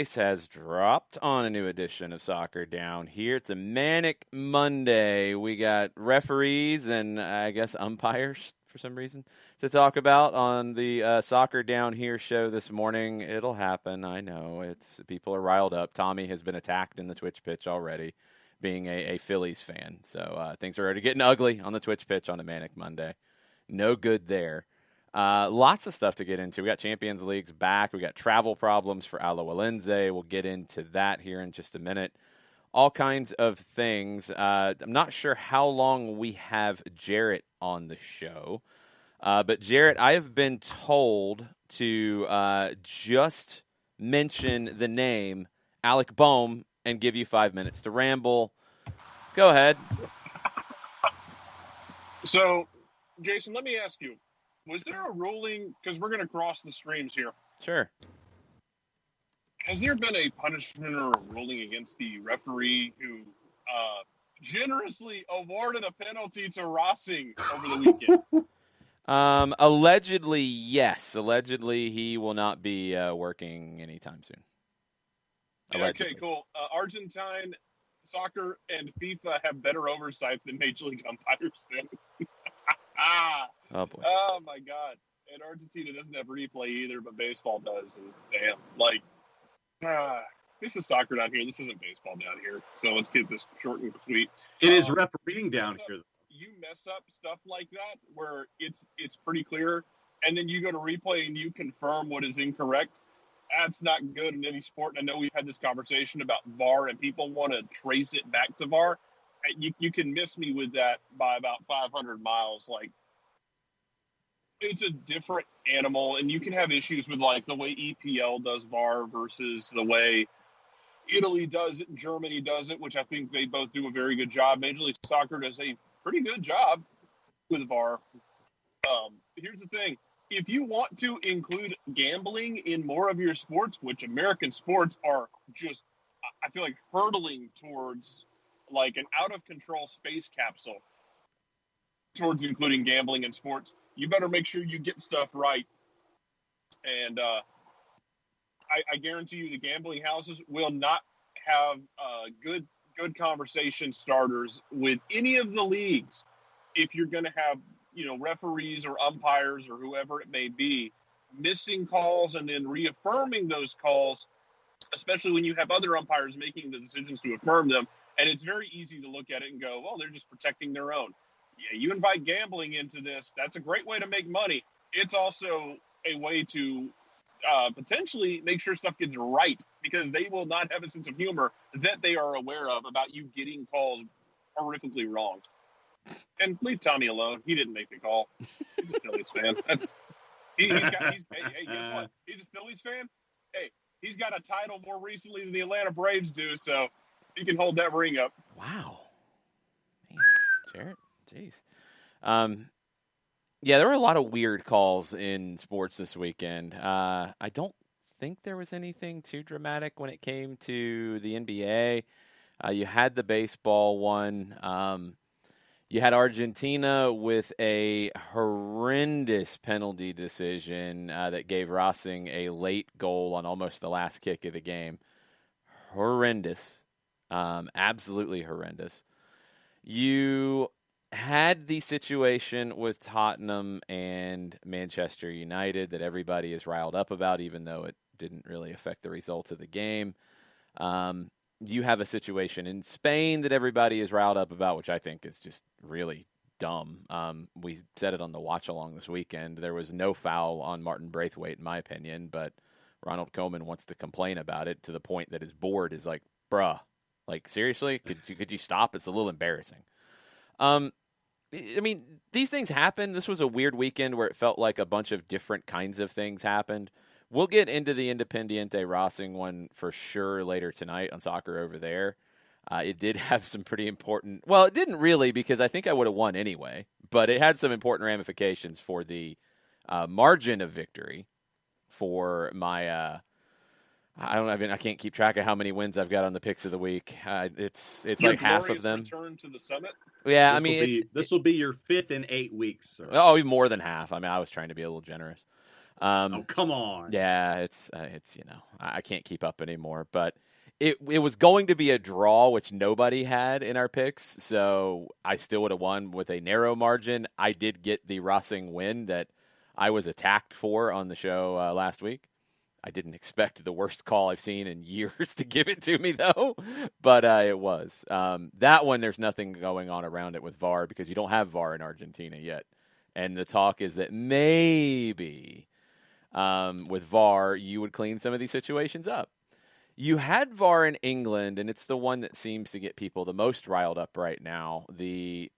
ice has dropped on a new edition of Soccer Down here. It's a manic Monday. We got referees and I guess umpires for some reason to talk about on the Soccer Down Here show this morning. It'll happen. I know. People are riled up. Tommy has been attacked in the Twitch pitch already, being a Phillies fan. So things are already getting ugly on the Twitch pitch on a manic Monday. No good there. Lots of stuff to get into. We got Champions Leagues back. We got travel problems for Alo Alenze. We'll get into that here in just a minute. All kinds of things. I'm not sure how long we have Jarrett on the show. But Jarrett, I have been told to just mention the name Alec Bohm and give you 5 minutes to ramble. Go ahead. So, Jason, let me ask you. Was there a ruling, because we're going to cross the streams here. Sure. Has there been a punishment or a ruling against the referee who generously awarded a penalty to Racing over the weekend? Allegedly, yes. Allegedly, he will not be working anytime soon. Okay, cool. Argentine soccer and FIFA have better oversight than Major League umpires then. Oh, boy. Oh, my God. And Argentina doesn't have replay either, but baseball does. And damn, this is soccer down here. This isn't baseball down here. So let's keep this short and sweet. It is refereeing down here. You mess up stuff like that where it's pretty clear, and then you go to replay and you confirm what is incorrect. That's not good in any sport. And I know we've had this conversation about VAR, and people want to trace it back to VAR. You can miss me with that by about 500 miles. Like, it's a different animal, and you can have issues with like the way EPL does VAR versus the way Italy does it and Germany does it, which I think they both do a very good job. Major League Soccer does a pretty good job with VAR. Here's the thing. If you want to include gambling in more of your sports, which American sports are just, I feel like, hurtling towards like an out-of-control space capsule towards including gambling in sports, you better make sure you get stuff right. And I guarantee you the gambling houses will not have good conversation starters with any of the leagues if you're going to have, referees or umpires or whoever it may be missing calls and then reaffirming those calls, especially when you have other umpires making the decisions to affirm them. And it's very easy to look at it and go, well, they're just protecting their own. Yeah, you invite gambling into this. That's a great way to make money. It's also a way to potentially make sure stuff gets right, because they will not have a sense of humor that they are aware of about you getting calls horrifically wrong. And leave Tommy alone. He didn't make the call. He's a Phillies fan. Hey, guess what? He's a Phillies fan. Hey, he's got a title more recently than the Atlanta Braves do, so he can hold that ring up. Wow. Man, Jarrett, jeez. Yeah, there were a lot of weird calls in sports this weekend. I don't think there was anything too dramatic when it came to the NBA. You had the baseball one. You had Argentina with a horrendous penalty decision that gave Racing a late goal on almost the last kick of the game. Horrendous. Absolutely horrendous. You had the situation with Tottenham and Manchester United that everybody is riled up about, even though it didn't really affect the result of the game. You have a situation in Spain that everybody is riled up about, which I think is just really dumb. We said it on the watch-along this weekend. There was no foul on Martin Braithwaite, in my opinion, but Ronald Koeman wants to complain about it to the point that his board is like, bruh, like, seriously? Could you stop? It's a little embarrassing. I mean, these things happen. This was a weird weekend where it felt like a bunch of different kinds of things happened. We'll get into the Independiente Racing one for sure later tonight on Soccer Over There. It did have some pretty important – well, it didn't really, because I think I would have won anyway, but it had some important ramifications for the margin of victory for my I can't keep track of how many wins I've got on the picks of the week. It's like half of them. Return to the summit. Yeah, this will be your 5th in 8 weeks, sir. Oh, even more than half. I mean, I was trying to be a little generous. Oh, come on. Yeah, it's I can't keep up anymore. But it was going to be a draw, which nobody had in our picks, so I still would have won with a narrow margin. I did get the Racing win that I was attacked for on the show last week. I didn't expect the worst call I've seen in years to give it to me, though, but it was. That one, there's nothing going on around it with VAR because you don't have VAR in Argentina yet. And the talk is that maybe with VAR, you would clean some of these situations up. You had VAR in England, and it's the one that seems to get people the most riled up right now. The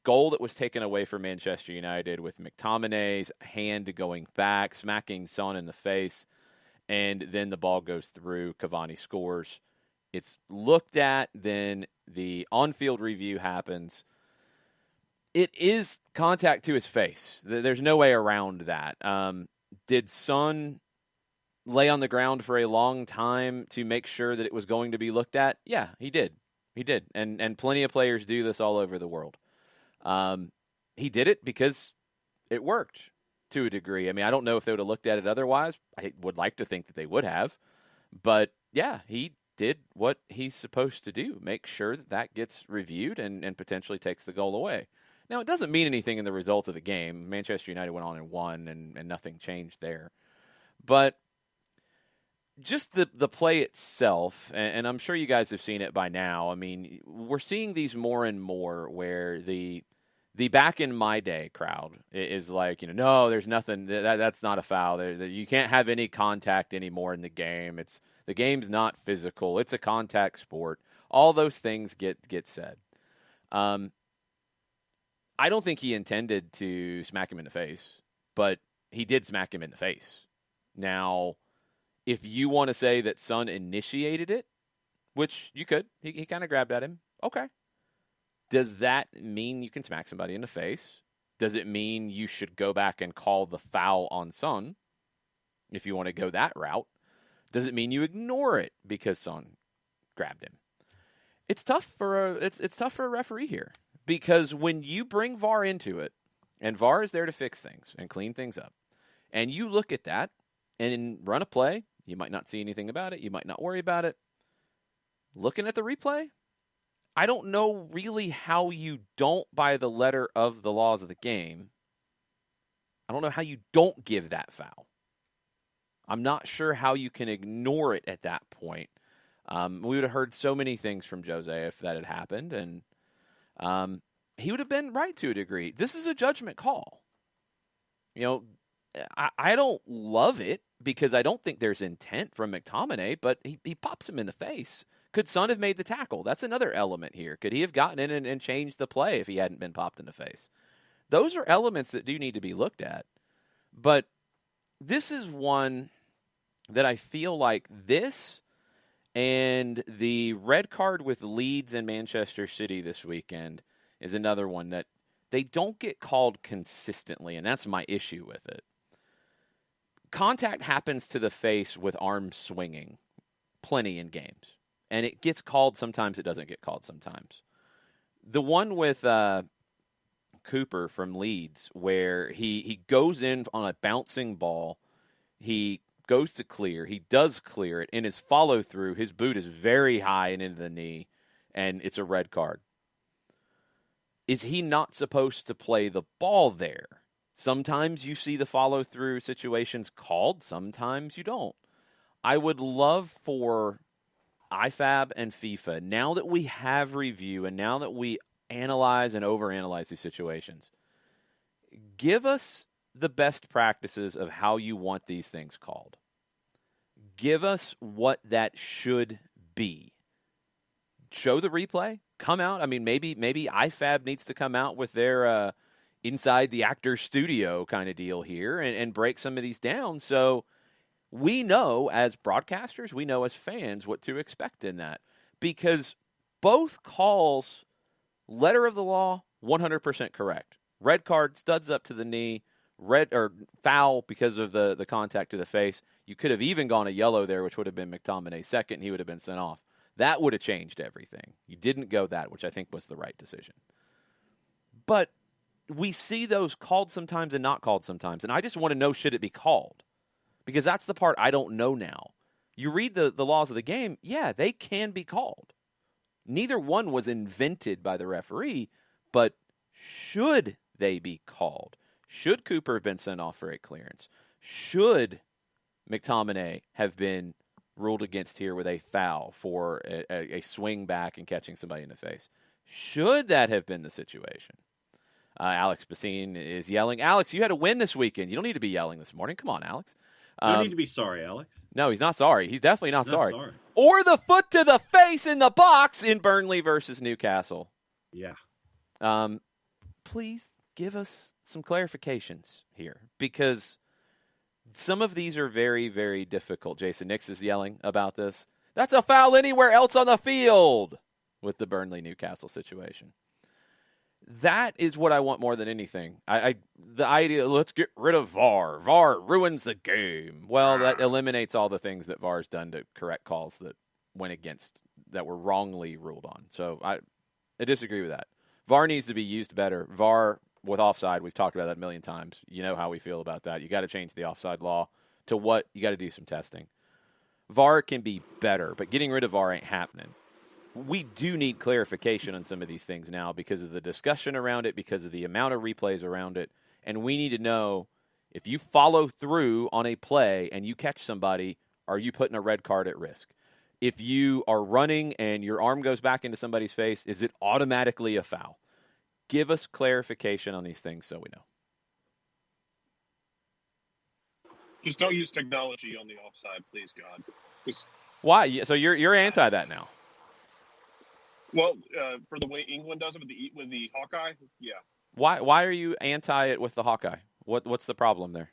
goal that was taken away from Manchester United with McTominay's hand going back, smacking Son in the face, and then the ball goes through, Cavani scores. It's looked at, then the on-field review happens. It is contact to his face. There's no way around that. Did Son lay on the ground for a long time to make sure that it was going to be looked at? Yeah, he did. He did. And plenty of players do this all over the world. He did it because it worked to a degree. I mean, I don't know if they would have looked at it otherwise. I would like to think that they would have. But, yeah, he did what he's supposed to do, make sure that that gets reviewed and potentially takes the goal away. Now, it doesn't mean anything in the result of the game. Manchester United went on and won, and nothing changed there. But just the play itself, and I'm sure you guys have seen it by now. I mean, we're seeing these more and more where the back in my day crowd is like, no, there's nothing. That's not a foul. You can't have any contact anymore in the game. The game's not physical. It's a contact sport. All those things get said. I don't think he intended to smack him in the face, but he did smack him in the face. Now, if you want to say that Son initiated it, which you could, he kind of grabbed at him, okay. Does that mean you can smack somebody in the face? Does it mean you should go back and call the foul on Son if you want to go that route? Does it mean you ignore it because Son grabbed him? It's tough for a referee here because when you bring VAR into it, and VAR is there to fix things and clean things up, and you look at that and run a play, you might not see anything about it, you might not worry about it. Looking at the replay, I don't know really how you don't, by the letter of the laws of the game, I don't know how you don't give that foul. I'm not sure how you can ignore it at that point. We would have heard so many things from Jose if that had happened, and he would have been right to a degree. This is a judgment call. I don't love it because I don't think there's intent from McTominay, but he pops him in the face. Could Son have made the tackle? That's another element here. Could he have gotten in and changed the play if he hadn't been popped in the face? Those are elements that do need to be looked at. But this is one that I feel like this and the red card with Leeds and Manchester City this weekend is another one that they don't get called consistently, and that's my issue with it. Contact happens to the face with arms swinging plenty in games. And it gets called sometimes, it doesn't get called sometimes. The one with Cooper from Leeds, where he goes in on a bouncing ball, he goes to clear, he does clear it, in his follow-through, his boot is very high and into the knee, and it's a red card. Is he not supposed to play the ball there? Sometimes you see the follow-through situations called, sometimes you don't. I would love for IFAB and FIFA, now that we have review and now that we analyze and overanalyze these situations, give us the best practices of how you want these things called. Give us what that should be. Show the replay. Come out. I mean, maybe IFAB needs to come out with their inside the actor's studio kind of deal here and break some of these down so we know as broadcasters, we know as fans what to expect in that. Because both calls, letter of the law, 100% correct. Red card, studs up to the knee, red or foul because of the contact to the face. You could have even gone a yellow there, which would have been McTominay's second. He would have been sent off. That would have changed everything. You didn't go that, which I think was the right decision. But we see those called sometimes and not called sometimes. And I just want to know, should it be called? Because that's the part I don't know now. You read the laws of the game, yeah, they can be called. Neither one was invented by the referee, but should they be called? Should Cooper have been sent off for a clearance? Should McTominay have been ruled against here with a foul for a swing back and catching somebody in the face? Should that have been the situation? Alex Bassine is yelling. Alex, you had a win this weekend. You don't need to be yelling this morning. Come on, Alex. You don't need to be sorry, Alex. No, he's not sorry. He's definitely not sorry. Sorry. Or the foot to the face in the box in Burnley versus Newcastle. Yeah. Please give us some clarifications here, because some of these are very, very difficult. Jason Nix is yelling about this. That's a foul anywhere else on the field with the Burnley-Newcastle situation. That is what I want more than anything. The idea, let's get rid of VAR. VAR ruins the game. Well, that eliminates all the things that VAR's done to correct calls that went against, that were wrongly ruled on. So I disagree with that. VAR needs to be used better. VAR with offside, we've talked about that a million times. You know how we feel about that. You got to change the offside law to what? You got to do some testing. VAR can be better, but getting rid of VAR ain't happening. We do need clarification on some of these things now because of the discussion around it, because of the amount of replays around it. And we need to know, if you follow through on a play and you catch somebody, are you putting a red card at risk? If you are running and your arm goes back into somebody's face, is it automatically a foul? Give us clarification on these things so we know. Just don't use technology on the offside, please, God. Why? So you're anti that now? Well, for the way England does it with the Hawkeye, yeah. Why are you anti it with the Hawkeye? What's the problem there?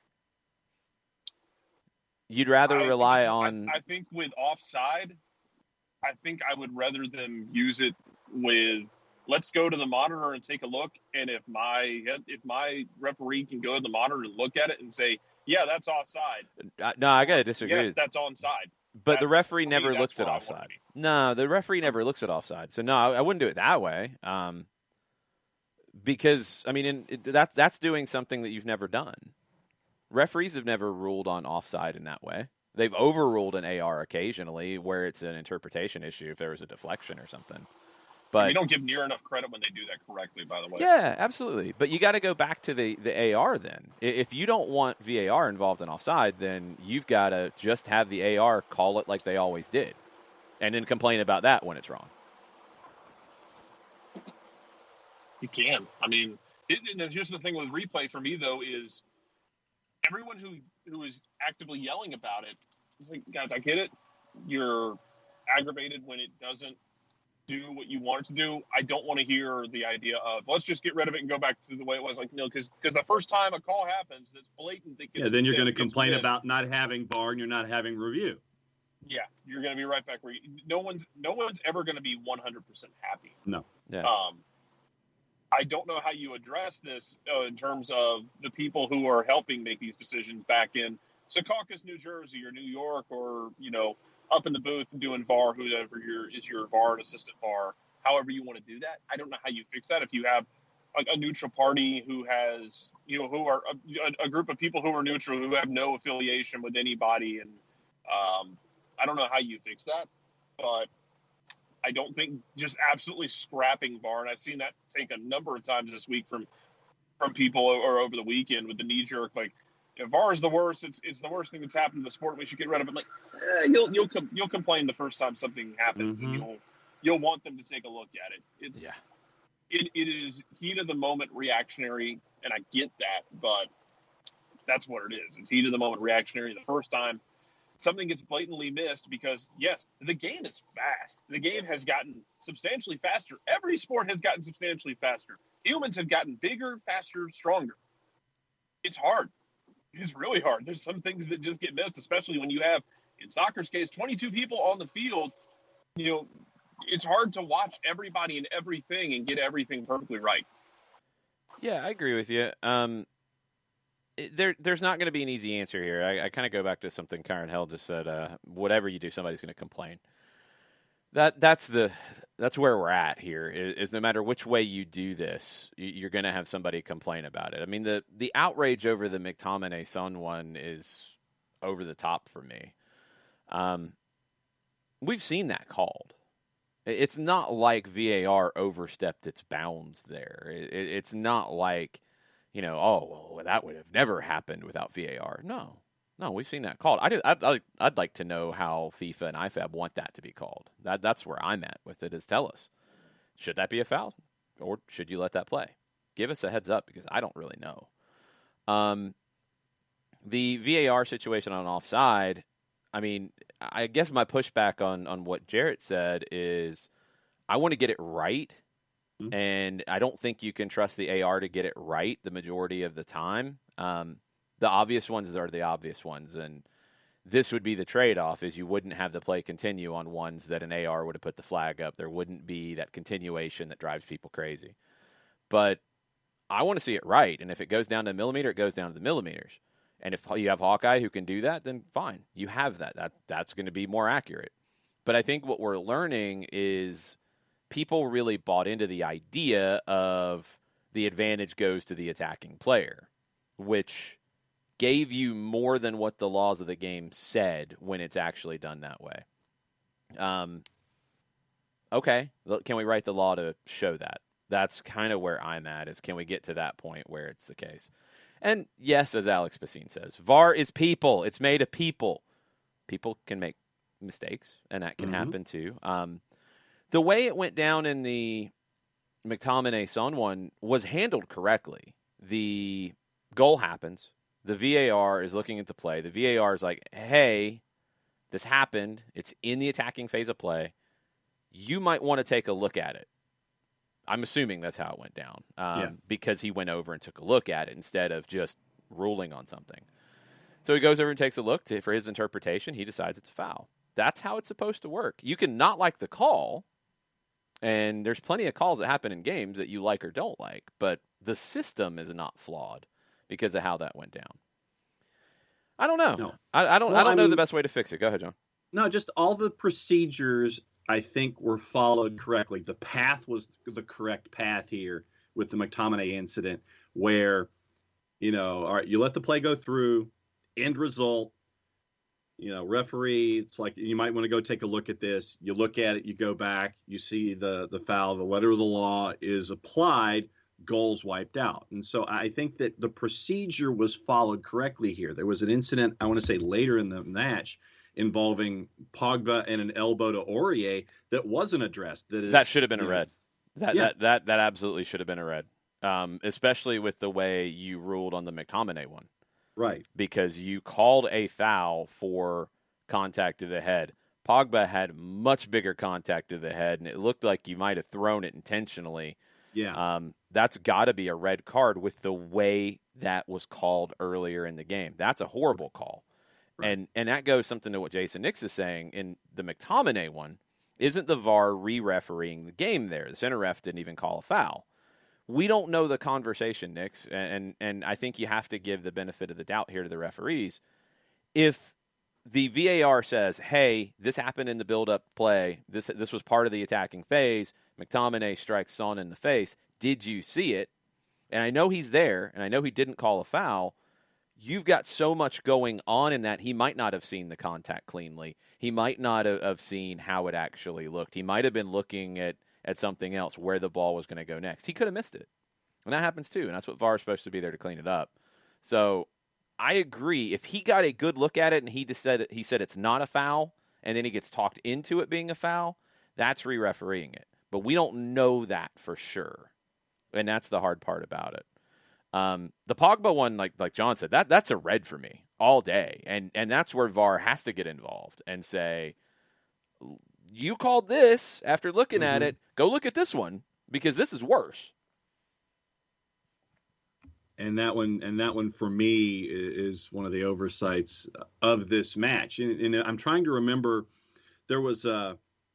You'd rather rely on... I think with offside, I think I would rather them use it with, let's go to the monitor and take a look, and if my referee can go to the monitor and look at it and say, yeah, that's offside. No, I got to disagree. Yes, that's onside. But the referee never looks at offside. No, the referee never looks at offside. So, no, I wouldn't do it that way. Because, I mean, that's doing something that you've never done. Referees have never ruled on offside in that way. They've overruled an AR occasionally where it's an interpretation issue if there was a deflection or something. But you don't give near enough credit when they do that correctly, by the way. Yeah, absolutely. But you got to go back to the AR then. If you don't want VAR involved in offside, then you've got to just have the AR call it like they always did, and then complain about that when it's wrong. You can. I mean, here's the thing with replay for me, though, is everyone who is actively yelling about it, it's like, guys, I get it. You're aggravated when it doesn't do what you want it to do. I don't want to hear the idea of, let's just get rid of it and go back to the way it was. Like, no, because the first time a call happens that's blatant, then you're going to complain about not having VAR and you're not having review. Yeah, you're going to be right back where no one's ever going to be 100% happy. No. Yeah. I don't know how you address this in terms of the people who are helping make these decisions back in Secaucus, New Jersey, or New York, or up in the booth doing VAR, whoever is your VAR and assistant VAR. However you want to do that, I don't know how you fix that. If you have a neutral party who has, who are a group of people who are neutral, who have no affiliation with anybody, and I don't know how you fix that, but I don't think just absolutely scrapping VAR, and I've seen that take a number of times this week from people or over the weekend with the knee jerk, like, if VAR is the worst, it's the worst thing that's happened in the sport. We should get rid of it. Like, you'll complain the first time something happens, mm-hmm. and you'll want them to take a look at it. It is heat of the moment reactionary, and I get that, but that's what it is. It's heat of the moment reactionary the first time. Something gets blatantly missed because, yes, the game is fast. The game has gotten substantially faster. Every sport has gotten substantially faster. Humans have gotten bigger, faster, stronger. It's hard. It's really hard. There's some things that just get missed, especially when you have, in soccer's case, 22 people on the field. It's hard to watch everybody and everything and get everything perfectly right. Yeah, I agree with you. There's not going to be an easy answer here. I kind of go back to something Kyron Held just said. Whatever you do, somebody's going to complain. That's where we're at here. Is no matter which way you do this, you're going to have somebody complain about it. I mean, the outrage over the McTominay Son one is over the top for me. We've seen that called. It's not like VAR overstepped its bounds there. It's not like, oh, well, that would have never happened without VAR. No, we've seen that called. I'd like to know how FIFA and IFAB want that to be called. That's where I'm at with it, is tell us, should that be a foul or should you let that play? Give us a heads up, because I don't really know. The VAR situation on offside, I mean, I guess my pushback on what Jarrett said is I want to get it right, and I don't think you can trust the AR to get it right the majority of the time. The obvious ones are the obvious ones, and this would be the trade-off, is you wouldn't have the play continue on ones that an AR would have put the flag up. There wouldn't be that continuation that drives people crazy. But I want to see it right, and if it goes down to a millimeter, it goes down to the millimeters. And if you have Hawkeye who can do that, then fine. You have that. That's going to be more accurate. But I think what we're learning is people really bought into the idea of the advantage goes to the attacking player, which gave you more than what the laws of the game said when it's actually done that way. Okay, can we write the law to show that? That's kind of where I'm at, is can we get to that point where it's the case? And yes, as Alex Basine says, VAR is people. It's made of people. People can make mistakes, and that can happen too. The way it went down in the McTominay-Son one was handled correctly. The goal happens. The VAR is looking at the play. The VAR is like, hey, this happened. It's in the attacking phase of play. You might want to take a look at it. I'm assuming that's how it went down, because he went over and took a look at it instead of just ruling on something. So he goes over and takes a look for his interpretation. He decides it's a foul. That's how it's supposed to work. You can not like the call, and there's plenty of calls that happen in games that you like or don't like, but the system is not flawed because of how that went down. I don't know. No. I don't know the best way to fix it. Go ahead, John. No, just all the procedures, I think, were followed correctly. The path was the correct path here with the McTominay incident, where, all right, you let the play go through, end result, referee, it's like, you might want to go take a look at this. You look at it, you go back, you see the foul, the letter of the law is applied, goals wiped out. And so I think that the procedure was followed correctly here. There was an incident, I want to say later in the match, involving Pogba and an elbow to Aurier that wasn't addressed. That should have been a red. That absolutely should have been a red, especially with the way you ruled on the McTominay one. Right. Because you called a foul for contact to the head. Pogba had much bigger contact to the head, and it looked like you might have thrown it intentionally. Yeah. That's got to be a red card with the way that was called earlier in the game. That's a horrible call. Right. And that goes something to what Jason Nix is saying in the McTominay one. Isn't the VAR re-refereeing the game there? The center ref didn't even call a foul. We don't know the conversation, Nix, and I think you have to give the benefit of the doubt here to the referees. If the VAR says, hey, this happened in the build-up play, this was part of the attacking phase, McTominay strikes Son in the face, did you see it? And I know he's there, and I know he didn't call a foul. You've got so much going on in that he might not have seen the contact cleanly. He might not have seen how it actually looked. He might have been looking at something else, where the ball was going to go next. He could have missed it. And that happens too, and that's what VAR is supposed to be there to clean it up. So I agree. If he got a good look at it and he said it's not a foul, and then he gets talked into it being a foul, that's re-refereeing it. But we don't know that for sure, and that's the hard part about it. The Pogba one, like John said, that's a red for me all day, and that's where VAR has to get involved and say, you called this after looking at it. Go look at this one because this is worse. And that one for me is one of the oversights of this match. And I'm trying to remember, there was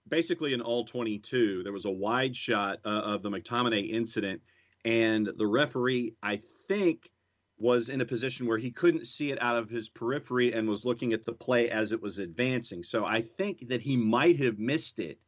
basically in all 22, there was a wide shot of the McTominay incident, and the referee, I think, was in a position where he couldn't see it out of his periphery and was looking at the play as it was advancing. So I think that he might have missed it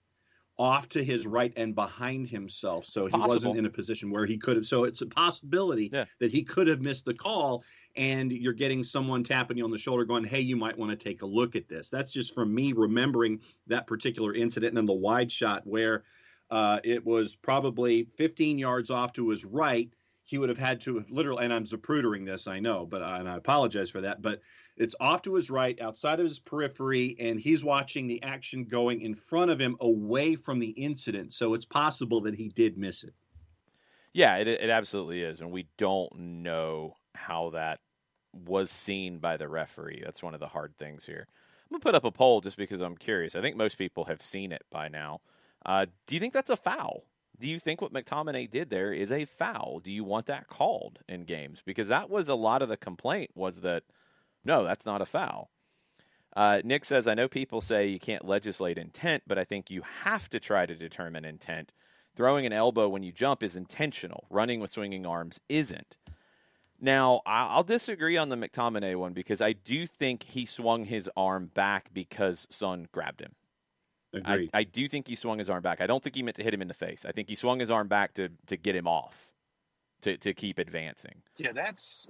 off to his right and behind himself. So he Possible. wasn't in a position where he could have. So it's a possibility that he could have missed the call, and you're getting someone tapping you on the shoulder going, hey, you might want to take a look at this. That's just from me remembering that particular incident. And then the wide shot where it was probably 15 yards off to his right. He would have had to have literally, and I'm zaprudering this, I know, and I apologize for that, but it's off to his right, outside of his periphery, and he's watching the action going in front of him away from the incident. So it's possible that he did miss it. Yeah, it absolutely is. And we don't know how that was seen by the referee. That's one of the hard things here. I'm going to put up a poll just because I'm curious. I think most people have seen it by now. Do you think that's a foul? Do you think what McTominay did there is a foul? Do you want that called in games? Because that was a lot of the complaint was that, no, that's not a foul. Nick says, I know people say you can't legislate intent, but I think you have to try to determine intent. Throwing an elbow when you jump is intentional. Running with swinging arms isn't. Now, I'll disagree on the McTominay one because I do think he swung his arm back because Son grabbed him. I do think he swung his arm back. I don't think he meant to hit him in the face. I think he swung his arm back to get him off, to keep advancing. That's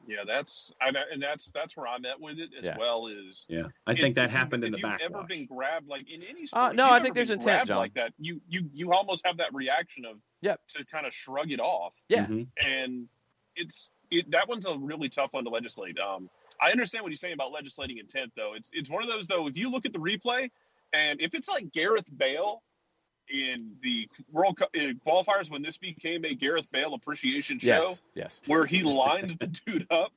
where I'm at with it as well. Is I think that happened in the back. If you've ever been grabbed like in any sport? No, I think there's intent, John. Like that, you almost have that reaction of to kind of shrug it off. Yeah, and that one's a really tough one to legislate. I understand what he's saying about legislating intent, though. It's one of those though. If you look at the replay. And if it's like Gareth Bale in the World Cup qualifiers, when this became a Gareth Bale appreciation show, where he lines the dude up,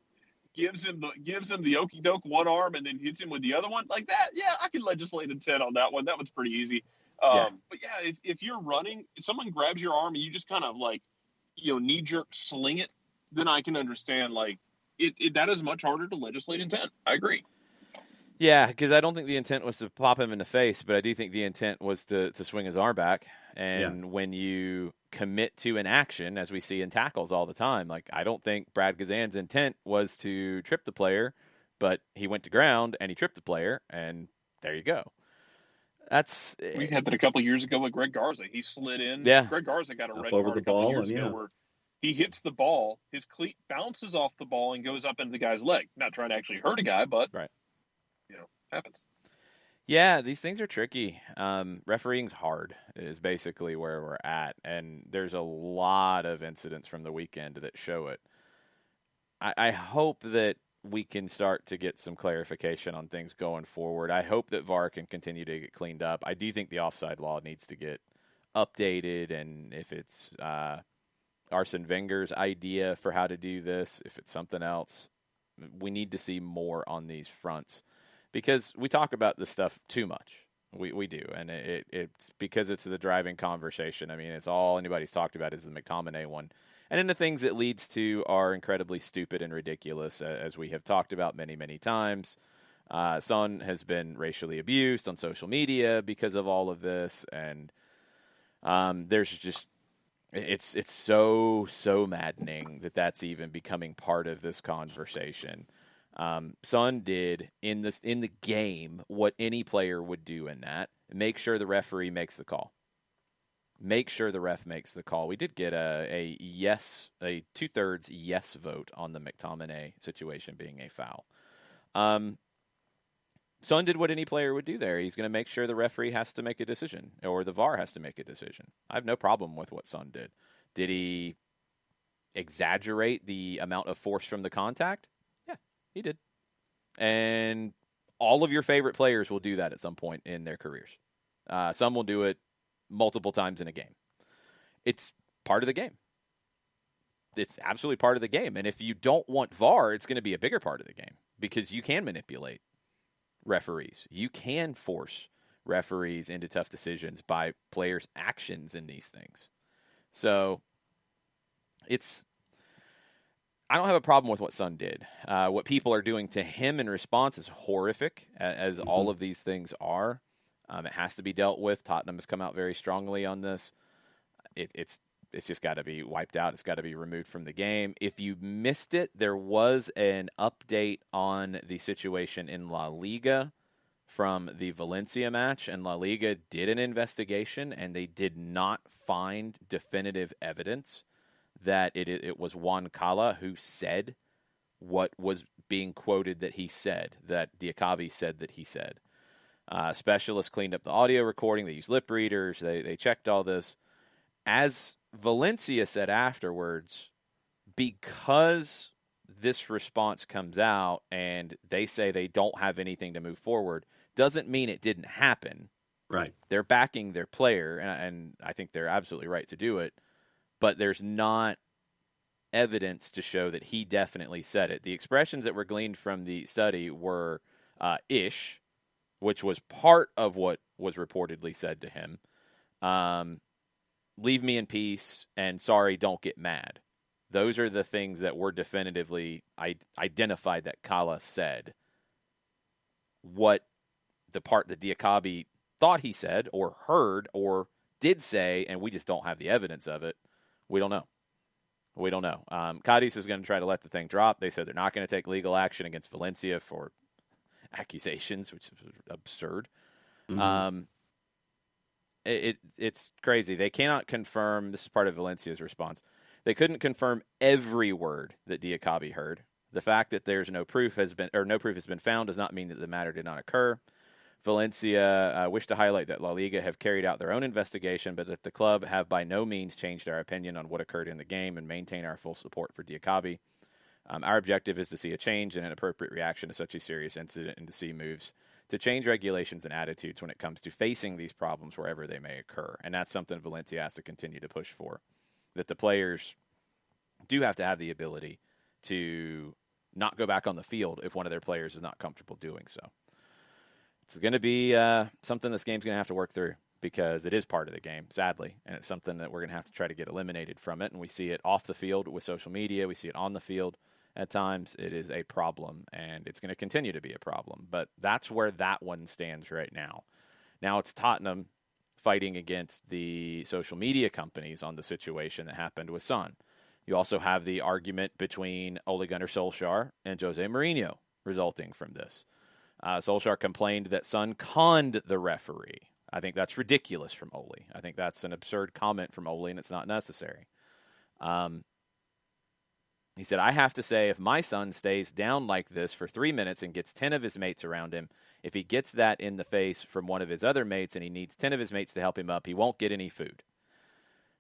gives him the okey doke one arm, and then hits him with the other one like that, I can legislate intent on that one. That one's pretty easy. But if you're running, if someone grabs your arm and you just kind of like, knee jerk sling it, then I can understand like that is much harder to legislate intent. I agree. Yeah, because I don't think the intent was to pop him in the face, but I do think the intent was to swing his arm back. And when you commit to an action, as we see in tackles all the time, like I don't think Brad Gazan's intent was to trip the player, but he went to ground and he tripped the player, and there you go. We had that a couple of years ago with Greg Garza. He slid in. Yeah. Greg Garza got a red over card the a couple ball of years ago where he hits the ball, his cleat bounces off the ball and goes up into the guy's leg. Not trying to actually hurt a guy, but happens. Yeah, these things are tricky. Refereeing's hard is basically where we're at, and there's a lot of incidents from the weekend that show it. I hope that we can start to get some clarification on things going forward. I hope that VAR can continue to get cleaned up. I do think the offside law needs to get updated, and if it's Arsene Wenger's idea for how to do this, if it's something else, we need to see more on these fronts. Because we talk about this stuff too much. We do. And it's because it's the driving conversation. I mean, it's all anybody's talked about is the McTominay one. And then the things it leads to are incredibly stupid and ridiculous, as we have talked about many, many times. Son has been racially abused on social media because of all of this. And there's just it's so maddening that that's even becoming part of this conversation. Son did in the game what any player would do in that. Make sure the referee makes the call. Make sure the ref makes the call. We did get a 2/3 yes vote on the McTominay situation being a foul. Son did what any player would do there. He's going to make sure the referee has to make a decision, or the VAR has to make a decision. I have no problem with what Son did. Did he exaggerate the amount of force from the contact? He did. And all of your favorite players will do that at some point in their careers. Some will do it multiple times in a game. It's part of the game. It's absolutely part of the game. And if you don't want VAR, it's going to be a bigger part of the game because you can manipulate referees. You can force referees into tough decisions by players' actions in these things. So I don't have a problem with what Son did. What people are doing to him in response is horrific, as all of these things are. It has to be dealt with. Tottenham has come out very strongly on this. It's just got to be wiped out. It's got to be removed from the game. If you missed it, there was an update on the situation in La Liga from the Valencia match, and La Liga did an investigation, and they did not find definitive evidence that it was Juan Cala who said what was being quoted that he said, that Diakabi said that he said. Specialists cleaned up the audio recording. They used lip readers. They checked all this. As Valencia said afterwards, because this response comes out and they say they don't have anything to move forward, doesn't mean it didn't happen. Right. They're backing their player, and I think they're absolutely right to do it, but there's not evidence to show that he definitely said it. The expressions that were gleaned from the study were ish, which was part of what was reportedly said to him. Leave me in peace, and sorry, don't get mad. Those are the things that were definitively identified that Cala said. What the part that Diakabi thought he said or heard or did say, and we just don't have the evidence of it, we don't know. We don't know. Cadiz is going to try to let the thing drop. They said they're not going to take legal action against Valencia for accusations, which is absurd. Mm-hmm. It's crazy. They cannot confirm. This is part of Valencia's response. They couldn't confirm every word that Diakabi heard. The fact that there's no proof has been found does not mean that the matter did not occur. Valencia wish to highlight that La Liga have carried out their own investigation, but that the club have by no means changed our opinion on what occurred in the game and maintain our full support for Diakabi. Our objective is to see a change and an appropriate reaction to such a serious incident and to see moves to change regulations and attitudes when it comes to facing these problems wherever they may occur. And that's something Valencia has to continue to push for, that the players do have to have the ability to not go back on the field if one of their players is not comfortable doing so. It's going to be something this game's going to have to work through because it is part of the game, sadly, and it's something that we're going to have to try to get eliminated from it. And we see it off the field with social media. We see it on the field at times. It is a problem, and it's going to continue to be a problem. But that's where that one stands right now. Now it's Tottenham fighting against the social media companies on the situation that happened with Son. You also have the argument between Ole Gunnar Solskjaer and Jose Mourinho resulting from this. Solskjaer complained that Son conned the referee. I think that's ridiculous from Ole. I think that's an absurd comment from Ole, and it's not necessary. He said, I have to say, if my son stays down like this for 3 minutes and gets 10 of his mates around him, if he gets that in the face from one of his other mates and he needs 10 of his mates to help him up, he won't get any food.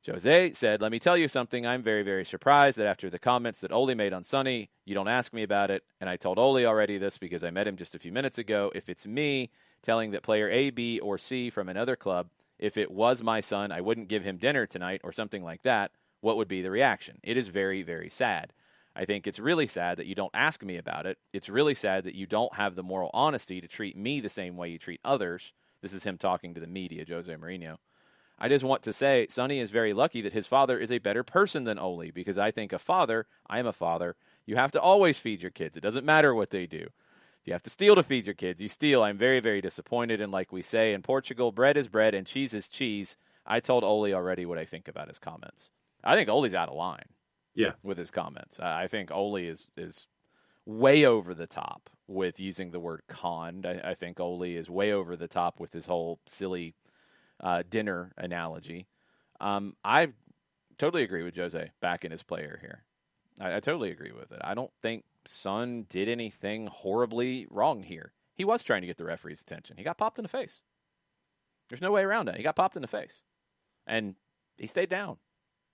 Jose said, let me tell you something. I'm very, very surprised that after the comments that Ole made on Sonny, you don't ask me about it. And I told Ole already this because I met him just a few minutes ago. If it's me telling that player A, B, or C from another club, if it was my son, I wouldn't give him dinner tonight or something like that, what would be the reaction? It is very, very sad. I think it's really sad that you don't ask me about it. It's really sad that you don't have the moral honesty to treat me the same way you treat others. This is him talking to the media, Jose Mourinho. I just want to say Sonny is very lucky that his father is a better person than Ole, because I think I am a father, you have to always feed your kids. It doesn't matter what they do. If you have to steal to feed your kids, you steal. I'm very, very disappointed. And like we say in Portugal, bread is bread and cheese is cheese. I told Ole already what I think about his comments. I think Ole's out of line. Yeah, with his comments. I think Ole is way over the top with using the word conned. I think Ole is way over the top with his whole silly dinner analogy. I totally agree with Jose backing his player here. I totally agree with it. I don't think Son did anything horribly wrong here. He was trying to get the referee's attention. He got popped in the face. There's no way around it. He got popped in the face. And he stayed down.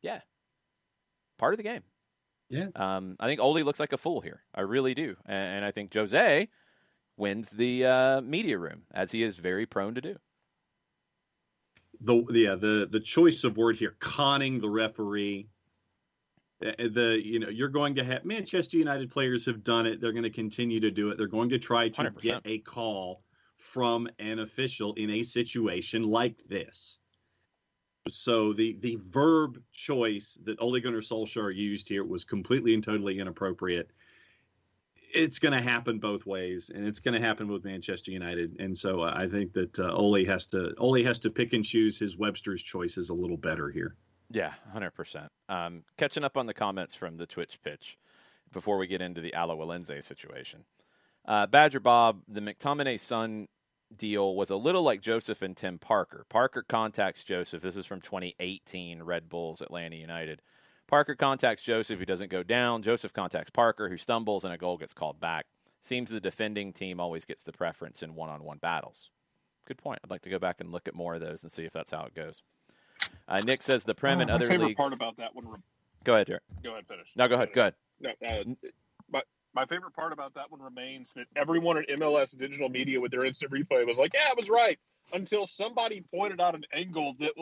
Yeah. Part of the game. Yeah. I think Ole looks like a fool here. I really do. And I think Jose wins the media room, as he is very prone to do. The choice of word here, conning the referee. You're going to have Manchester United players have done it. They're going to continue to do it. They're going to try to 100%. get a call from an official in a situation like this. So the verb choice that Ole Gunnar Solskjaer used here was completely and totally inappropriate. It's going to happen both ways, and it's going to happen with Manchester United. And so I think that Ole has to pick and choose his Webster's choices a little better here. Yeah, 100%. Catching up on the comments from the Twitch pitch before we get into the Alawalense situation. Badger Bob, the McTominay son deal was a little like Joseph and Tim Parker. Parker contacts Joseph. This is from 2018 Red Bulls Atlanta United. Parker contacts Joseph, who doesn't go down. Joseph contacts Parker, who stumbles, and a goal gets called back. Seems the defending team always gets the preference in one-on-one battles. Good point. I'd like to go back and look at more of those and see if that's how it goes. Nick says the Prem and other leagues. My favorite part about that one. Go ahead, Derek. Go ahead, finish. No, go ahead. Go ahead. No, but my favorite part about that one remains that everyone at MLS digital media with their instant replay was like, "Yeah, I was right," until somebody pointed out an angle that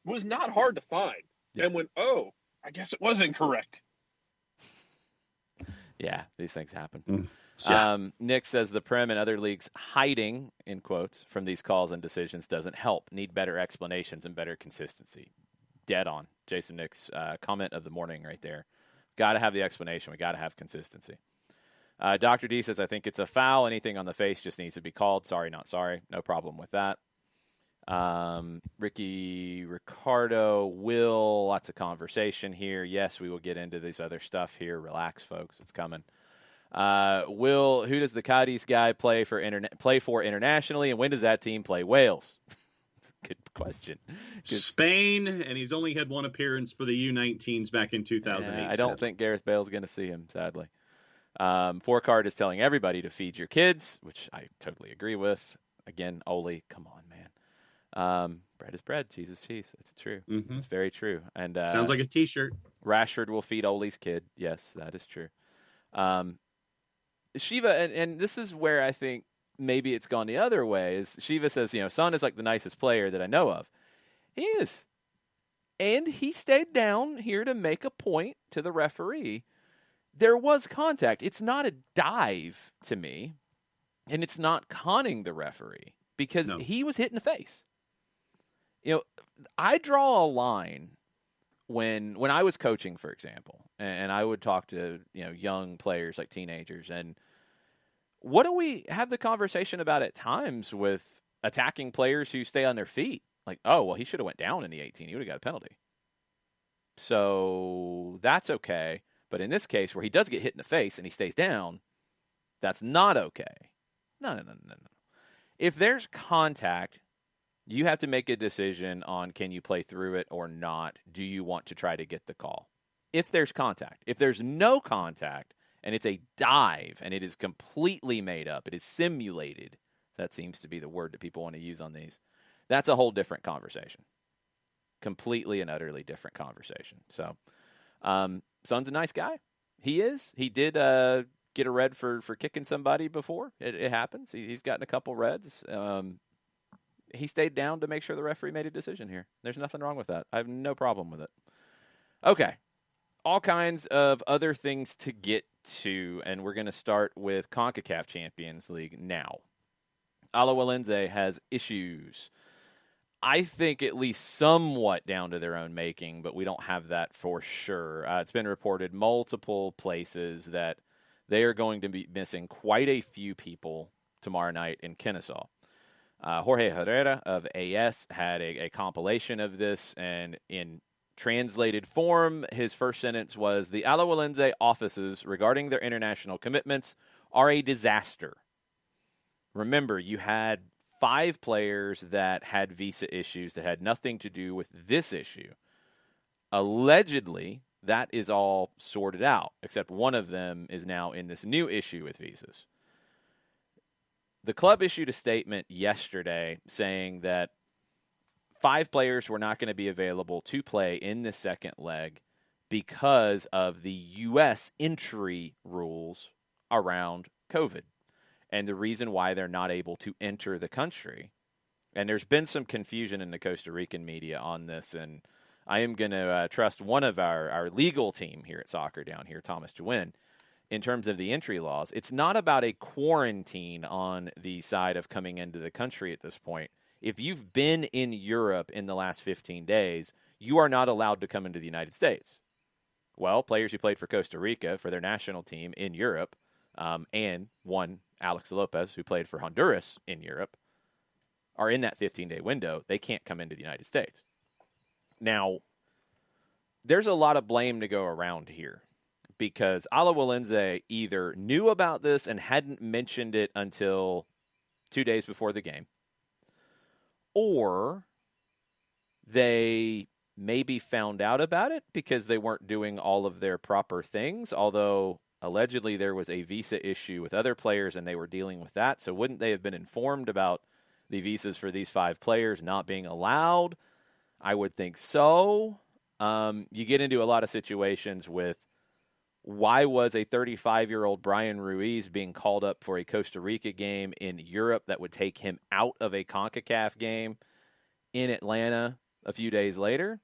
was not hard to find, and went, "Oh, I guess it was incorrect." Yeah, these things happen. Yeah. Nick says the Prem and other leagues hiding, in quotes, from these calls and decisions doesn't help. Need better explanations and better consistency. Dead on. Jason Nick's comment of the morning right there. Got to have the explanation. We got to have consistency. Dr. D says, I think it's a foul. Anything on the face just needs to be called. Sorry, not sorry. No problem with that. Ricky, Ricardo, Will, lots of conversation here. Yes, we will get into this other stuff here. Relax, folks. It's coming. Will, who does the Cadiz guy play for internationally, and when does that team play Wales? Good question. Spain, and he's only had one appearance for the U19s back in 2008. I don't think Gareth Bale's going to see him, sadly. Four-Card is telling everybody to feed your kids, which I totally agree with. Again, Oli, come on, man. Bread is bread, cheese is cheese. It's true. Mm-hmm. It's very true. And sounds like a T-shirt. Rashford will feed Oli's kid. Yes, that is true. Shiva, and this is where I think maybe it's gone the other way, is Shiva says, Son is like the nicest player that I know of. He is. And he stayed down here to make a point to the referee. There was contact. It's not a dive to me, and it's not conning the referee because he was hit in the face. I draw a line when I was coaching, for example, and I would talk to young players like teenagers, and what do we have the conversation about at times with attacking players who stay on their feet? Like, oh, well, he should have went down in the 18. He would have got a penalty. So that's okay. But in this case, where he does get hit in the face and he stays down, that's not okay. No. If there's contact, you have to make a decision on can you play through it or not. Do you want to try to get the call? If there's contact. If there's no contact and it's a dive and it is completely made up, it is simulated, that seems to be the word that people want to use on these, that's a whole different conversation. Completely and utterly different conversation. So, Son's a nice guy. He is. He did get a red for kicking somebody before. It happens. He's gotten a couple reds. He stayed down to make sure the referee made a decision here. There's nothing wrong with that. I have no problem with it. Okay. All kinds of other things to get to, and we're going to start with CONCACAF Champions League now. Alajuelense has issues. I think at least somewhat down to their own making, but we don't have that for sure. It's been reported multiple places that they are going to be missing quite a few people tomorrow night in Kennesaw. Jorge Herrera of AS had a compilation of this, and in translated form, his first sentence was, the Alajuelense offices regarding their international commitments are a disaster. Remember, you had 5 players that had visa issues that had nothing to do with this issue. Allegedly, that is all sorted out, except one of them is now in this new issue with visas. The club issued a statement yesterday saying that 5 players were not going to be available to play in the second leg because of the U.S. entry rules around COVID. And the reason why they're not able to enter the country. And there's been some confusion in the Costa Rican media on this, and I am going to trust one of our legal team here at Soccer Down here, Thomas Jewin, in terms of the entry laws. It's not about a quarantine on the side of coming into the country at this point. If you've been in Europe in the last 15 days, you are not allowed to come into the United States. Well, players who played for Costa Rica for their national team in Europe, and one, Alex Lopez, who played for Honduras in Europe, are in that 15-day window. They can't come into the United States. Now, there's a lot of blame to go around here because Alajuelense either knew about this and hadn't mentioned it until 2 days before the game, or they maybe found out about it because they weren't doing all of their proper things, although allegedly there was a visa issue with other players and they were dealing with that. So wouldn't they have been informed about the visas for these 5 players not being allowed? I would think so. You get into a lot of situations with why was a 35-year-old Brian Ruiz being called up for a Costa Rica game in Europe that would take him out of a CONCACAF game in Atlanta a few days later?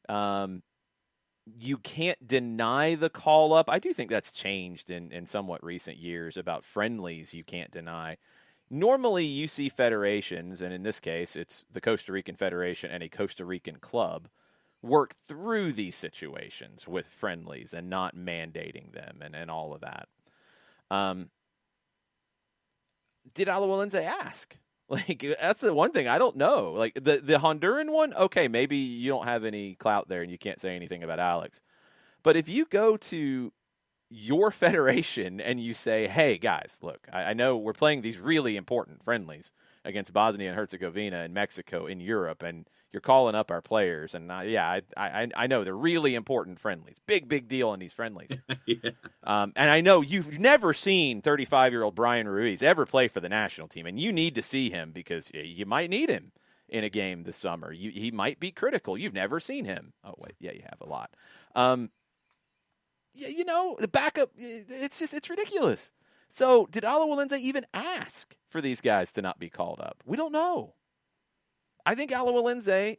You can't deny the call up. I do think that's changed in somewhat recent years about friendlies. You can't deny. Normally you see federations, and in this case it's the Costa Rican Federation and a Costa Rican club, work through these situations with friendlies and not mandating them and all of that. Did Alajuelense ask? Like, that's the one thing I don't know. Like, the Honduran one, okay, maybe you don't have any clout there and you can't say anything about Alex. But if you go to your federation and you say, hey, guys, look, I know we're playing these really important friendlies against Bosnia and Herzegovina and Mexico in Europe, and you're calling up our players. And, I know they're really important friendlies. Big deal in these friendlies. Yeah. And I know you've never seen 35-year-old Brian Ruiz ever play for the national team, and you need to see him because you might need him in a game this summer. He might be critical. You've never seen him. Oh, wait, yeah, you have a lot. The backup, it's ridiculous. So did Alajuelense even ask for these guys to not be called up? We don't know. I think Alajuelense,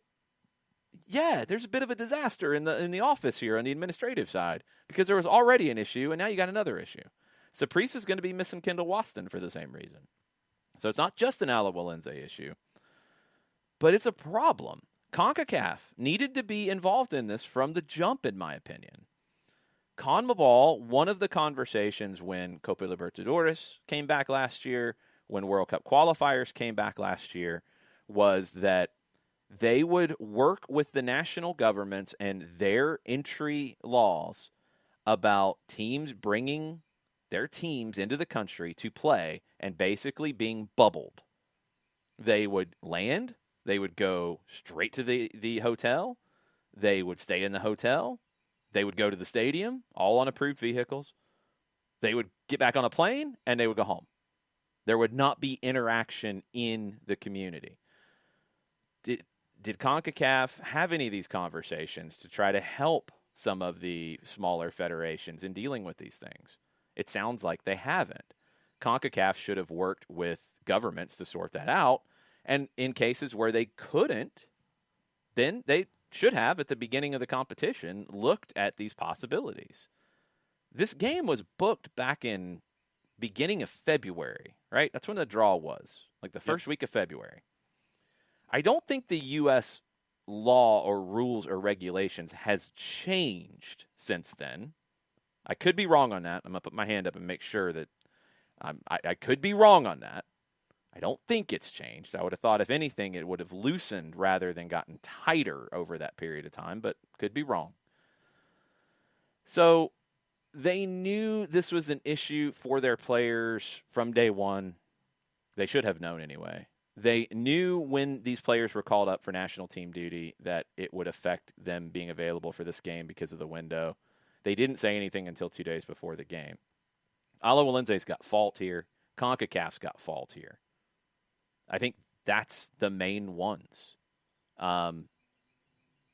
there's a bit of a disaster in the office here on the administrative side because there was already an issue and now you got another issue. Saprissa is going to be missing Kendall Waston for the same reason. So it's not just an Alajuelense issue, but it's a problem. CONCACAF needed to be involved in this from the jump, in my opinion. CONMEBOL, one of the conversations when Copa Libertadores came back last year, when World Cup qualifiers came back last year, was that they would work with the national governments and their entry laws about teams bringing their teams into the country to play and basically being bubbled. They would land, they would go straight to the hotel, they would stay in the hotel, they would go to the stadium, all on approved vehicles. They would get back on a plane, and they would go home. There would not be interaction in the community. Did CONCACAF have any of these conversations to try to help some of the smaller federations in dealing with these things? It sounds like they haven't. CONCACAF should have worked with governments to sort that out, and in cases where they couldn't, then they should have, at the beginning of the competition, looked at these possibilities. This game was booked back in beginning of February, right? That's when the draw was, like the first week of February. I don't think the U.S. law or rules or regulations has changed since then. I could be wrong on that. I'm going to put my hand up and make sure that I could be wrong on that. I don't think it's changed. I would have thought, if anything, it would have loosened rather than gotten tighter over that period of time, but could be wrong. So they knew this was an issue for their players from day one. They should have known anyway. They knew when these players were called up for national team duty that it would affect them being available for this game because of the window. They didn't say anything until 2 days before the game. Alajuelense's got fault here. CONCACAF's got fault here. I think that's the main ones. Beyond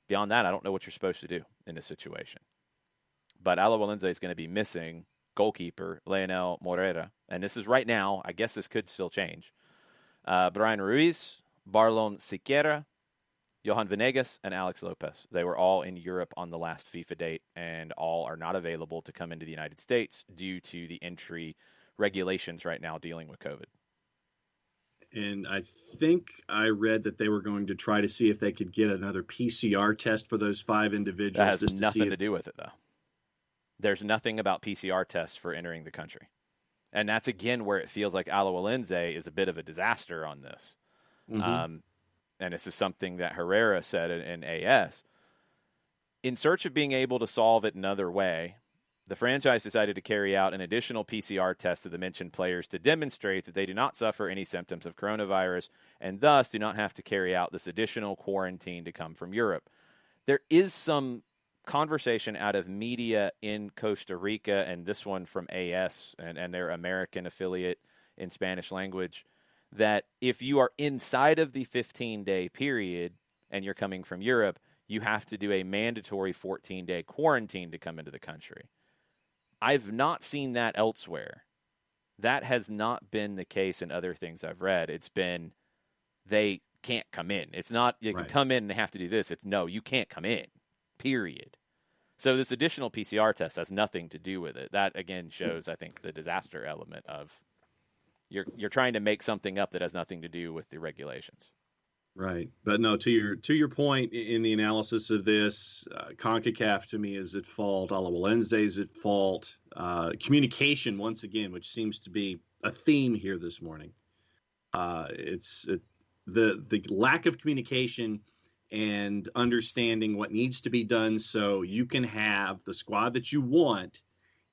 that, I don't know what you're supposed to do in this situation. But Alajuelense is going to be missing goalkeeper Leonel Morera. And this is right now. I guess this could still change. Brian Ruiz, Barlon Siqueira, Johan Venegas, and Alex Lopez. They were all in Europe on the last FIFA date, and all are not available to come into the United States due to the entry regulations right now dealing with COVID. And I think I read that they were going to try to see if they could get another PCR test for those 5 individuals. That has nothing to do with it, though. There's nothing about PCR tests for entering the country. And that's, again, where it feels like Alajuelense is a bit of a disaster on this. Mm-hmm. And this is something that Herrera said in AS. In search of being able to solve it another way, The franchise decided to carry out an additional PCR test of the mentioned players to demonstrate that they do not suffer any symptoms of coronavirus and thus do not have to carry out this additional quarantine to come from Europe. There is some conversation out of media in Costa Rica, and this one from AS and their American affiliate in Spanish language, that if you are inside of the 15-day period and you're coming from Europe, you have to do a mandatory 14-day quarantine to come into the country. I've not seen that elsewhere. That has not been the case in other things I've read. It's been they can't come in. It's not you can come in and they have to do this. It's no, you can't come in, period. So this additional PCR test has nothing to do with it. That, again, shows, I think, the disaster element of you're trying to make something up that has nothing to do with the regulations. Right. But no, to your point in the analysis of this, CONCACAF to me is at fault. Alajuelense is at fault. Communication, once again, which seems to be a theme here this morning. The lack of communication and understanding what needs to be done so you can have the squad that you want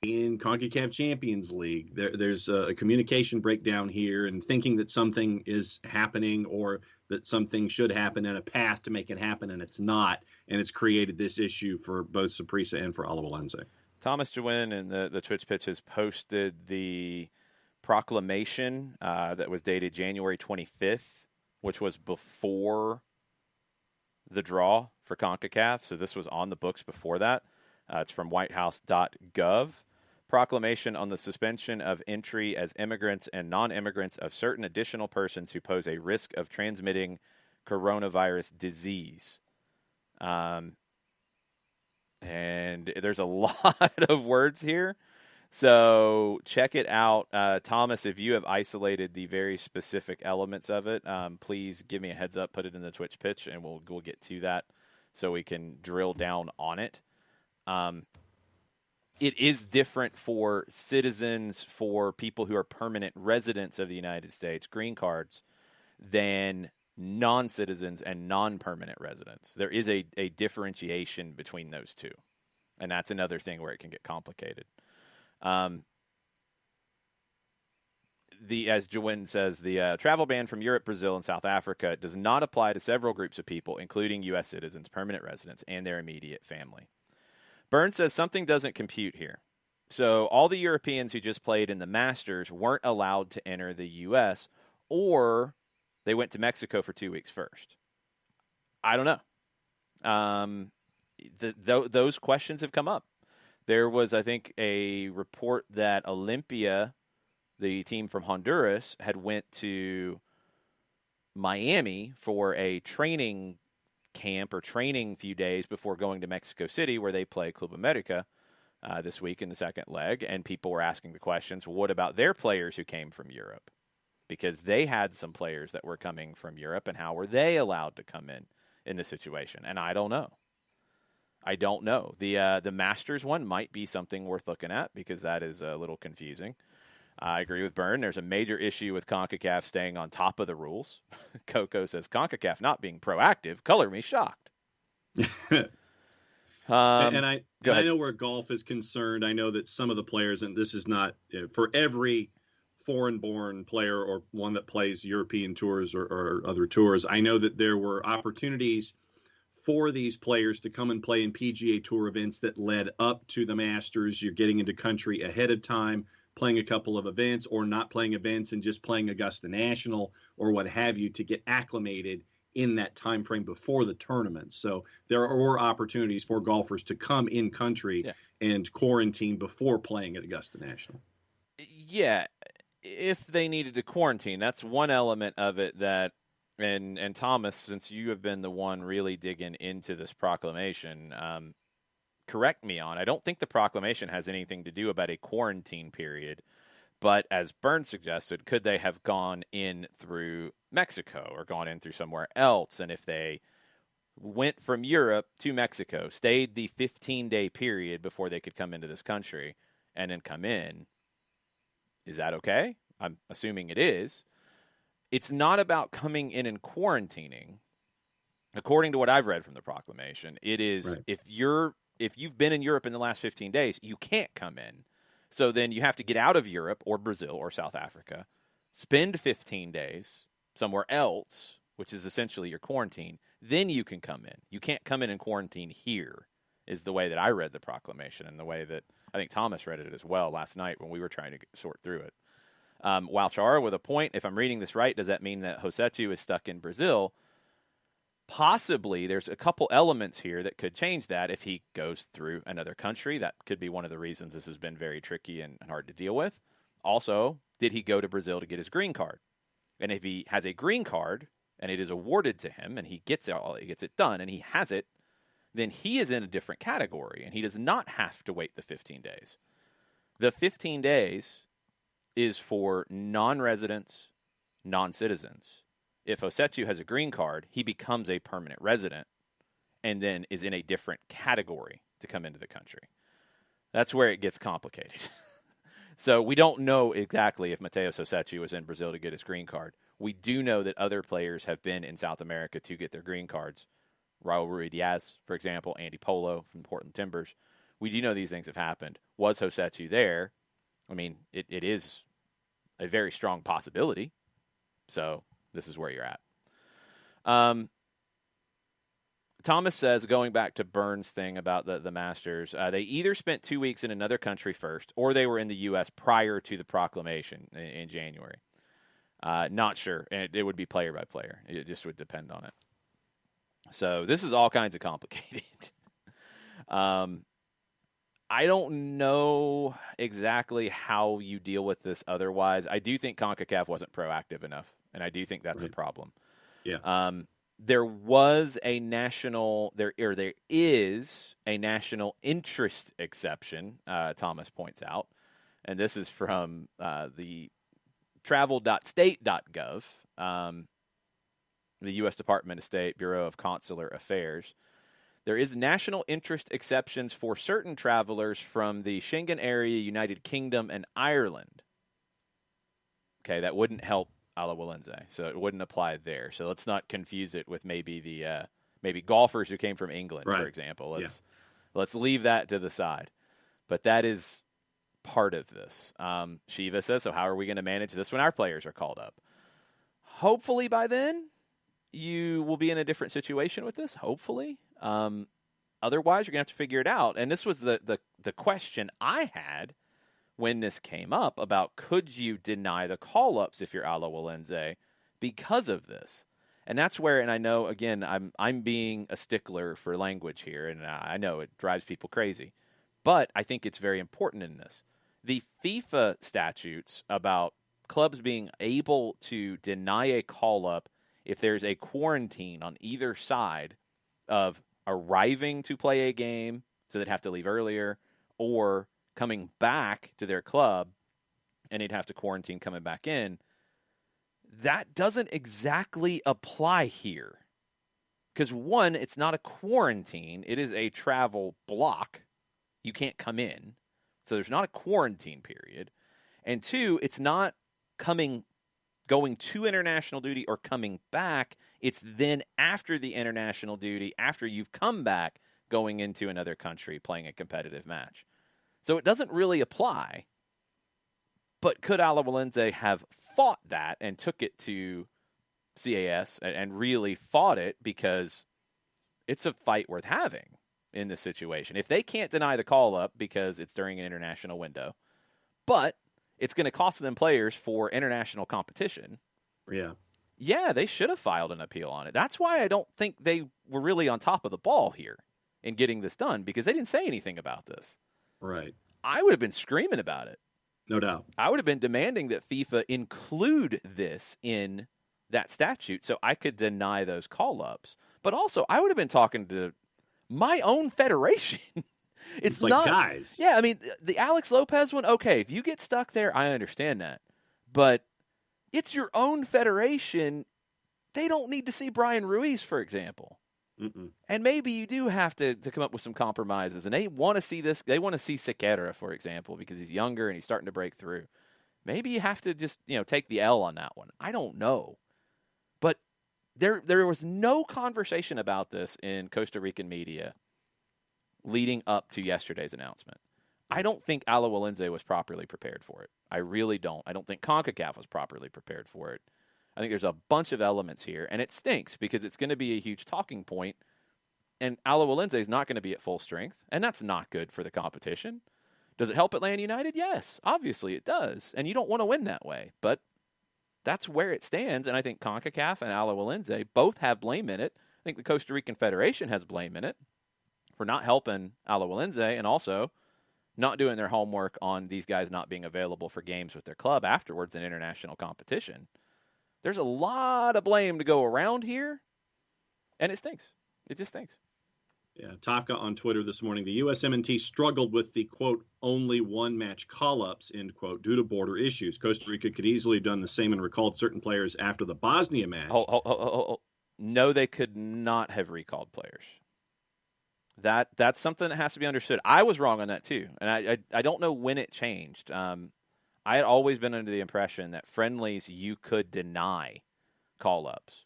in CONCACAF Champions League. There's a communication breakdown here and thinking that something is happening or that something should happen and a path to make it happen, and it's not. And it's created this issue for both Saprissa and for Alajuelense. Thomas Jawin in the Twitch Pitch has posted the proclamation that was dated January 25th, which was before the draw for CONCACAF. So this was on the books before that. It's from whitehouse.gov. Proclamation on the suspension of entry as immigrants and non-immigrants of certain additional persons who pose a risk of transmitting coronavirus disease. And there's a lot of words here. So check it out. Thomas, if you have isolated the very specific elements of it, please give me a heads up, put it in the Twitch Pitch, and we'll get to that so we can drill down on it. It is different for citizens, for people who are permanent residents of the United States, green cards, than non-citizens and non-permanent residents. There is a differentiation between those two, and that's another thing where it can get complicated. As Jawin says, the travel ban from Europe, Brazil, and South Africa does not apply to several groups of people, including U.S. citizens, permanent residents, and their immediate family. Burns says something doesn't compute here. So all the Europeans who just played in the Masters weren't allowed to enter the U.S., or they went to Mexico for 2 weeks first. I don't know. Those questions have come up. There was, I think, a report that Olympia, the team from Honduras, had went to Miami for a training camp or training few days before going to Mexico City, where they play Club America this week in the second leg. And people were asking the questions, well, what about their players who came from Europe? Because they had some players that were coming from Europe, and how were they allowed to come in this situation? And I don't know. The Masters one might be something worth looking at, because that is a little confusing. I agree with Byrne. There's a major issue with CONCACAF staying on top of the rules. Coco says, CONCACAF not being proactive. Color me shocked. And I know where golf is concerned. I know that some of the players, and this is not for every foreign-born player or one that plays European tours or other tours, I know that there were opportunities for these players to come and play in PGA Tour events that led up to the Masters. You're getting into country ahead of time, playing a couple of events, or not playing events and just playing Augusta National or what have you to get acclimated in that time frame before the tournament. So there are opportunities for golfers to come in country and quarantine before playing at Augusta National. Yeah, if they needed to quarantine, that's one element of it that, and Thomas, since you have been the one really digging into this proclamation, correct me on, I don't think the proclamation has anything to do about a quarantine period, but as Burns suggested, could they have gone in through Mexico or gone in through somewhere else? And if they went from Europe to Mexico, stayed the 15-day period before they could come into this country, and then come in, is that okay? I'm assuming it is. It's not about coming in and quarantining. According to what I've read from the proclamation, it is if you're if you've been in Europe in the last 15 days, you can't come in. So then you have to get out of Europe or Brazil or South Africa, spend 15 days somewhere else, which is essentially your quarantine. Then you can come in. You can't come in and quarantine here, is the way that I read the proclamation, and the way that I think Thomas read it as well last night when we were trying to sort through it. Walchara with a point. If I'm reading this right, does that mean that Rossetto is stuck in Brazil? Possibly. There's a couple elements here that could change that if he goes through another country. That could be one of the reasons this has been very tricky and hard to deal with. Also, did he go to Brazil to get his green card? And if he has a green card and it is awarded to him and he gets it done and he has it, then he is in a different category and he does not have to wait the 15 days. The 15 days is for non-residents, non-citizens. If Rossetto has a green card, he becomes a permanent resident and then is in a different category to come into the country. That's where it gets complicated. So we don't know exactly if Matheus Rossetto was in Brazil to get his green card. We do know that other players have been in South America to get their green cards. Raul Ruiz-Diaz, for example, Andy Polo from Portland Timbers. We do know these things have happened. Was Rossetto there? I mean, it is a very strong possibility. So this is where you're at. Thomas says, going back to Burns' thing about the Masters, they either spent 2 weeks in another country first, or they were in the U.S. prior to the proclamation in January. Not sure. And it would be player by player. It just would depend on it. So this is all kinds of complicated. I don't know exactly how you deal with this otherwise. I do think CONCACAF wasn't proactive enough, and I do think that's a problem. Yeah. There is a national interest exception, Thomas points out, and this is from the travel.state.gov, the U.S. Department of State, Bureau of Consular Affairs. There is national interest exceptions for certain travelers from the Schengen area, United Kingdom, and Ireland. Okay, that wouldn't help Alajuelense, so it wouldn't apply there. So let's not confuse it with maybe maybe golfers who came from England, for example. Let's leave that to the side. But that is part of this. Shiva says, so how are we going to manage this when our players are called up? Hopefully by then you will be in a different situation with this, hopefully. Otherwise, you're going to have to figure it out. And this was the question I had when this came up about could you deny the call-ups if you're Alajuelense because of this. And that's where, and I know, again, I'm being a stickler for language here, and I know it drives people crazy. But I think it's very important in this. The FIFA statutes about clubs being able to deny a call-up if there's a quarantine on either side of arriving to play a game, so they'd have to leave earlier, or coming back to their club and they'd have to quarantine coming back in, that doesn't exactly apply here. Because one, it's not a quarantine. It is a travel block. You can't come in. So there's not a quarantine period. And two, it's not going to international duty or coming back. It's then after the international duty, after you've come back, going into another country, playing a competitive match. So it doesn't really apply. But could Alajuelense have fought that and took it to CAS and really fought it, because it's a fight worth having in this situation? If they can't deny the call-up because it's during an international window, but it's going to cost them players for international competition. Yeah, they should have filed an appeal on it. That's why I don't think they were really on top of the ball here in getting this done, because they didn't say anything about this. Right. I would have been screaming about it. No doubt. I would have been demanding that FIFA include this in that statute so I could deny those call-ups. But also, I would have been talking to my own federation. It's like, not, guys. Yeah, I mean, the Alex Lopez one, okay, if you get stuck there, I understand that. But it's your own federation. They don't need to see Brian Ruiz, for example. Mm-mm. And maybe you do have to come up with some compromises. And they want to see this. They want to see Sequeira, for example, because he's younger and he's starting to break through. Maybe you have to just, take the L on that one. I don't know. But there was no conversation about this in Costa Rican media leading up to yesterday's announcement. I don't think Alawalinze was properly prepared for it. I really don't. I don't think CONCACAF was properly prepared for it. I think there's a bunch of elements here, and it stinks because it's going to be a huge talking point, and Alawalinze is not going to be at full strength, and that's not good for the competition. Does it help Atlanta United? Yes, obviously it does, and you don't want to win that way, but that's where it stands, and I think CONCACAF and Alawalinze both have blame in it. I think the Costa Rican Federation has blame in it for not helping Alawalinze and also not doing their homework on these guys not being available for games with their club afterwards in international competition. There's a lot of blame to go around here, and it stinks. It just stinks. Yeah, Tafka on Twitter this morning, the USMNT struggled with the, quote, only one-match call-ups, end quote, due to border issues. Costa Rica could easily have done the same and recalled certain players after the Bosnia match. No, they could not have recalled players. That's something that has to be understood. I was wrong on that too, and I don't know when it changed. I had always been under the impression that friendlies you could deny call-ups.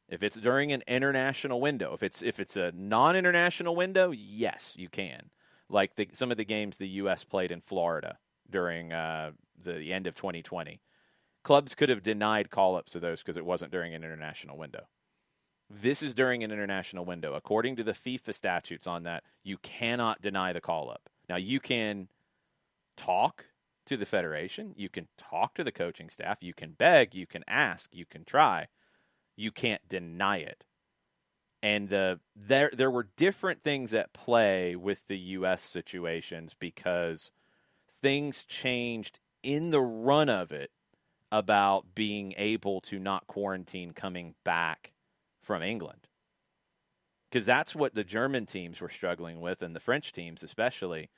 If it's during an international window, if it's a non-international window, yes, you can. Like some of the games the U.S. played in Florida during the end of 2020, clubs could have denied call-ups to those because it wasn't during an international window. This is during an international window. According to the FIFA statutes on that, you cannot deny the call-up. Now, you can talk to the federation. You can talk to the coaching staff. You can beg. You can ask. You can try. You can't deny it. And there were different things at play with the U.S. situations because things changed in the run of it about being able to not quarantine coming back from England. Because that's what the German teams were struggling with, and the French teams especially,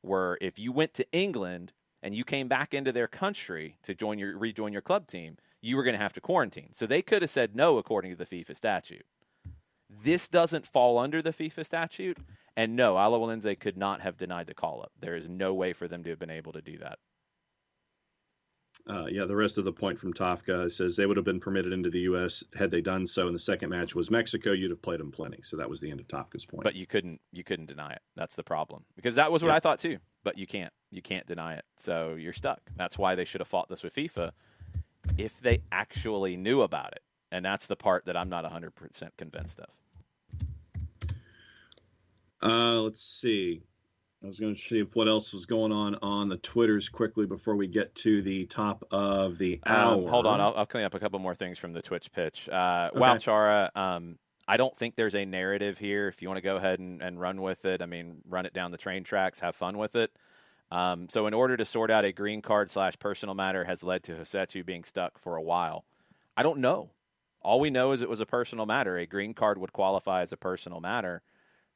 were if you went to England and you came back into their country to rejoin your club team, you were going to have to quarantine. So they could have said no according to the FIFA statute. This doesn't fall under the FIFA statute, and no, Alawalinze could not have denied the call-up. There is no way for them to have been able to do that. The rest of the point from Tafka says they would have been permitted into the U.S. had they done so. And the second match was Mexico. You'd have played them plenty. So that was the end of Tafka's point. But you couldn't deny it. That's the problem. Because that was what I thought too. But you can't. You can't deny it. So you're stuck. That's why they should have fought this with FIFA if they actually knew about it. And that's the part that I'm not 100% convinced of. Let's see. I was going to see what else was going on the Twitters quickly before we get to the top of the hour. Hold on. I'll clean up a couple more things from the Twitch pitch. Wow, Chara, I don't think there's a narrative here. If you want to go ahead and run with it, I mean, run it down the train tracks, have fun with it. So in order to sort out a green card / personal matter has led to Hosetu being stuck for a while. I don't know. All we know is it was a personal matter. A green card would qualify as a personal matter.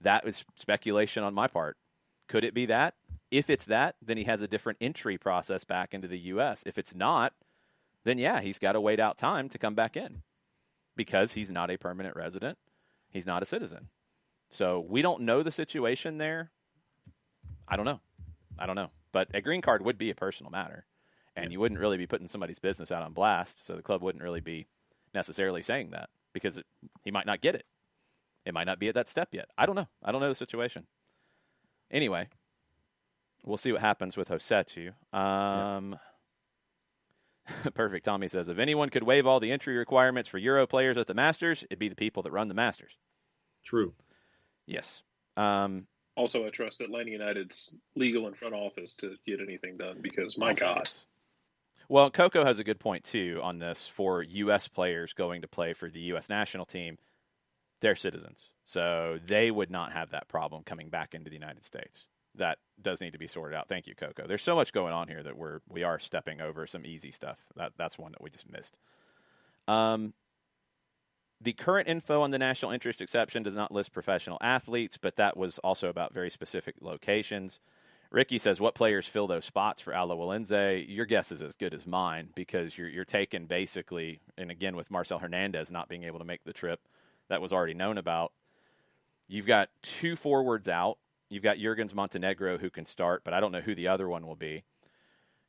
That is speculation on my part. Could it be that? If it's that, then he has a different entry process back into the U.S. If it's not, then yeah, he's got to wait out time to come back in because he's not a permanent resident. He's not a citizen. So we don't know the situation there. I don't know. But a green card would be a personal matter, and you wouldn't really be putting somebody's business out on blast, so the club wouldn't really be necessarily saying that because he might not get it. It might not be at that step yet. I don't know. I don't know the situation. Anyway, we'll see what happens with Hosetu. Perfect. Tommy says, if anyone could waive all the entry requirements for Euro players at the Masters, it'd be the people that run the Masters. True. Yes. Also, I trust Atlanta United's legal and front office to get anything done because, my God. Yes. Well, Coco has a good point, too, on this for U.S. players going to play for the U.S. national team. They're citizens. So they would not have that problem coming back into the United States. That does need to be sorted out. Thank you, Coco. There's so much going on here that we are stepping over some easy stuff. That's one that we just missed. The current info on the national interest exception does not list professional athletes, but that was also about very specific locations. Ricky says, what players fill those spots for Alawalinze? Your guess is as good as mine because you're taking basically, and again with Marcel Hernandez not being able to make the trip, that was already known about. You've got two forwards out. You've got Jurgens Montenegro who can start, but I don't know who the other one will be.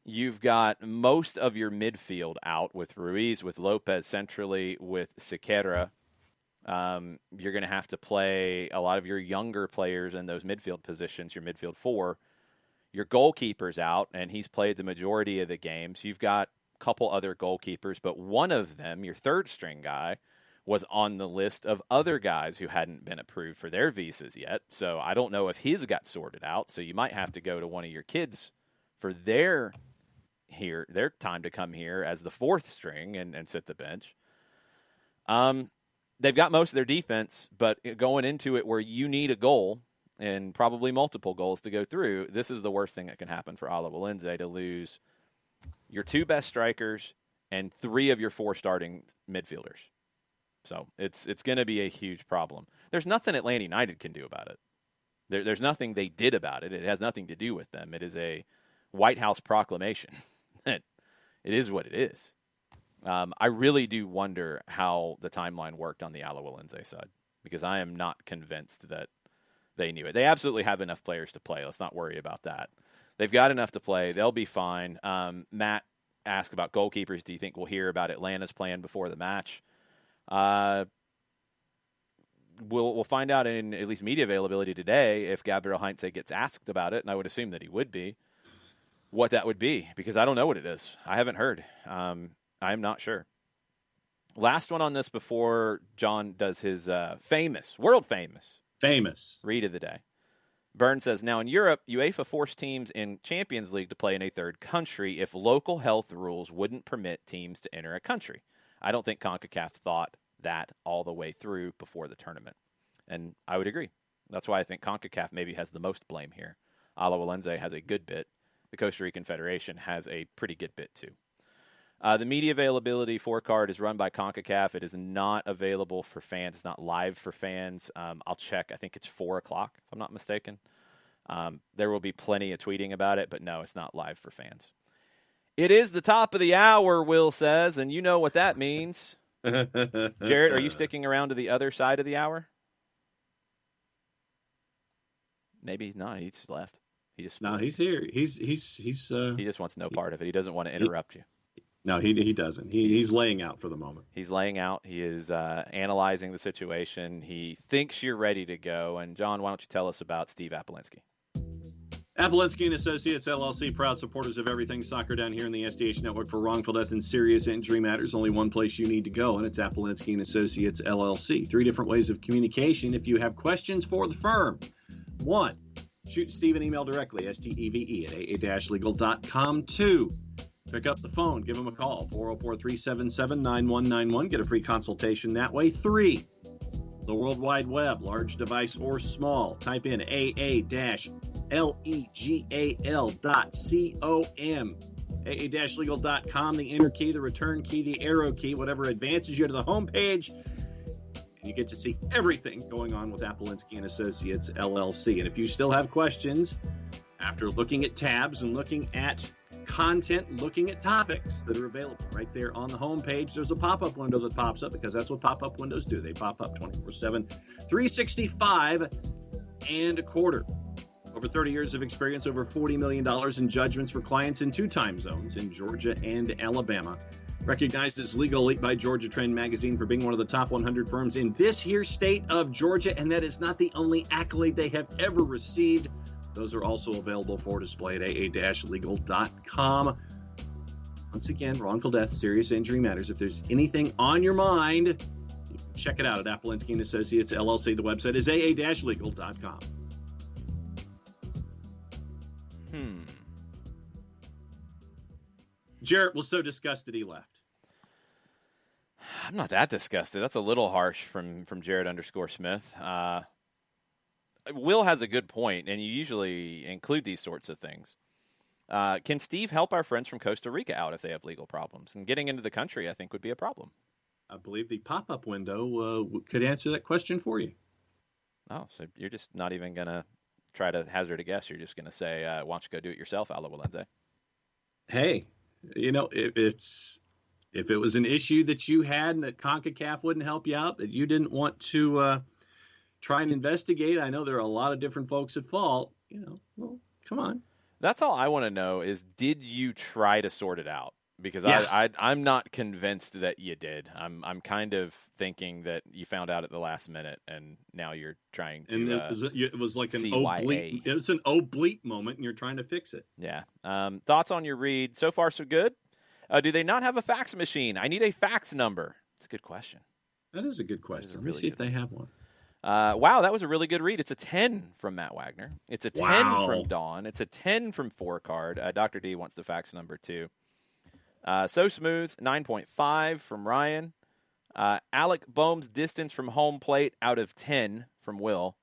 You've got most of your midfield out with Ruiz, with Lopez centrally, with Sequeira. You're going to have to play a lot of your younger players in those midfield positions, your midfield four. Your goalkeeper's out, and he's played the majority of the games. You've got a couple other goalkeepers, but one of them, your third-string guy, was on the list of other guys who hadn't been approved for their visas yet. So I don't know if his got sorted out. So you might have to go to one of your kids for their time to come here as the fourth string and sit the bench. They've got most of their defense, but going into it where you need a goal and probably multiple goals to go through, this is the worst thing that can happen for Alajuelense, to lose your two best strikers and three of your four starting midfielders. So it's going to be a huge problem. There's nothing Atlanta United can do about it. There's nothing they did about it. It has nothing to do with them. It is a White House proclamation. It is what it is. I really do wonder how the timeline worked on the Alajuelense side, because I am not convinced that they knew it. They absolutely have enough players to play. Let's not worry about that. They've got enough to play. They'll be fine. Matt asked about goalkeepers. Do you think we'll hear about Atlanta's plan before the match? We'll find out in at least media availability today if Gabriel Heinze gets asked about it, and I would assume that he would be, what that would be, because I don't know what it is. I haven't heard. I'm not sure. Last one on this before John does his world famous read of the day. Byrne says, now in Europe, UEFA forced teams in Champions League to play in a third country if local health rules wouldn't permit teams to enter a country. I don't think CONCACAF thought that all the way through before the tournament. And I would agree. That's why I think CONCACAF maybe has the most blame here. Alajuelense has a good bit. The Costa Rican Federation has a pretty good bit too. The media availability forecard is run by CONCACAF. It is not available for fans. It's not live for fans. I'll check. I think it's 4 o'clock, if I'm not mistaken. There will be plenty of tweeting about it, but no, it's not live for fans. It is the top of the hour, Will says, and you know what that means. Jared, are you sticking around to the other side of the hour? Maybe not. He just left. No, he's here. He's he just wants no part of it. He doesn't want to interrupt you. No, he doesn't. He's laying out for the moment. He's laying out. He is analyzing the situation. He thinks you're ready to go. And, John, why don't you tell us about Steve Apolinsky? Apolinsky & Associates, LLC, proud supporters of everything soccer down here in the SDH network for wrongful death and serious injury matters. Only one place you need to go, and it's Apolinsky & Associates, LLC. 3 different ways of communication if you have questions for the firm. 1, shoot Steve an email directly, steve@aa-legal.com. 2, pick up the phone, give him a call, 404-377-9191. Get a free consultation that way. 3, the World Wide Web, large device or small. Type in aa-legal.com, aa-legal.com, the enter key, the return key, the arrow key, whatever advances you to the homepage. And you get to see everything going on with Apolinsky & Associates, LLC. And if you still have questions, after looking at tabs and looking at content, looking at topics that are available right there on the homepage, there's a pop-up window that pops up, because that's what pop-up windows do. They pop up 24/7, 365 and a quarter. Over 30 years of experience, over $40 million in judgments for clients in 2 time zones in Georgia and Alabama. Recognized as Legal Elite by Georgia Trend Magazine for being one of the top 100 firms in this here state of Georgia, and that is not the only accolade they have ever received. Those are also available for display at aa-legal.com. Once again, wrongful death, serious injury matters. If there's anything on your mind, you can check it out at Apolinsky & Associates, LLC. The website is aa-legal.com. Jarrett was so disgusted he left. I'm not that disgusted. That's a little harsh from Jared _Smith. Will has a good point, and you usually include these sorts of things. Can Steve help our friends from Costa Rica out if they have legal problems? And getting into the country, I think, would be a problem. I believe the pop-up window could answer that question for you. Oh, so you're just not even going to try to hazard a guess. You're just going to say, why don't you go do it yourself, Alajuelense? Hey, if it was an issue that you had and that CONCACAF wouldn't help you out, that you didn't want to try and investigate, I know there are a lot of different folks at fault. Well, come on. That's all I want to know is, did you try to sort it out? because Yeah. I'm not convinced that you did. I'm kind of thinking that you found out at the last minute, and now you're trying to. And it was like an CYA. oblique. It was an oblique moment, and you're trying to fix it. Yeah. Thoughts on your read? So far, so good. Do they not have a fax machine? I need a fax number. It's a good question. That is a good question. Let me see if they have one. Wow, that was a really good read. It's a 10 from Matt Wagner. It's a 10 from Dawn. It's a 10 from 4Card. Dr. D wants the fax number, too. So Smooth, 9.5 from Ryan. Alec Boehm's distance from home plate out of 10 from Will.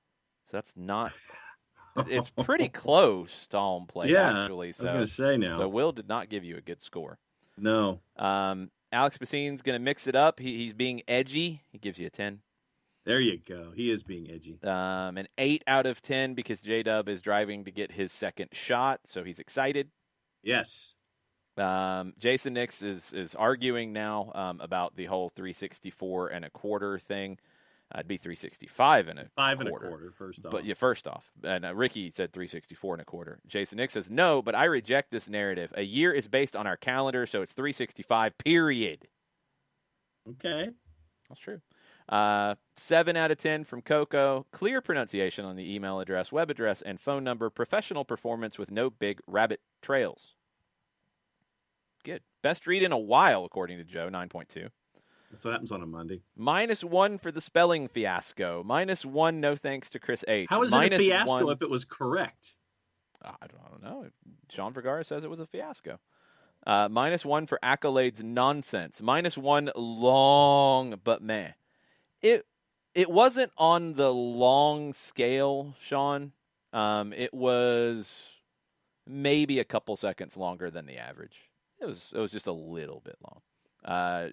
So that's not – it's pretty close to home plate, actually. So, I was going to say now. So Will did not give you a good score. No. Alex Bassine's going to mix it up. He's being edgy. He gives you a 10. There you go. He is being edgy. An 8 out of 10 because J-Dub is driving to get his second shot, so he's excited. Yes. Jason Nix is arguing now about the whole 364 and a quarter thing. It'd be 365 and a quarter. 5 and a quarter, first off. But yeah, first off. And Ricky said 364 and a quarter. Jason Nix says, no, but I reject this narrative. A year is based on our calendar, so it's 365, period. Okay. That's true. 7 out of 10 from Coco. Clear pronunciation on the email address, web address, and phone number. Professional performance with no big rabbit trails. Good. Best read in a while, according to Joe, 9.2. That's what happens on a Monday. -1 for the spelling fiasco. -1, no thanks to Chris H. How is it a fiasco if it was correct? I don't know. Sean Vergara says it was a fiasco. -1 for accolades nonsense. -1 long but meh. It wasn't on the long scale, Sean. It was maybe a couple seconds longer than the average. It was just a little bit long.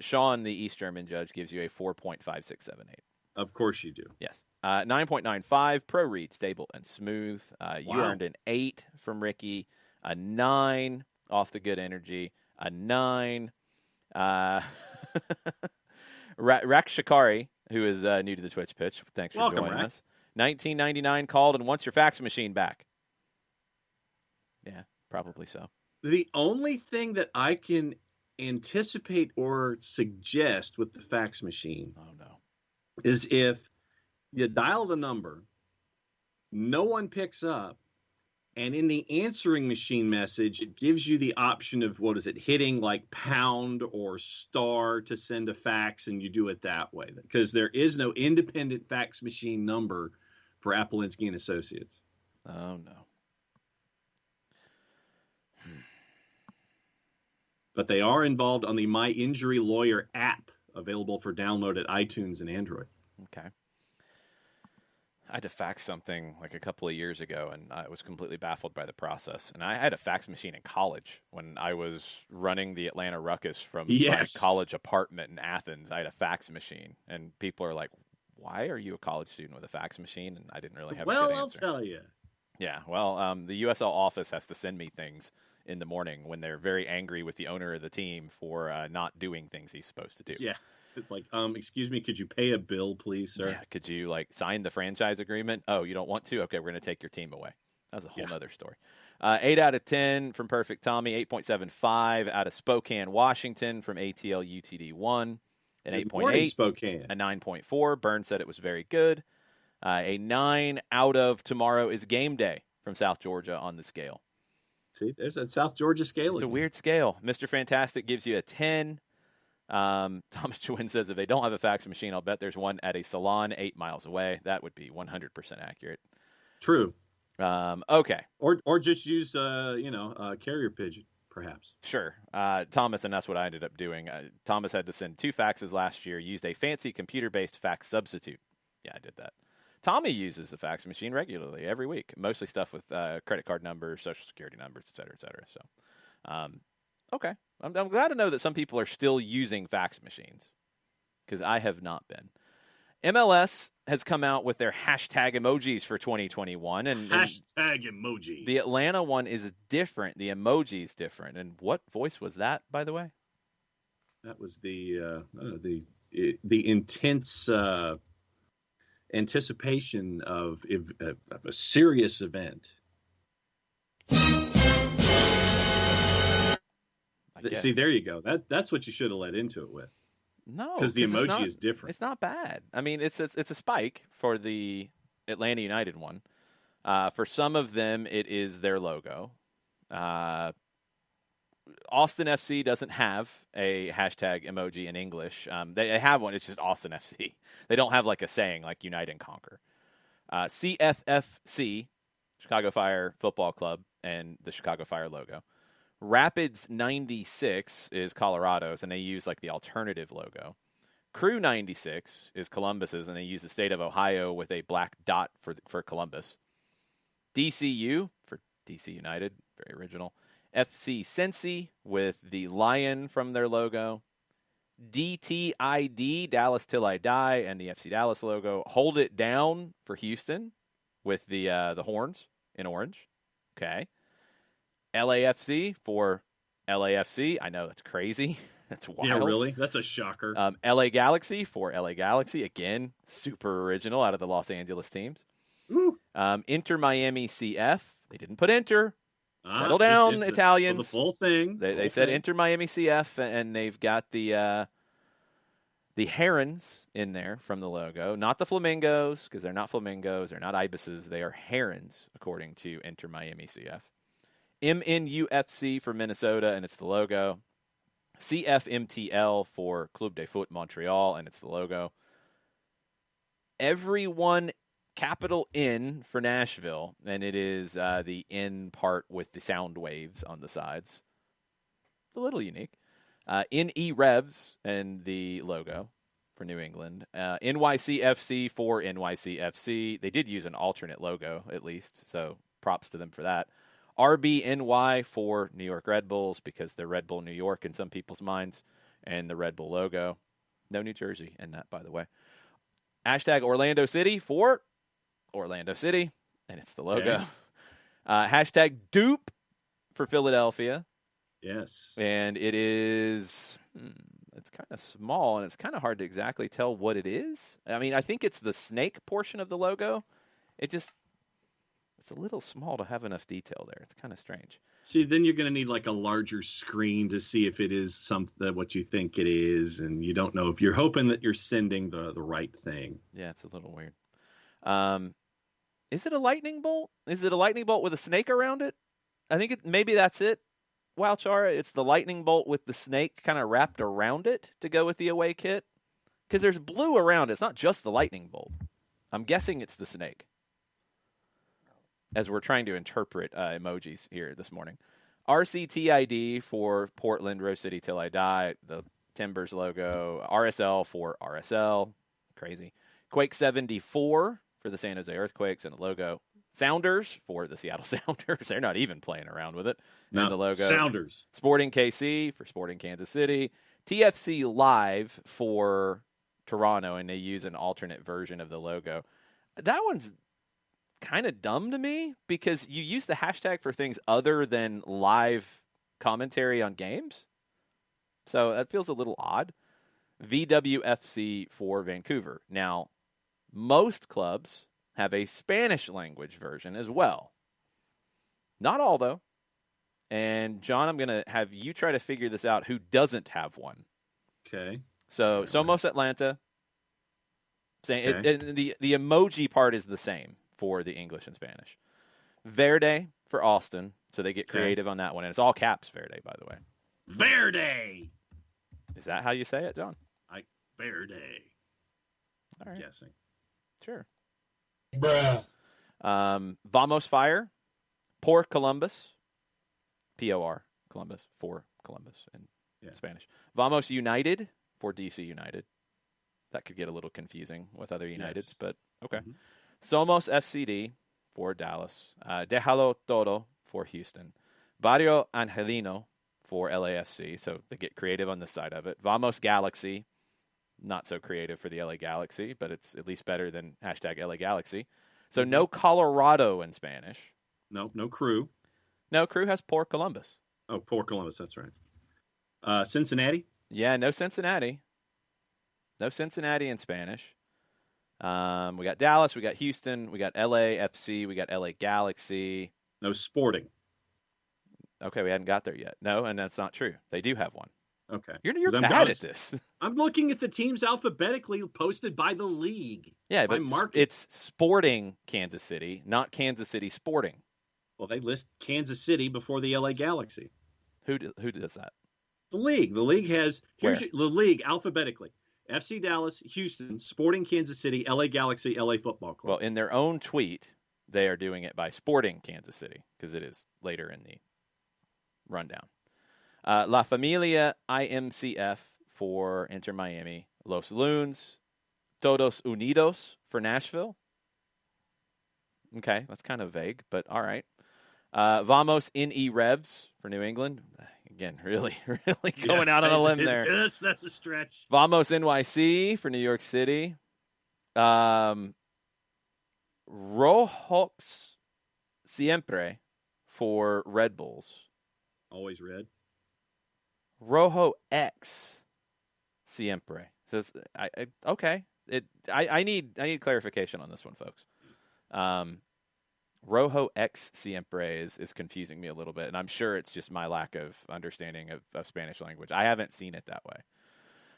Sean, the East German judge, gives you a 4.5678. Of course you do. Yes. 9.95, pro read, stable and smooth. You earned an 8 from Ricky, a 9 off the good energy, a 9. Rak Shikari, who is new to the Twitch pitch, thanks for joining us. 1999 called and wants your fax machine back. Yeah, probably so. The only thing that I can anticipate or suggest with the fax machine is if you dial the number, no one picks up, and in the answering machine message, it gives you the option of, hitting like pound or star to send a fax, and you do it that way. Because there is no independent fax machine number for Apolinski and Associates. Oh, no. But they are involved on the My Injury Lawyer app, available for download at iTunes and Android. Okay. I had to fax something like a couple of years ago, and I was completely baffled by the process. And I had a fax machine in college when I was running the Atlanta Ruckus from my college apartment in Athens. I had a fax machine, and people are like, why are you a college student with a fax machine? And I didn't really have a good answer. Well, I'll tell you. Yeah, well, the USL office has to send me things in the morning when they're very angry with the owner of the team for not doing things he's supposed to do. Yeah. It's like, excuse me, could you pay a bill, please, sir? Yeah, could you, sign the franchise agreement? Oh, you don't want to? Okay, we're going to take your team away. That's a whole other story. 8 out of 10 from Perfect Tommy, 8.75 out of Spokane, Washington from ATL UTD1, an 8.8, Spokane. A 9.4. Burns said it was very good. A 9 out of Tomorrow is Game Day from South Georgia on the scale. See, there's that South Georgia scale. It's a weird scale. Mr. Fantastic gives you a 10. Thomas Chewin says, if they don't have a fax machine, I'll bet there's one at a salon 8 miles away. That would be 100% accurate. True. Okay. Or just use, carrier pigeon, perhaps. Sure. Thomas, and that's what I ended up doing. Thomas had to send 2 faxes last year, used a fancy computer-based fax substitute. Yeah, I did that. Tommy uses the fax machine regularly every week, mostly stuff with credit card numbers, social security numbers, et cetera, et cetera. So, okay. I'm glad to know that some people are still using fax machines because I have not been. MLS has come out with their hashtag emojis for 2021. And hashtag emoji. The Atlanta one is different. The emoji is different. And what voice was that, by the way? That was the intense anticipation of a serious event. See, there you go. That's what you should have led into it with. No, because the emoji is different. It's not bad. I mean, it's a spike for the Atlanta United one. For some of them, it is their logo. Austin FC doesn't have a hashtag emoji in English. They have one. It's just Austin FC. They don't have like a saying like Unite and Conquer. CFFC, Chicago Fire Football Club, and the Chicago Fire logo. Rapids 96 is Colorado's, and they use like the alternative logo. Crew 96 is Columbus's, and they use the state of Ohio with a black dot for Columbus. DCU for DC United, very original. FC Cincy with the lion from their logo. DTID, Dallas Till I Die, and the FC Dallas logo. Hold It Down for Houston with the horns in orange. Okay. LAFC for LAFC. I know that's crazy. That's wild. Yeah, really? That's a shocker. LA Galaxy for LA Galaxy. Again, super original out of the Los Angeles teams. Inter Miami CF. They didn't put Inter. Settle down, Italians. The full thing. They said Inter Miami CF, and they've got the herons in there from the logo. Not the flamingos, because they're not flamingos. They're not ibises. They are herons, according to Inter Miami CF. MNUFC for Minnesota, and it's the logo. CFMTL for Club de Foot Montreal, and it's the logo. Everyone capital N for Nashville, and it is the N part with the sound waves on the sides. It's a little unique. NE Revs and the logo for New England. NYCFC for NYCFC. They did use an alternate logo, at least, so props to them for that. RBNY for New York Red Bulls, because they're Red Bull New York in some people's minds, and the Red Bull logo. No New Jersey in that, by the way. Hashtag Orlando City for Orlando City, and it's the logo. Okay. Hashtag Dupe for Philadelphia. Yes. And it is, it's kind of small, and it's kind of hard to exactly tell what it is. I mean, I think it's the snake portion of the logo. It's a little small to have enough detail there. It's kind of strange. See, then you're going to need like a larger screen to see if it is something what you think it is, and you don't know if you're hoping that you're sending the right thing. Yeah, it's a little weird. Is it a lightning bolt? Is it a lightning bolt with a snake around it? I think maybe that's it. Wow, Chara, it's the lightning bolt with the snake kind of wrapped around it to go with the away kit. Because there's blue around it. It's not just the lightning bolt. I'm guessing it's the snake, as we're trying to interpret emojis here this morning. RCTID for Portland, Rose City Till I Die, the Timbers logo. RSL for RSL. Crazy. Quake 74 for the San Jose Earthquakes and the logo. Sounders for the Seattle Sounders. They're not even playing around with it. No, and the logo. Sounders. Sporting KC for Sporting Kansas City. TFC Live for Toronto, and they use an alternate version of the logo. That one's kind of dumb to me, because you use the hashtag for things other than live commentary on games. So that feels a little odd. VWFC for Vancouver. Now, most clubs have a Spanish language version as well. Not all, though. And, John, I'm going to have you try to figure this out, who doesn't have one. Okay. So, Somos Atlanta. The emoji part is the same for the English and Spanish. Verde for Austin, so they get creative on that one. And it's all caps, Verde, by the way. Verde! Is that how you say it, John? Verde. All right. Guessing. Sure. Bruh. Vamos Fire, Por Columbus, P-O-R, Columbus, for Columbus in Spanish. Vamos United for DC United. That could get a little confusing with other Uniteds, but okay. Mm-hmm. Somos FCD for Dallas. Déjalo Todo for Houston. Barrio Angelino for LAFC, so they get creative on this side of it. Vamos Galaxy, not so creative for the LA Galaxy, but it's at least better than hashtag LA Galaxy. So no Colorado in Spanish. No Crew. No, Crew has Por Columbus. Oh, Por Columbus, that's right. Cincinnati? Yeah, no Cincinnati. No Cincinnati in Spanish. We got Dallas, we got Houston, we got LAFC, we got LA Galaxy. No Sporting. Okay, we hadn't got there yet. No, and that's not true. They do have one. Okay. You're bad at this. I'm looking at the teams alphabetically posted by the league. Yeah, but it's Sporting Kansas City, not Kansas City Sporting. Well, they list Kansas City before the LA Galaxy. Who does that? The league. The league has the league alphabetically. FC Dallas, Houston, Sporting Kansas City, LA Galaxy, LA Football Club. Well, in their own tweet, they are doing it by Sporting Kansas City because it is later in the rundown. La Familia IMCF for Inter Miami. Los Loons. Todos Unidos for Nashville. Okay, that's kind of vague, but all right. Vamos NE Revs for New England. Again, really going out on a limb there. Yes, that's a stretch. Vamos NYC for New York City. Rojos Siempre for Red Bulls. Always red. Rojo X Siempre. So okay. I need clarification on this one, folks. Rojo X Siempre is confusing me a little bit, and I'm sure it's just my lack of understanding of Spanish language. I haven't seen it that way.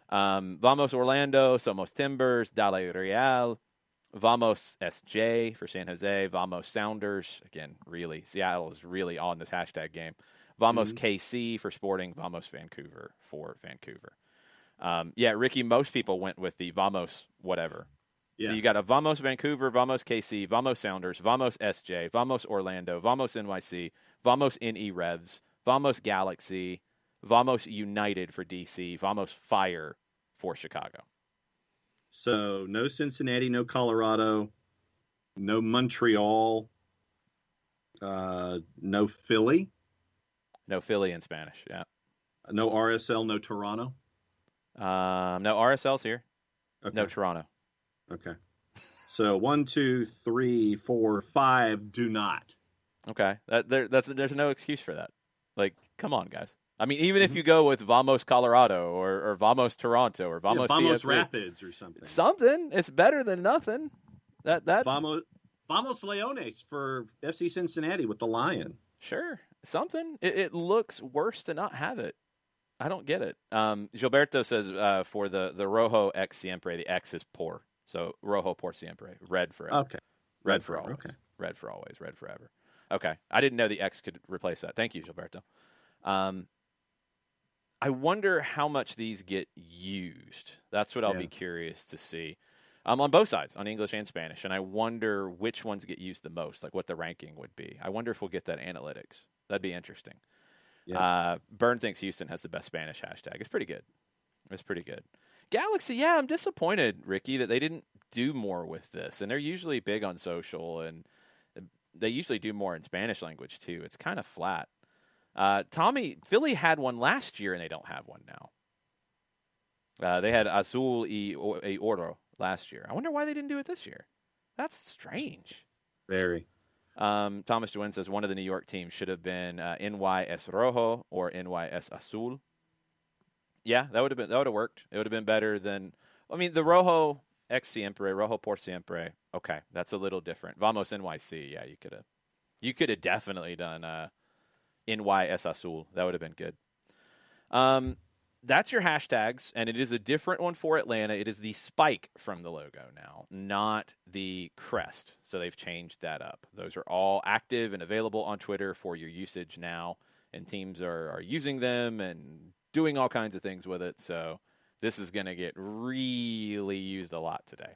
Vamos Orlando, Somos Timbers, Dale Real, Vamos SJ for San Jose, Vamos Sounders. Again, really, Seattle is really on this hashtag game. Vamos KC for Sporting, Vamos Vancouver for Vancouver. Ricky, most people went with the Vamos whatever. Yeah. So you got a Vamos Vancouver, Vamos KC, Vamos Sounders, Vamos SJ, Vamos Orlando, Vamos NYC, Vamos NE Revs, Vamos Galaxy, Vamos United for DC, Vamos Fire for Chicago. So no Cincinnati, no Colorado, no Montreal, no Philly. No Philly in Spanish, yeah. No RSL, no Toronto. No RSL's here. Okay. No Toronto. Okay. So 1, 2, 3, 4, 5 do not. Okay. There's no excuse for that. Like, come on, guys. I mean, even if you go with Vamos Colorado or Vamos Toronto or Vamos Vamos Rapids or something. Something. It's better than nothing. That Vamos Leones for FC Cincinnati with the Lion. Sure. Something. It looks worse to not have it. I don't get it. Gilberto says for the Rojo X Siempre, the X is poor. So Rojo por siempre, red forever. Okay. Red for always. Okay. Red for always, red forever. Okay. I didn't know the X could replace that. Thank you, Gilberto. I wonder how much these get used. That's what I'll be curious to see. On both sides, on English and Spanish, and I wonder which ones get used the most, like what the ranking would be. I wonder if we'll get that analytics. That'd be interesting. Yeah. Byrne thinks Houston has the best Spanish hashtag. It's pretty good. Galaxy, I'm disappointed, Ricky, that they didn't do more with this. And they're usually big on social, and they usually do more in Spanish language, too. It's kind of flat. Tommy, Philly had one last year, and they don't have one now. They had Azul y Oro last year. I wonder why they didn't do it this year. That's strange. Very. Thomas Dewin says one of the New York teams should have been NYS Rojo or NYS Azul. Yeah, that would have worked. It would have been better than. I mean, the Rojo X Siempre, Rojo por Siempre. Okay, that's a little different. Vamos NYC. Yeah, you could have definitely done NYS Azul. That would have been good. That's your hashtags, and it is a different one for Atlanta. It is the spike from the logo now, not the crest. So they've changed that up. Those are all active and available on Twitter for your usage now, and teams are using them and doing all kinds of things with it. So this is going to get really used a lot today.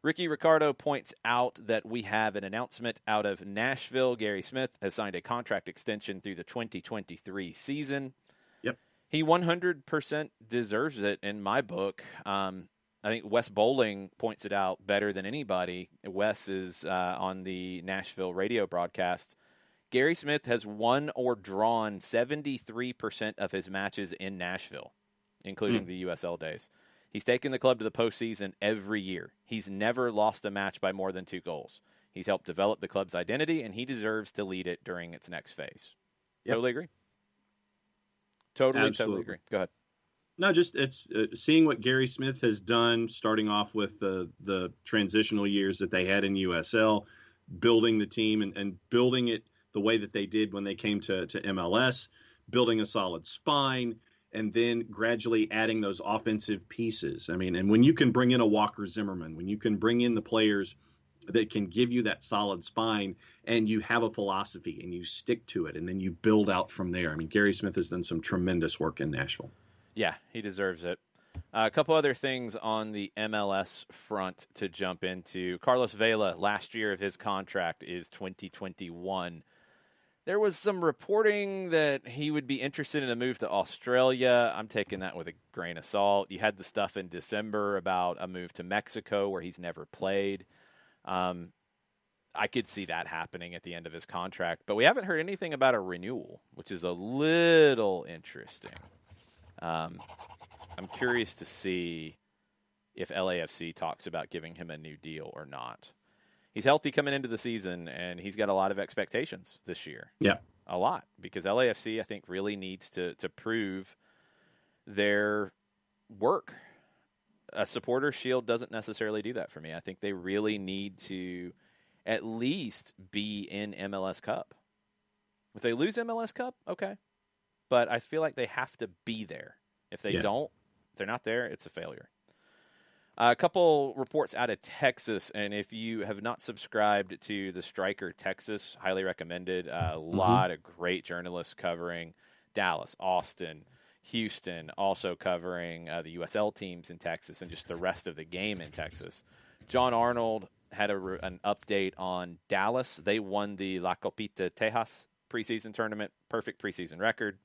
Ricky Ricardo points out that we have an announcement out of Nashville. Gary Smith has signed a contract extension through the 2023 season. Yep. He 100% deserves it in my book. I think Wes Bowling points it out better than anybody. Wes is on the Nashville radio broadcast. Gary Smith has won or drawn 73% of his matches in Nashville, including the USL days. He's taken the club to the postseason every year. He's never lost a match by more than 2 goals. He's helped develop the club's identity, and he deserves to lead it during its next phase. Yep. Totally agree. Totally agree. Go ahead. No, just it's seeing what Gary Smith has done, starting off with the transitional years that they had in USL, building the team and building it the way that they did when they came to MLS, building a solid spine, and then gradually adding those offensive pieces. I mean, and when you can bring in a Walker Zimmerman, when you can bring in the players that can give you that solid spine, and you have a philosophy and you stick to it, and then you build out from there. I mean, Gary Smith has done some tremendous work in Nashville. Yeah, he deserves it. A couple other things on the MLS front to jump into. Carlos Vela, last year of his contract is 2021. There was some reporting that he would be interested in a move to Australia. I'm taking that with a grain of salt. You had the stuff in December about a move to Mexico where he's never played. I could see that happening at the end of his contract, but we haven't heard anything about a renewal, which is a little interesting. I'm curious to see if LAFC talks about giving him a new deal or not. He's healthy coming into the season, and he's got a lot of expectations this year. Yeah. A lot, because LAFC, I think, really needs to prove their work. A supporter shield doesn't necessarily do that for me. I think they really need to at least be in MLS Cup. If they lose MLS Cup, okay. But I feel like they have to be there. If they don't, if they're not there, it's a failure. A couple reports out of Texas, and if you have not subscribed to the Striker Texas, highly recommended. A lot of great journalists covering Dallas, Austin, Houston, also covering the USL teams in Texas and just the rest of the game in Texas. John Arnold had an update on Dallas. They won the La Copita Tejas preseason tournament, perfect preseason record.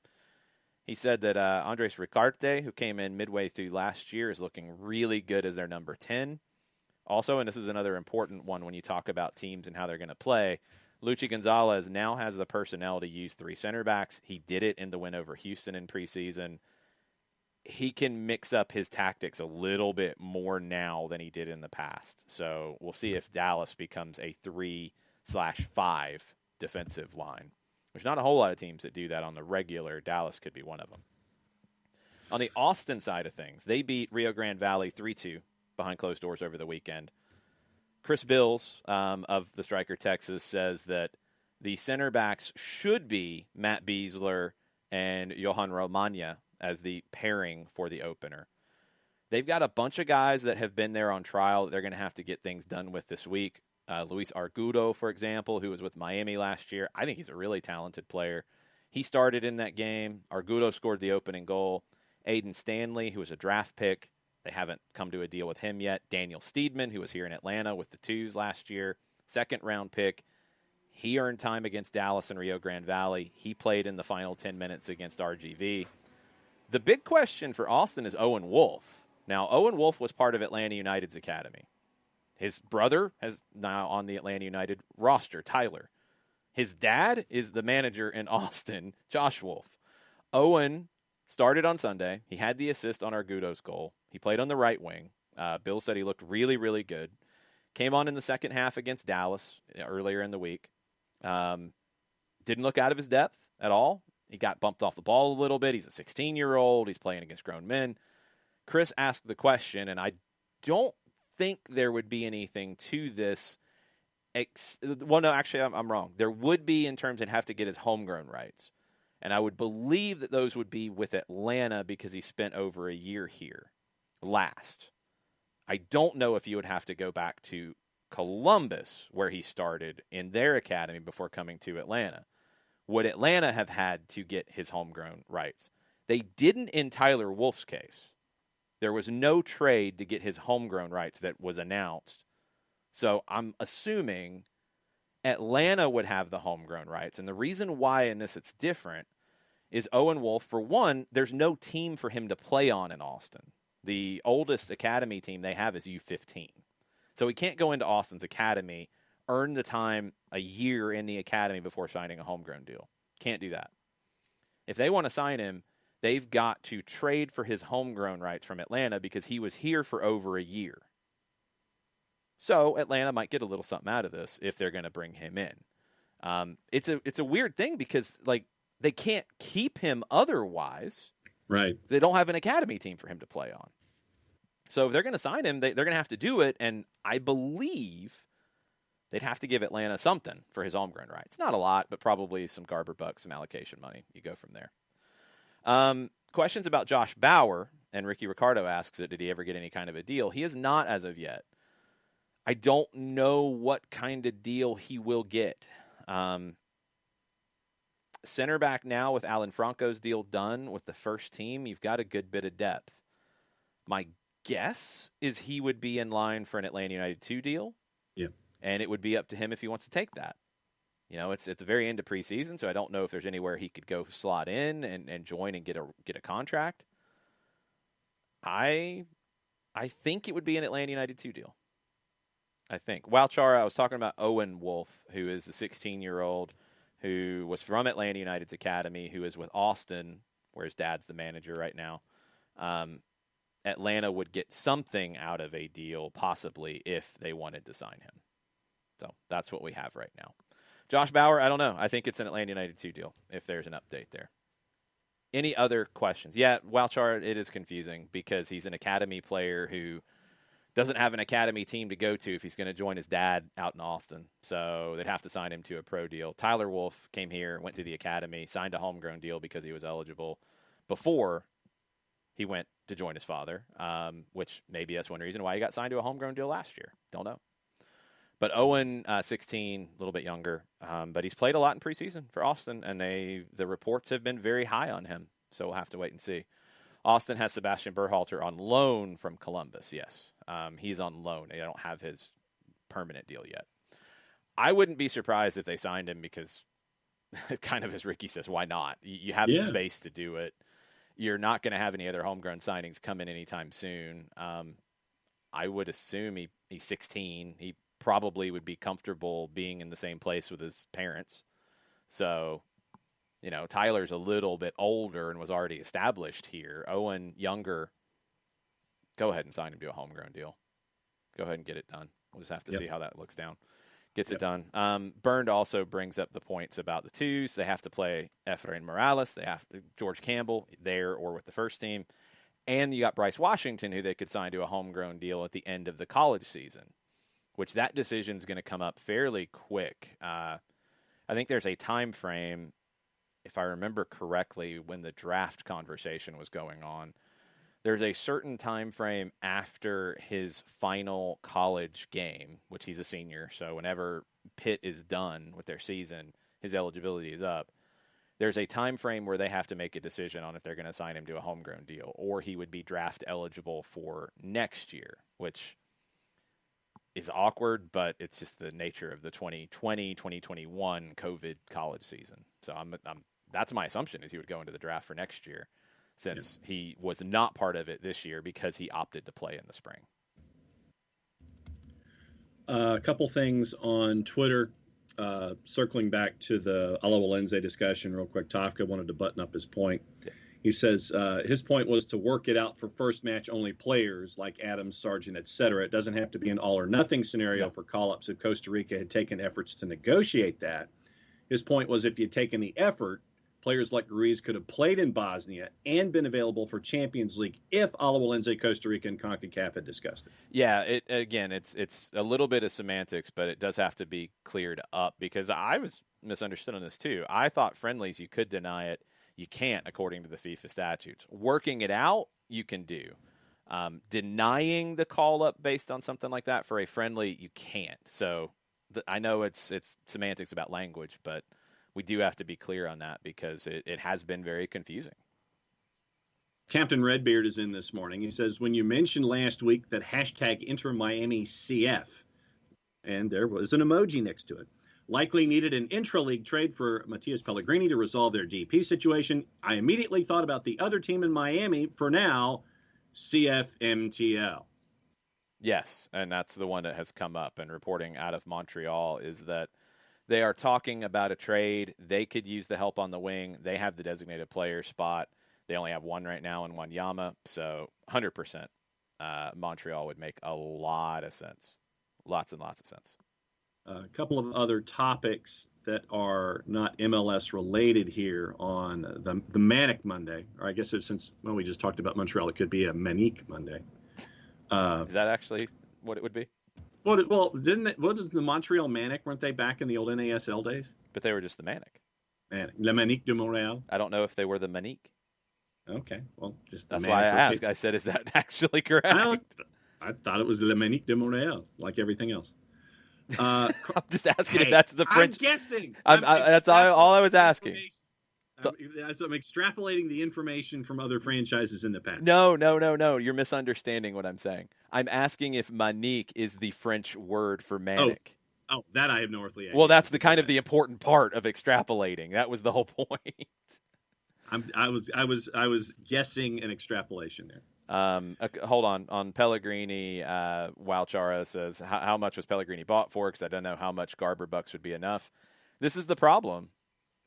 He said that Andres Ricarte, who came in midway through last year, is looking really good as their number 10. Also, and this is another important one when you talk about teams and how they're going to play, Luchi Gonzalez now has the personnel to use 3 center backs. He did it in the win over Houston in preseason. He can mix up his tactics a little bit more now than he did in the past. So we'll see if Dallas becomes a 3/5 defensive line. There's not a whole lot of teams that do that on the regular. Dallas could be one of them. On the Austin side of things, they beat Rio Grande Valley 3-2 behind closed doors over the weekend. Chris Bills of the Striker Texas says that the center backs should be Matt Beasler and Johan Romagna as the pairing for the opener. They've got a bunch of guys that have been there on trial that they're going to have to get things done with this week. Luis Argudo, for example, who was with Miami last year. I think he's a really talented player. He started in that game. Argudo scored the opening goal. Aiden Stanley, who was a draft pick. They haven't come to a deal with him yet. Daniel Steedman, who was here in Atlanta with the Twos last year. Second-round pick. He earned time against Dallas and Rio Grande Valley. He played in the final 10 minutes against RGV. The big question for Austin is Owen Wolff. Now, Owen Wolff was part of Atlanta United's academy. His brother is now on the Atlanta United roster, Tyler. His dad is the manager in Austin, Josh Wolff. Owen started on Sunday. He had the assist on Argudo's goal. He played on the right wing. Bill said he looked really, really good. Came on in the second half against Dallas earlier in the week. Didn't look out of his depth at all. He got bumped off the ball a little bit. He's a 16-year-old. He's playing against grown men. Chris asked the question, and I don't think there would be anything to this. Well, no, actually, I'm wrong. There would be in terms of have to get his homegrown rights. And I would believe that those would be with Atlanta because he spent over a year here last. I don't know if you would have to go back to Columbus, where he started in their academy before coming to Atlanta. Would Atlanta have had to get his homegrown rights? They didn't in Tyler Wolff's case. There was no trade to get his homegrown rights that was announced. So I'm assuming Atlanta would have the homegrown rights. And the reason why in this it's different is Owen Wolff, for one, there's no team for him to play on in Austin. The oldest academy team they have is U15. So he can't go into Austin's academy, earn the time a year in the academy before signing a homegrown deal. Can't do that. If they want to sign him, they've got to trade for his homegrown rights from Atlanta because he was here for over a year. So Atlanta might get a little something out of this if they're going to bring him in. It's a weird thing because they can't keep him otherwise. Right. They don't have an academy team for him to play on. So if they're going to sign him, they're going to have to do it. And I believe they'd have to give Atlanta something for his homegrown rights. Not a lot, but probably some Garber bucks, some allocation money. You go from there. Questions about Josh Bauer, and Ricky Ricardo asks it, did he ever get any kind of a deal? He has not as of yet. I don't know what kind of deal he will get. Center back now with Alan Franco's deal done with the first team, you've got a good bit of depth. My guess is he would be in line for an Atlanta United 2 deal. Yeah. And it would be up to him if he wants to take that. You know, it's at the very end of preseason, so I don't know if there's anywhere he could go slot in and join and get a contract. I think it would be an Atlanta United 2 deal. I think. Wowchara, I was talking about Owen Wolf, who is the 16-year-old who was from Atlanta United's academy, who is with Austin, where his dad's the manager right now. Atlanta would get something out of a deal, possibly, if they wanted to sign him. So that's what we have right now. Josh Bauer, I don't know. I think it's an Atlanta United 2 deal, if there's an update there. Any other questions? Yeah, Wildchart, it is confusing because he's an academy player who doesn't have an academy team to go to if he's going to join his dad out in Austin. So they'd have to sign him to a pro deal. Tyler Wolf came here, went to the academy, signed a homegrown deal because he was eligible before he went to join his father, which maybe that's one reason why he got signed to a homegrown deal last year. Don't know. But Owen, 16, a little bit younger, but he's played a lot in preseason for Austin, and the reports have been very high on him, so we'll have to wait and see. Austin has Sebastian Berhalter on loan from Columbus, yes. He's on loan. They don't have his permanent deal yet. I wouldn't be surprised if they signed him because, kind of as Ricky says, why not? You have the space to do it. You're not going to have any other homegrown signings come in anytime soon. I would assume he's 16. He probably would be comfortable being in the same place with his parents. So, you know, Tyler's a little bit older and was already established here. Owen, younger, go ahead and sign him to a homegrown deal. Go ahead and get it done. We'll just have to see how that looks down. Gets it done. Burned also brings up the points about the twos. They have to play Efrain Morales. They have George Campbell there or with the first team. And you got Bryce Washington, who they could sign to a homegrown deal at the end of the college season, which that decision is going to come up fairly quick. I think there's a time frame, if I remember correctly, when the draft conversation was going on. There's a certain time frame after his final college game, which he's a senior, so whenever Pitt is done with their season, his eligibility is up. There's a time frame where they have to make a decision on if they're going to sign him to a homegrown deal, or he would be draft eligible for next year, which is awkward, but it's just the nature of the 2020-2021 COVID college season. So that's my assumption is he would go into the draft for next year, since he was not part of it this year because he opted to play in the spring. A couple things on Twitter. Circling back to the Alawalense discussion real quick, Tafka wanted to button up his point. Yeah. He says his point was to work it out for first match only players like Adams, Sargent, etc. It doesn't have to be an all or nothing scenario for call-ups if Costa Rica had taken efforts to negotiate that. His point was if you'd taken the effort, players like Ruiz could have played in Bosnia and been available for Champions League if Alawalense, Costa Rica, and CONCACAF had discussed it. Yeah, it's a little bit of semantics, but it does have to be cleared up because I was misunderstood on this too. I thought friendlies, you could deny it. You can't, according to the FIFA statutes. Working it out, you can do. Denying the call-up based on something like that for a friendly, you can't. So I know it's semantics about language, but we do have to be clear on that because it has been very confusing. Captain Redbeard is in this morning. He says, when you mentioned last week that hashtag Inter Miami CF, and there was an emoji next to it, likely needed an intra-league trade for Matias Pellegrini to resolve their DP situation, I immediately thought about the other team in Miami, for now, CFMTL. Yes, and that's the one that has come up. And reporting out of Montreal is that they are talking about a trade. They could use the help on the wing. They have the designated player spot. They only have one right now in Wanyama. So 100% Montreal would make a lot of sense. Lots and lots of sense. A couple of other topics that are not MLS related here on the Manic Monday. Or I guess since we just talked about Montreal, it could be a Manique Monday. Is that actually what it would be? Well, didn't they, what is the Montreal Manic? Weren't they back in the old NASL days? But they were just the Manic. Le Manique de Montréal. I don't know if they were the Manique. Okay, well, just the That's Manic why I asked. I said, is that actually correct? I thought it was Le Manique de Montréal, like everything else. I'm just asking if that's the French. I'm guessing. That's all I was asking. So I'm extrapolating the information from other franchises in the past. No. You're misunderstanding what I'm saying. I'm asking if Manique is the French word for manic. Oh, that I have no earthly idea. Well, that's the kind of the important part of extrapolating. That was the whole point. I was guessing an extrapolation there. Hold on Pellegrini. Wowchara says, how much was Pellegrini bought for? Because I don't know how much Garber bucks would be enough. This is the problem.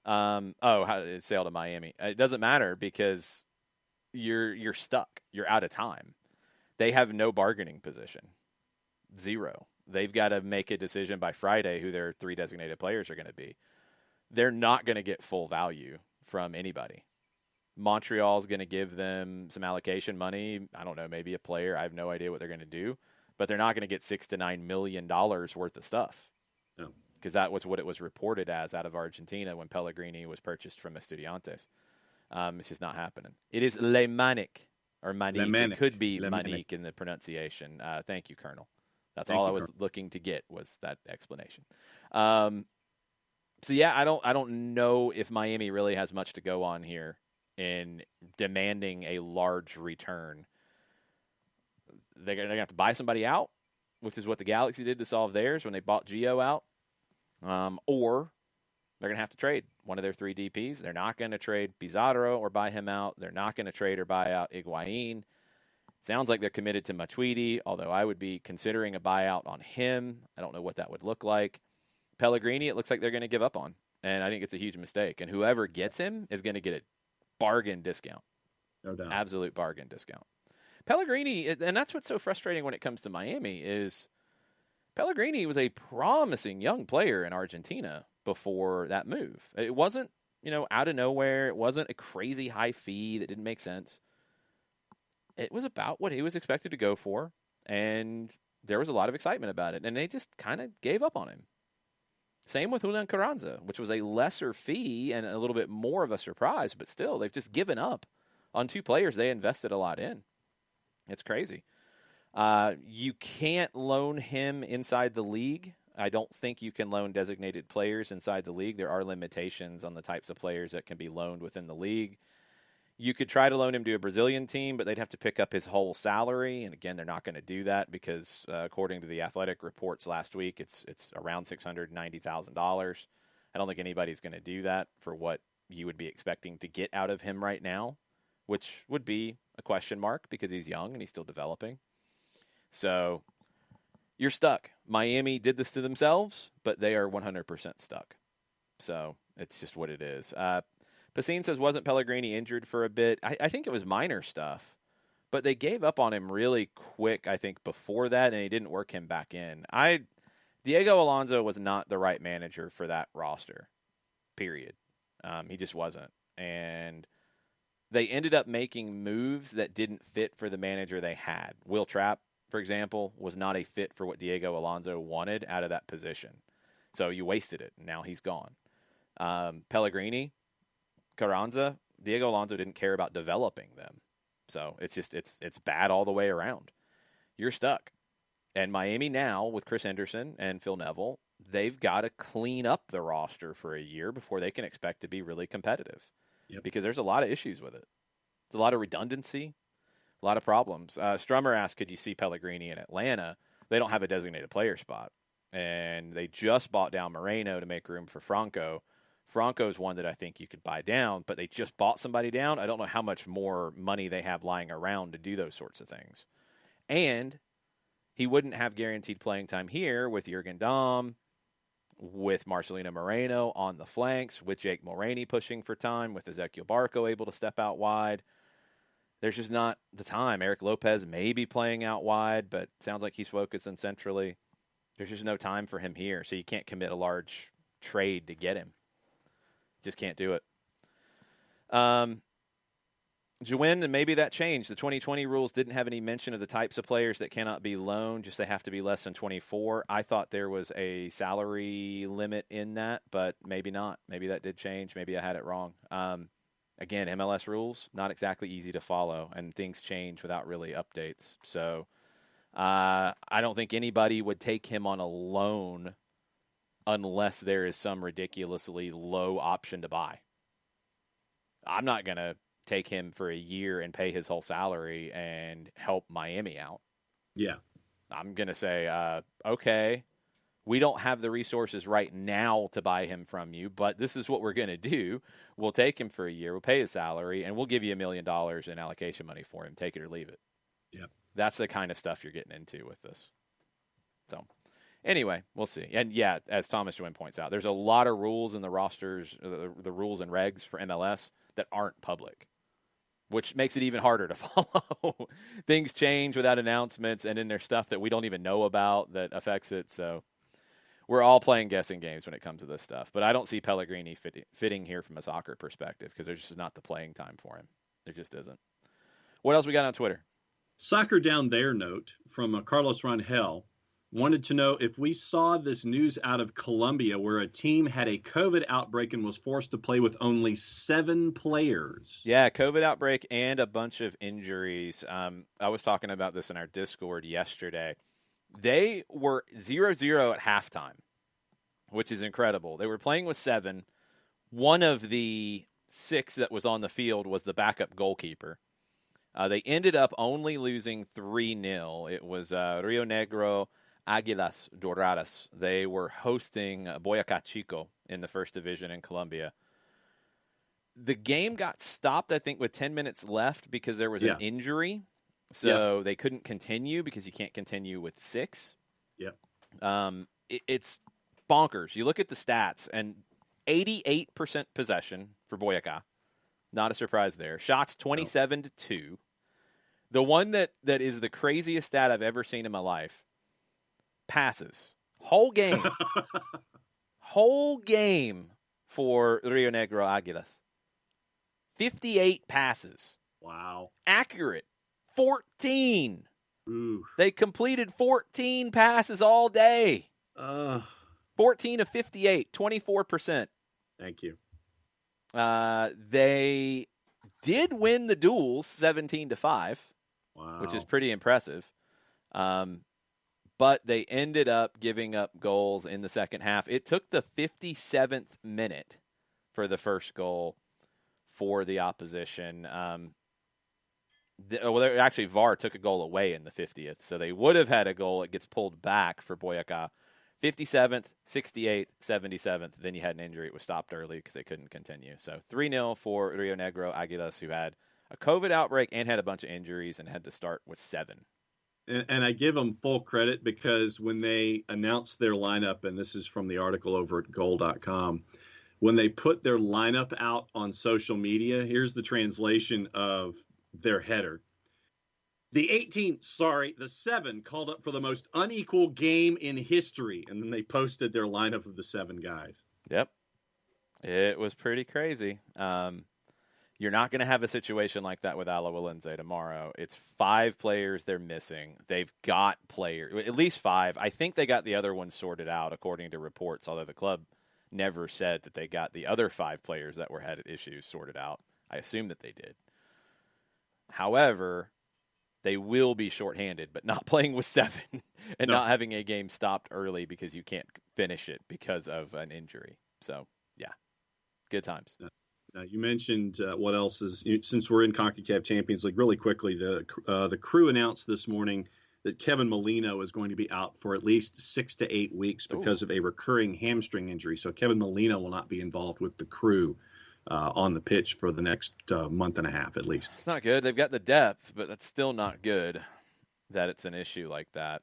It sailed to Miami. It doesn't matter because you're stuck. You're out of time. They have no bargaining position. Zero. They've got to make a decision by Friday who their 3 designated players are going to be. They're not going to get full value from anybody. Montreal's going to give them some allocation money. I don't know, maybe a player. I have no idea what they're going to do, but they're not going to get $6 to $9 million worth of stuff. No. Because that was what it was reported as out of Argentina when Pellegrini was purchased from Estudiantes. It's just not happening. It is Le Manic, or Manique. It could be Manique in the pronunciation. Thank you, Colonel. That's all I was looking to get was that explanation. So yeah, I don't know if Miami really has much to go on here in demanding a large return. They're going to have to buy somebody out, which is what the Galaxy did to solve theirs when they bought Gio out. Or they're going to have to trade one of their 3 DPs. They're not going to trade Pizarro or buy him out. They're not going to trade or buy out Higuain. Sounds like they're committed to Matuidi, although I would be considering a buyout on him. I don't know what that would look like. Pellegrini, it looks like they're going to give up on, and I think it's a huge mistake. And whoever gets him is going to get a bargain discount. No doubt. Absolute bargain discount. Pellegrini, and that's what's so frustrating when it comes to Miami, is Pellegrini was a promising young player in Argentina before that move. It wasn't, out of nowhere. It wasn't a crazy high fee that didn't make sense. It was about what he was expected to go for, and there was a lot of excitement about it, and they just kind of gave up on him. Same with Julian Carranza, which was a lesser fee and a little bit more of a surprise, but still, they've just given up on 2 players they invested a lot in. It's crazy. You can't loan him inside the league. I don't think you can loan designated players inside the league. There are limitations on the types of players that can be loaned within the league. You could try to loan him to a Brazilian team, but they'd have to pick up his whole salary. And again, they're not going to do that because according to the Athletic reports last week, it's around $690,000. I don't think anybody's going to do that for what you would be expecting to get out of him right now, which would be a question mark because he's young and he's still developing. So you're stuck. Miami did this to themselves, but they are 100% stuck. So it's just what it is. Pacine says, wasn't Pellegrini injured for a bit? I think it was minor stuff, but they gave up on him really quick, I think, before that, and he didn't work him back in. Diego Alonso was not the right manager for that roster, period. He just wasn't. And they ended up making moves that didn't fit for the manager they had. Will Trapp, for example, was not a fit for what Diego Alonso wanted out of that position. So you wasted it, and now he's gone. Pellegrini, Carranza, Diego Alonso didn't care about developing them. So it's bad all the way around. You're stuck. And Miami now, with Chris Henderson and Phil Neville, they've got to clean up the roster for a year before they can expect to be really competitive. Yep. Because there's a lot of issues with it. It's a lot of redundancy, a lot of problems. Strummer asked, could you see Pellegrini in Atlanta? They don't have a designated player spot. And they just bought down Moreno to make room for Franco. Franco's one that I think you could buy down, but they just bought somebody down. I don't know how much more money they have lying around to do those sorts of things. And he wouldn't have guaranteed playing time here with Jurgen Damm, with Marcelino Moreno on the flanks, with Jake Mulroney pushing for time, with Ezequiel Barco able to step out wide. There's just not the time. Eric Lopez may be playing out wide, but sounds like he's focusing centrally. There's just no time for him here, so you can't commit a large trade to get him. Just can't do it. Jawin, and maybe that changed. The 2020 rules didn't have any mention of the types of players that cannot be loaned, just they have to be less than 24. I thought there was a salary limit in that, but maybe not. Maybe that did change. Maybe I had it wrong. Again, MLS rules, not exactly easy to follow, and things change without really updates. So I don't think anybody would take him on a loan unless there is some ridiculously low option to buy. I'm not going to take him for a year and pay his whole salary and help Miami out. Yeah. I'm going to say, okay, we don't have the resources right now to buy him from you, but this is what we're going to do. We'll take him for a year, we'll pay his salary, and we'll give you $1 million in allocation money for him. Take it or leave it. Yeah. That's the kind of stuff you're getting into with this. So anyway, we'll see. And yeah, as Thomas Jawin points out, there's a lot of rules in the rosters, the rules and regs for MLS that aren't public, which makes it even harder to follow. Things change without announcements, and then there's stuff that we don't even know about that affects it. So we're all playing guessing games when it comes to this stuff. But I don't see Pellegrini fitting here from a soccer perspective because there's just not the playing time for him. There just isn't. What else we got on Twitter? Soccer Down There note from Carlos Rangel wanted to know if we saw this news out of Colombia where a team had a COVID outbreak and was forced to play with only 7 players. Yeah, COVID outbreak and a bunch of injuries. I was talking about this in our Discord yesterday. They were 0-0 at halftime, which is incredible. They were playing with 7. One of the 6 that was on the field was the backup goalkeeper. They ended up only losing 3-0. It was Rio Negro Águilas Doradas. They were hosting Boyacá Chico in the first division in Colombia. The game got stopped, I think, with 10 minutes left because there was an injury. So they couldn't continue because you can't continue with 6. Yeah. It's bonkers. You look at the stats, and 88% possession for Boyacá. Not a surprise there. Shots 27-2. The one that is the craziest stat I've ever seen in my life. Passes. Whole game. Whole game for Rio Negro Águilas. 58 passes. Wow. Accurate. 14. Ooh. They completed 14 passes all day. 14 of 58, 24%. Thank you. They did win the duels 17-5, which is pretty impressive. But they ended up giving up goals in the second half. It took the 57th minute for the first goal for the opposition. Actually, VAR took a goal away in the 50th, so they would have had a goal. It gets pulled back for Boyacá. 57th, 68th, 77th. Then you had an injury. It was stopped early because they couldn't continue. So 3-0 for Rio Negro Águilas, who had a COVID outbreak and had a bunch of injuries and had to start with 7. And I give them full credit because when they announced their lineup, and this is from the article over at goal.com, when they put their lineup out on social media, here's the translation of their header. The 7 called up for the most unequal game in history. And then they posted their lineup of the 7 guys. Yep. It was pretty crazy. You're not going to have a situation like that with Alajuelense tomorrow. It's 5 players they're missing. They've got players, at least 5. I think they got the other one sorted out according to reports, although the club never said that they got the other 5 players that had issues sorted out. I assume that they did. However, they will be shorthanded, but not playing with 7 and not having a game stopped early because you can't finish it because of an injury. So, yeah, good times. You mentioned what else is, since we're in CONCACAF Champions League, really quickly, the crew announced this morning that Kevin Molino is going to be out for at least 6 to 8 weeks because of a recurring hamstring injury. So Kevin Molino will not be involved with the crew on the pitch for the next month and a half at least. It's not good. They've got the depth, but that's still not good that it's an issue like that.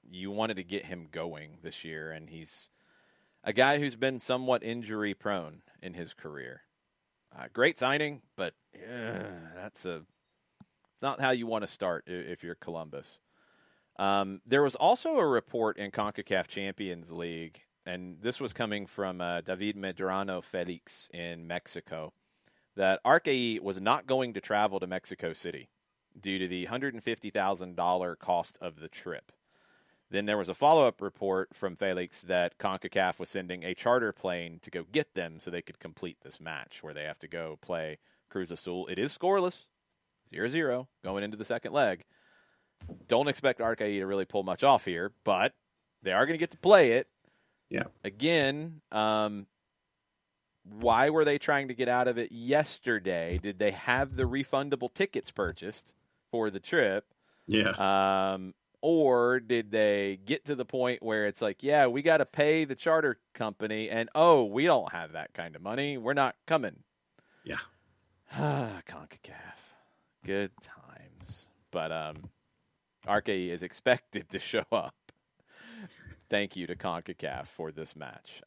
You wanted to get him going this year, and he's a guy who's been somewhat injury prone in his career. Great signing, but it's not how you want to start if you're Columbus. There was also a report in CONCACAF Champions League, and this was coming from David Medrano Felix in Mexico, that Arcaí was not going to travel to Mexico City due to the $150,000 cost of the trip. Then there was a follow-up report from Felix that CONCACAF was sending a charter plane to go get them so they could complete this match where they have to go play Cruz Azul. It is scoreless, 0-0, going into the second leg. Don't expect Arcaí to really pull much off here, but they are going to get to play it. Yeah. Again, why were they trying to get out of it yesterday? Did they have the refundable tickets purchased for the trip? Yeah. Or did they get to the point where it's like, yeah, we got to pay the charter company, and, oh, we don't have that kind of money. We're not coming. Yeah. CONCACAF. Good times. But Arcaí is expected to show up. Thank you to CONCACAF for this match.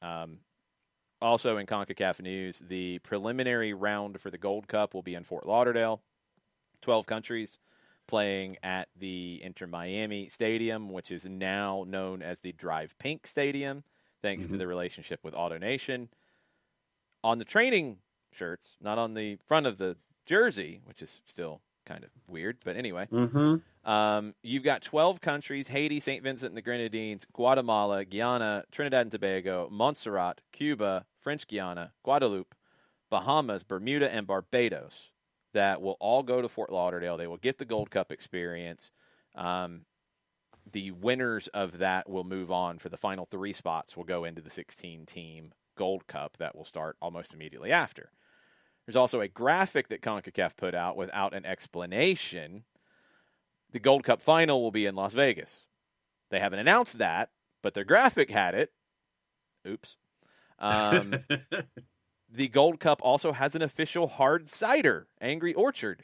Also in CONCACAF news, the preliminary round for the Gold Cup will be in Fort Lauderdale. 12 countries playing at the Inter Miami Stadium, which is now known as the Drive Pink Stadium, thanks to the relationship with AutoNation. On the training shirts, not on the front of the jersey, which is still kind of weird, but anyway. You've got 12 countries: Haiti, St. Vincent and the Grenadines, Guatemala, Guyana, Trinidad and Tobago, Montserrat, Cuba, French Guiana, Guadeloupe, Bahamas, Bermuda, and Barbados that will all go to Fort Lauderdale. They will get the Gold Cup experience. The winners of that will move on for the final 3 spots will go into the 16-team Gold Cup that will start almost immediately after. There's also a graphic that CONCACAF put out without an explanation. The Gold Cup final will be in Las Vegas. They haven't announced that, but their graphic had it. Oops. The Gold Cup also has an official hard cider. Angry Orchard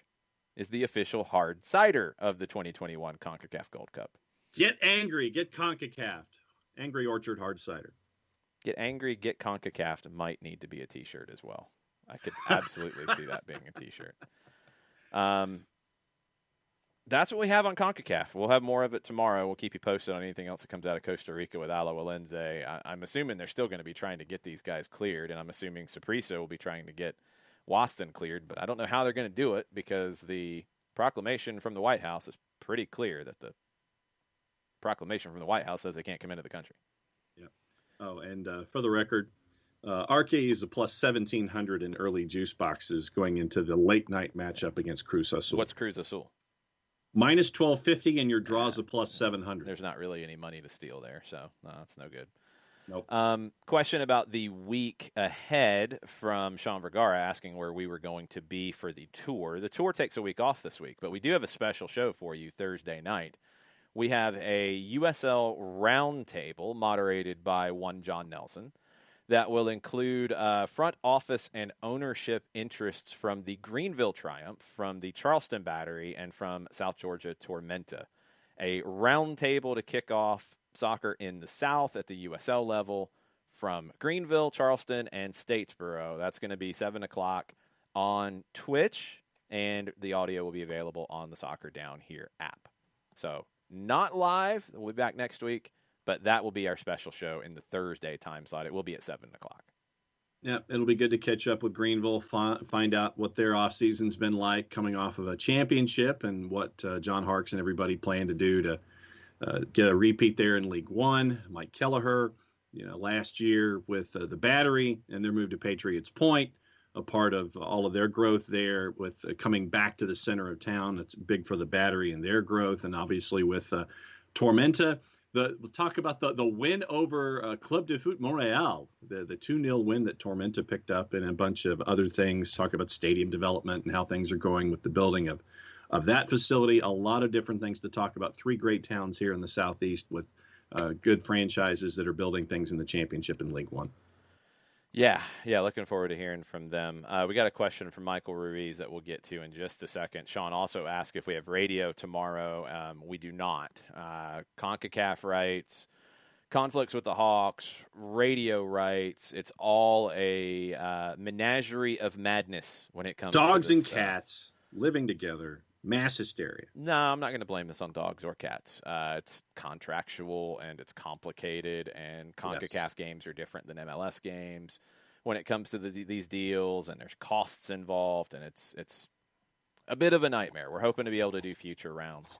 is the official hard cider of the 2021 CONCACAF Gold Cup. Get angry. Get CONCACAF. Angry Orchard hard cider. Get angry, get CONCACAF might need to be a T-shirt as well. I could absolutely see that being a T-shirt. That's what we have on CONCACAF. We'll have more of it tomorrow. We'll keep you posted on anything else that comes out of Costa Rica with Ala Walenze. I'm assuming they're still going to be trying to get these guys cleared, and I'm assuming Saprissa will be trying to get Waston cleared, but I don't know how they're going to do it because the proclamation from the White House is pretty clear that the proclamation from the White House says they can't come into the country. Yeah. Oh, and for the record, Arcaí is a plus 1,700 in early juice boxes going into the late night matchup against Cruz Azul. What's Cruz Azul? Minus 1,250, and your draw's a plus 700. There's not really any money to steal there, so no, that's no good. Nope. Question about the week ahead from Sean Vergara asking where we were going to be for the tour. The tour takes a week off this week, but we do have a special show for you Thursday night. We have a USL roundtable moderated by one John Nelson that will include front office and ownership interests from the Greenville Triumph, from the Charleston Battery, and from South Georgia Tormenta. A roundtable to kick off soccer in the South at the USL level from Greenville, Charleston, and Statesboro. That's going to be 7 o'clock on Twitch, and the audio will be available on the Soccer Down Here app. So not live. We'll be back next week. But that will be our special show in the Thursday time slot. It will be at 7 o'clock. Yeah, it'll be good to catch up with Greenville, find out what their offseason's been like coming off of a championship and what John Harkes and everybody plan to do to get a repeat there in League One. Mike Kelleher, last year with the Battery and their move to Patriots Point, a part of all of their growth there with coming back to the center of town. That's big for the Battery and their growth, and obviously with Tormenta. We'll talk about the win over Club de Foot Montreal, the 2-0 win that Tormenta picked up, and a bunch of other things. Talk about stadium development and how things are going with the building of that facility. A lot of different things to talk about. 3 great towns here in the Southeast with good franchises that are building things in the championship in League One. Yeah, looking forward to hearing from them. We got a question from Michael Ruiz that we'll get to in just a second. Sean also asked if we have radio tomorrow. We do not. CONCACAF rights, conflicts with the Hawks, radio rights. It's all a menagerie of madness when it comes dogs to and stuff. Cats living together. Mass hysteria. No, I'm not going to blame this on dogs or cats. It's contractual and it's complicated, and CONCACAF games are different than MLS games. when it comes to these deals, and there's costs involved, and it's a bit of a nightmare. We're hoping to be able to do future rounds,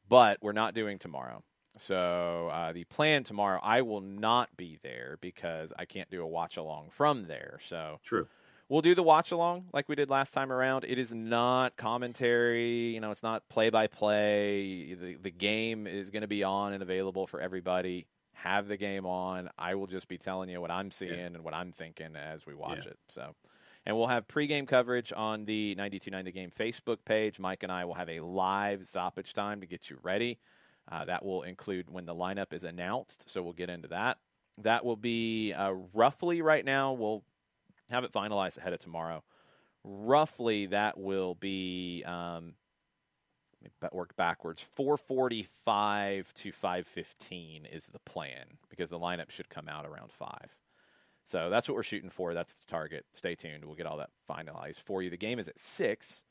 but we're not doing tomorrow. So the plan tomorrow, I will not be there because I can't do a watch along from there. So True. We'll do the watch along like we did last time around. It is not commentary. It's not play-by-play. The game is going to be on and available for everybody. Have the game on. I will just be telling you what I'm seeing and what I'm thinking as we watch it. So, and we'll have pregame coverage on the 92.9 The Game Facebook page. Mike and I will have a live stoppage time to get you ready. That will include when the lineup is announced, so we'll get into that. That will be roughly right now. We'll have it finalized ahead of tomorrow. Roughly, that will be, let me work backwards, 4:45 to 5:15 is the plan, because the lineup should come out around 5. So that's what we're shooting for. That's the target. Stay tuned. We'll get all that finalized for you. The game is at 6.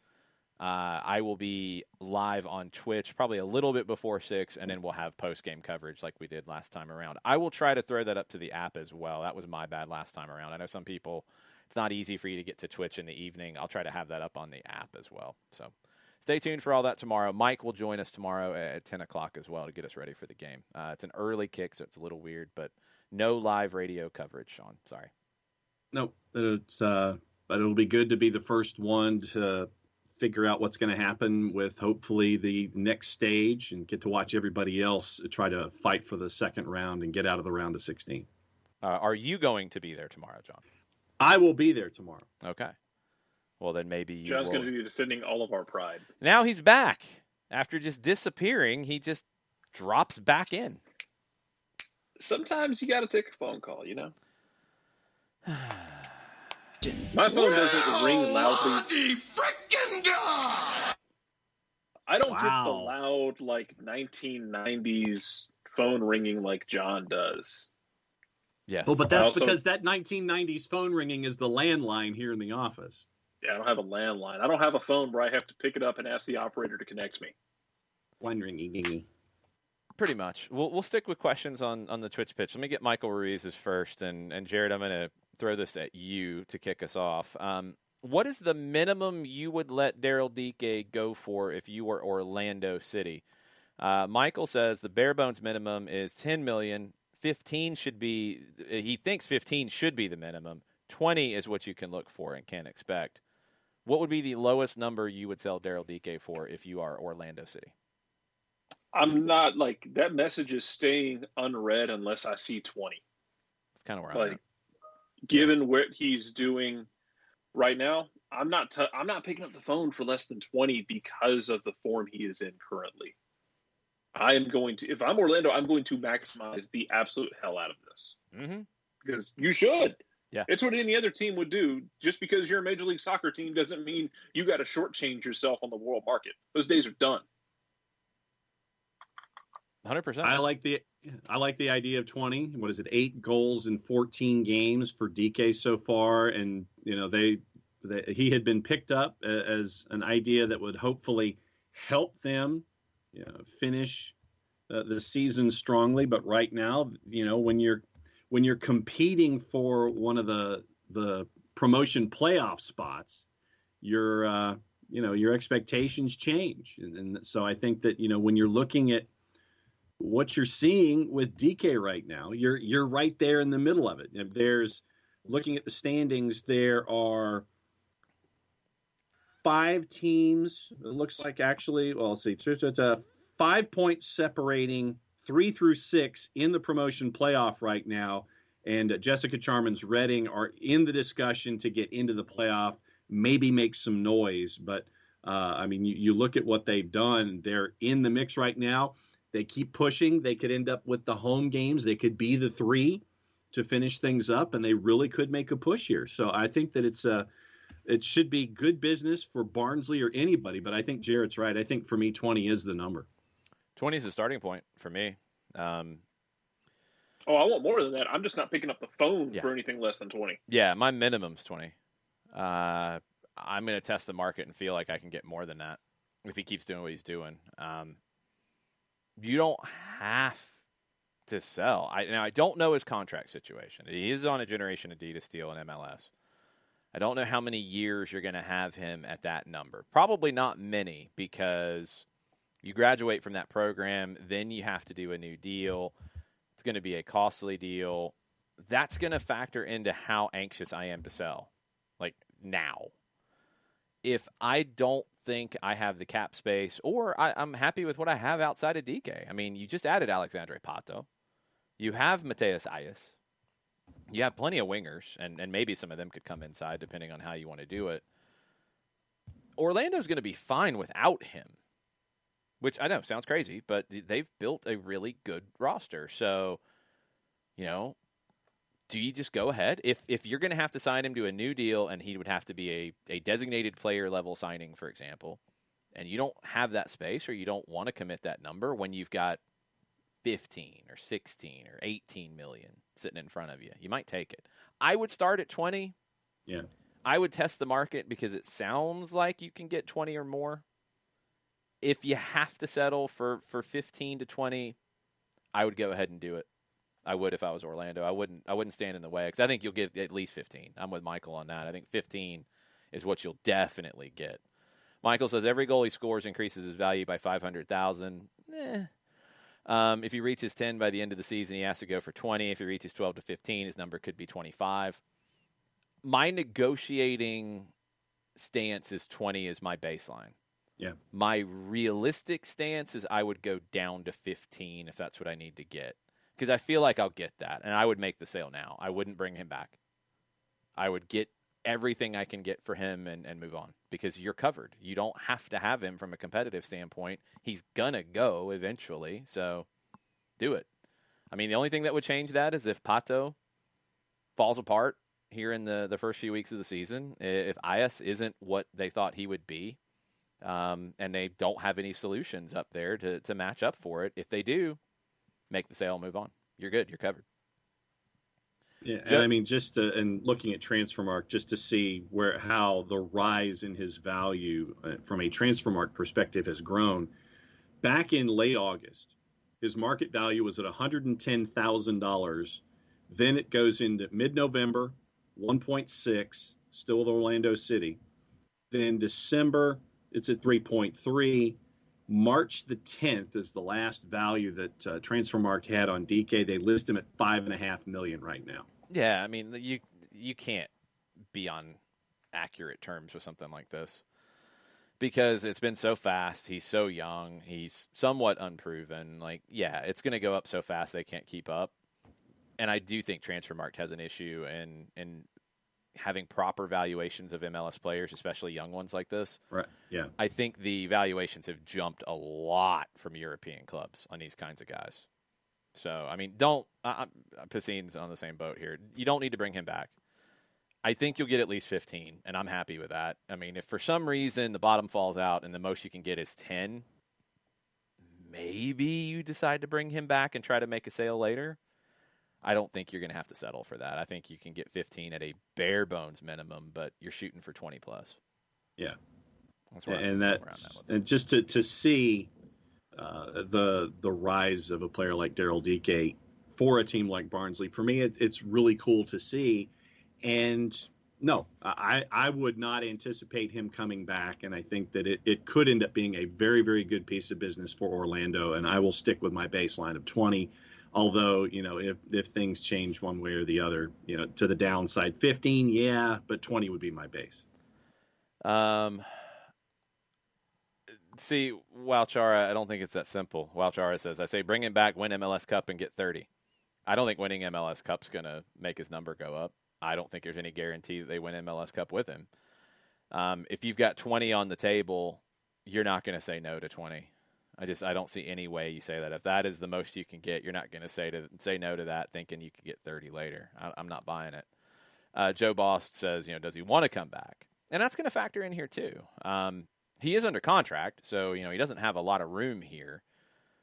I will be live on Twitch probably a little bit before 6, and then we'll have post-game coverage like we did last time around. I will try to throw that up to the app as well. That was my bad last time around. I know some people, it's not easy for you to get to Twitch in the evening. I'll try to have that up on the app as well. So stay tuned for all that tomorrow. Mike will join us tomorrow at 10 o'clock as well to get us ready for the game. It's an early kick, so it's a little weird, but no live radio coverage, Sean. Sorry. No, but it'll be good to be the first one to figure out what's going to happen with hopefully the next stage and get to watch everybody else try to fight for the second round and get out of the round of 16. Are you going to be there tomorrow, John? I will be there tomorrow. Okay. Well, then maybe you John's will. going to be defending all of our pride. Now he's back. After just disappearing, he just drops back in. Sometimes you got to take a phone call, My phone doesn't ring loudly. I don't get the loud, 1990s phone ringing like John does. Yes. Oh, but that's because that 1990s phone ringing is the landline here in the office. Yeah, I don't have a landline. I don't have a phone where I have to pick it up and ask the operator to connect me. Line ringing. Pretty much. We'll stick with questions on the Twitch pitch. Let me get Michael Ruiz's first, and Jared, I'm going to throw this at you to kick us off. What is the minimum you would let Daryl Dike go for if you were Orlando City? Michael says the bare bones minimum is $10 million. 15 should be. He thinks 15 should be the minimum. 20 is what you can look for and can expect. What would be the lowest number you would sell Daryl Dike for if you are Orlando City? I'm not that message is staying unread unless I see 20. That's kind of where I'm at. Given what he's doing right now, I'm not picking up the phone for less than 20 because of the form he is in currently. I am going to, if I'm Orlando, I'm going to maximize the absolute hell out of this. Mm-hmm. Because you should. Yeah. It's what any other team would do. Just because you're a Major League Soccer team doesn't mean you got to shortchange yourself on the world market. Those days are done. 100%. I like the idea of 20. What is it? 8 goals in 14 games for DK so far, and he had been picked up as an idea that would hopefully help them finish the season strongly. But right now, when you're competing for one of the promotion playoff spots, your expectations change, and so I think that when you're looking at what you're seeing with DK right now, you're right there in the middle of it. There's, looking at the standings, there are 5 teams. It looks like, actually, well, let's see, 5 points separating 3 through 6 in the promotion playoff right now. And Jessica Charman's Reading are in the discussion to get into the playoff, maybe make some noise. But, you look at what they've done. They're in the mix right now. They keep pushing. They could end up with the home games. They could be the 3 to finish things up, and they really could make a push here. So I think that it should be good business for Barnsley or anybody. But I think Jarrett's right. I think for me, 20 is the number. 20 is the starting point for me. I want more than that. I'm just not picking up the phone for anything less than 20. Yeah, my minimum's 20. I'm going to test the market and feel like I can get more than that if he keeps doing what he's doing. You don't have to sell. Now, I don't know his contract situation. He is on a Generation Adidas deal in MLS. I don't know how many years you're going to have him at that number. Probably not many, because you graduate from that program, then you have to do a new deal. It's going to be a costly deal. That's going to factor into how anxious I am to sell, like now. If I don't think I have the cap space, or I'm happy with what I have outside of DK. I mean, you just added Alexandre Pato. You have Mateus Ayas. You have plenty of wingers, and maybe some of them could come inside depending on how you want to do it. Orlando's going to be fine without him, which I know sounds crazy, but they've built a really good roster. So, do you just go ahead? If you're going to have to sign him to a new deal, and he would have to be a designated player level signing, for example, and you don't have that space, or you don't want to commit that number when you've got 15 or 16 or 18 million sitting in front of you, you might take it. I would start at 20. Yeah. I would test the market, because it sounds like you can get 20 or more. If you have to settle for 15 to 20, I would go ahead and do it. I would if I was Orlando. I wouldn't stand in the way, because I think you'll get at least 15. I'm with Michael on that. I think 15 is what you'll definitely get. Michael says every goal he scores increases his value by 500,000. If he reaches 10 by the end of the season, he has to go for 20. If he reaches 12 to 15, his number could be 25. My negotiating stance is 20 is my baseline. Yeah. My realistic stance is I would go down to 15 if that's what I need to get, because I feel like I'll get that, and I would make the sale now. I wouldn't bring him back. I would get everything I can get for him and move on, because you're covered. You don't have to have him from a competitive standpoint. He's going to go eventually, so do it. I mean, the only thing that would change that is if Pato falls apart here in the first few weeks of the season, if Ayas isn't what they thought he would be, and they don't have any solutions up there to match up for it. If they do, make the sale, move on. You're good. You're covered. Yeah, and I mean, and looking at Transfermarkt, just to see how the rise in his value from a Transfermarkt perspective has grown. Back in late August, his market value was at $110,000. Then it goes into mid-November, 1.6, still with Orlando City. Then December, it's at 3.3. March the 10th is the last value that Transfermarkt had on DK. They list him at $5.5 million right now. Yeah, I mean, you can't be on accurate terms with something like this, because it's been so fast. He's so young. He's somewhat unproven. Like, yeah, it's going to go up so fast they can't keep up. And I do think Transfermarkt has an issue in having proper valuations of MLS players, especially young ones like this. Right. Yeah. I think the valuations have jumped a lot from European clubs on these kinds of guys. So, I mean, Piscine's on the same boat here. You don't need to bring him back. I think you'll get at least 15, and I'm happy with that. I mean, if for some reason the bottom falls out and the most you can get is 10, maybe you decide to bring him back and try to make a sale later. I don't think you're going to have to settle for that. I think you can get 15 at a bare bones minimum, but you're shooting for 20 plus. Yeah. That's where and just to see the rise of a player like Daryl Dike for a team like Barnsley, for me, it's really cool to see. And no, I would not anticipate him coming back. And I think that it could end up being a very, very good piece of business for Orlando. And I will stick with my baseline of 20. Although, if things change one way or the other, to the downside, 15, yeah, but 20 would be my base. See, Wowchara, I don't think it's that simple. Wowchara says, I say bring him back, win MLS Cup, and get 30. I don't think winning MLS Cup's going to make his number go up. I don't think there's any guarantee that they win MLS Cup with him. If you've got 20 on the table, you're not going to say no to 20. I don't see any way you say that. If that is the most you can get, you're not going to say no to that thinking you could get 30 later. I'm not buying it. Joe Boss says, does he want to come back? And that's going to factor in here too. He is under contract, so he doesn't have a lot of room here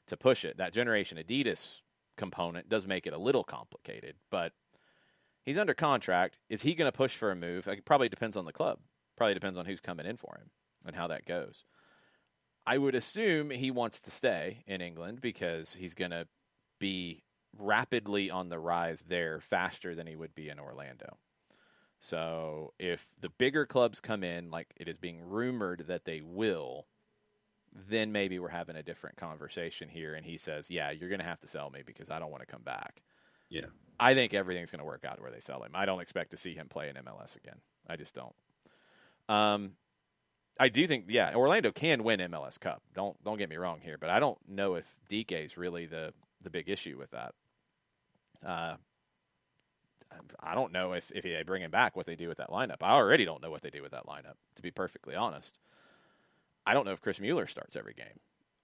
to push it. That Generation Adidas component does make it a little complicated, but he's under contract. Is he going to push for a move? It probably depends on the club. Probably depends on who's coming in for him and how that goes. I would assume he wants to stay in England because he's going to be rapidly on the rise there, faster than he would be in Orlando. So if the bigger clubs come in, like it is being rumored that they will, then maybe we're having a different conversation here. And he says, yeah, you're going to have to sell me because I don't want to come back. Yeah. I think everything's going to work out where they sell him. I don't expect to see him play in MLS again. I just don't. I do think, yeah, Orlando can win MLS Cup. Don't get me wrong here, but I don't know if DK is really the big issue with that. I don't know if they bring him back, what they do with that lineup. I already don't know what they do with that lineup, to be perfectly honest. I don't know if Chris Mueller starts every game.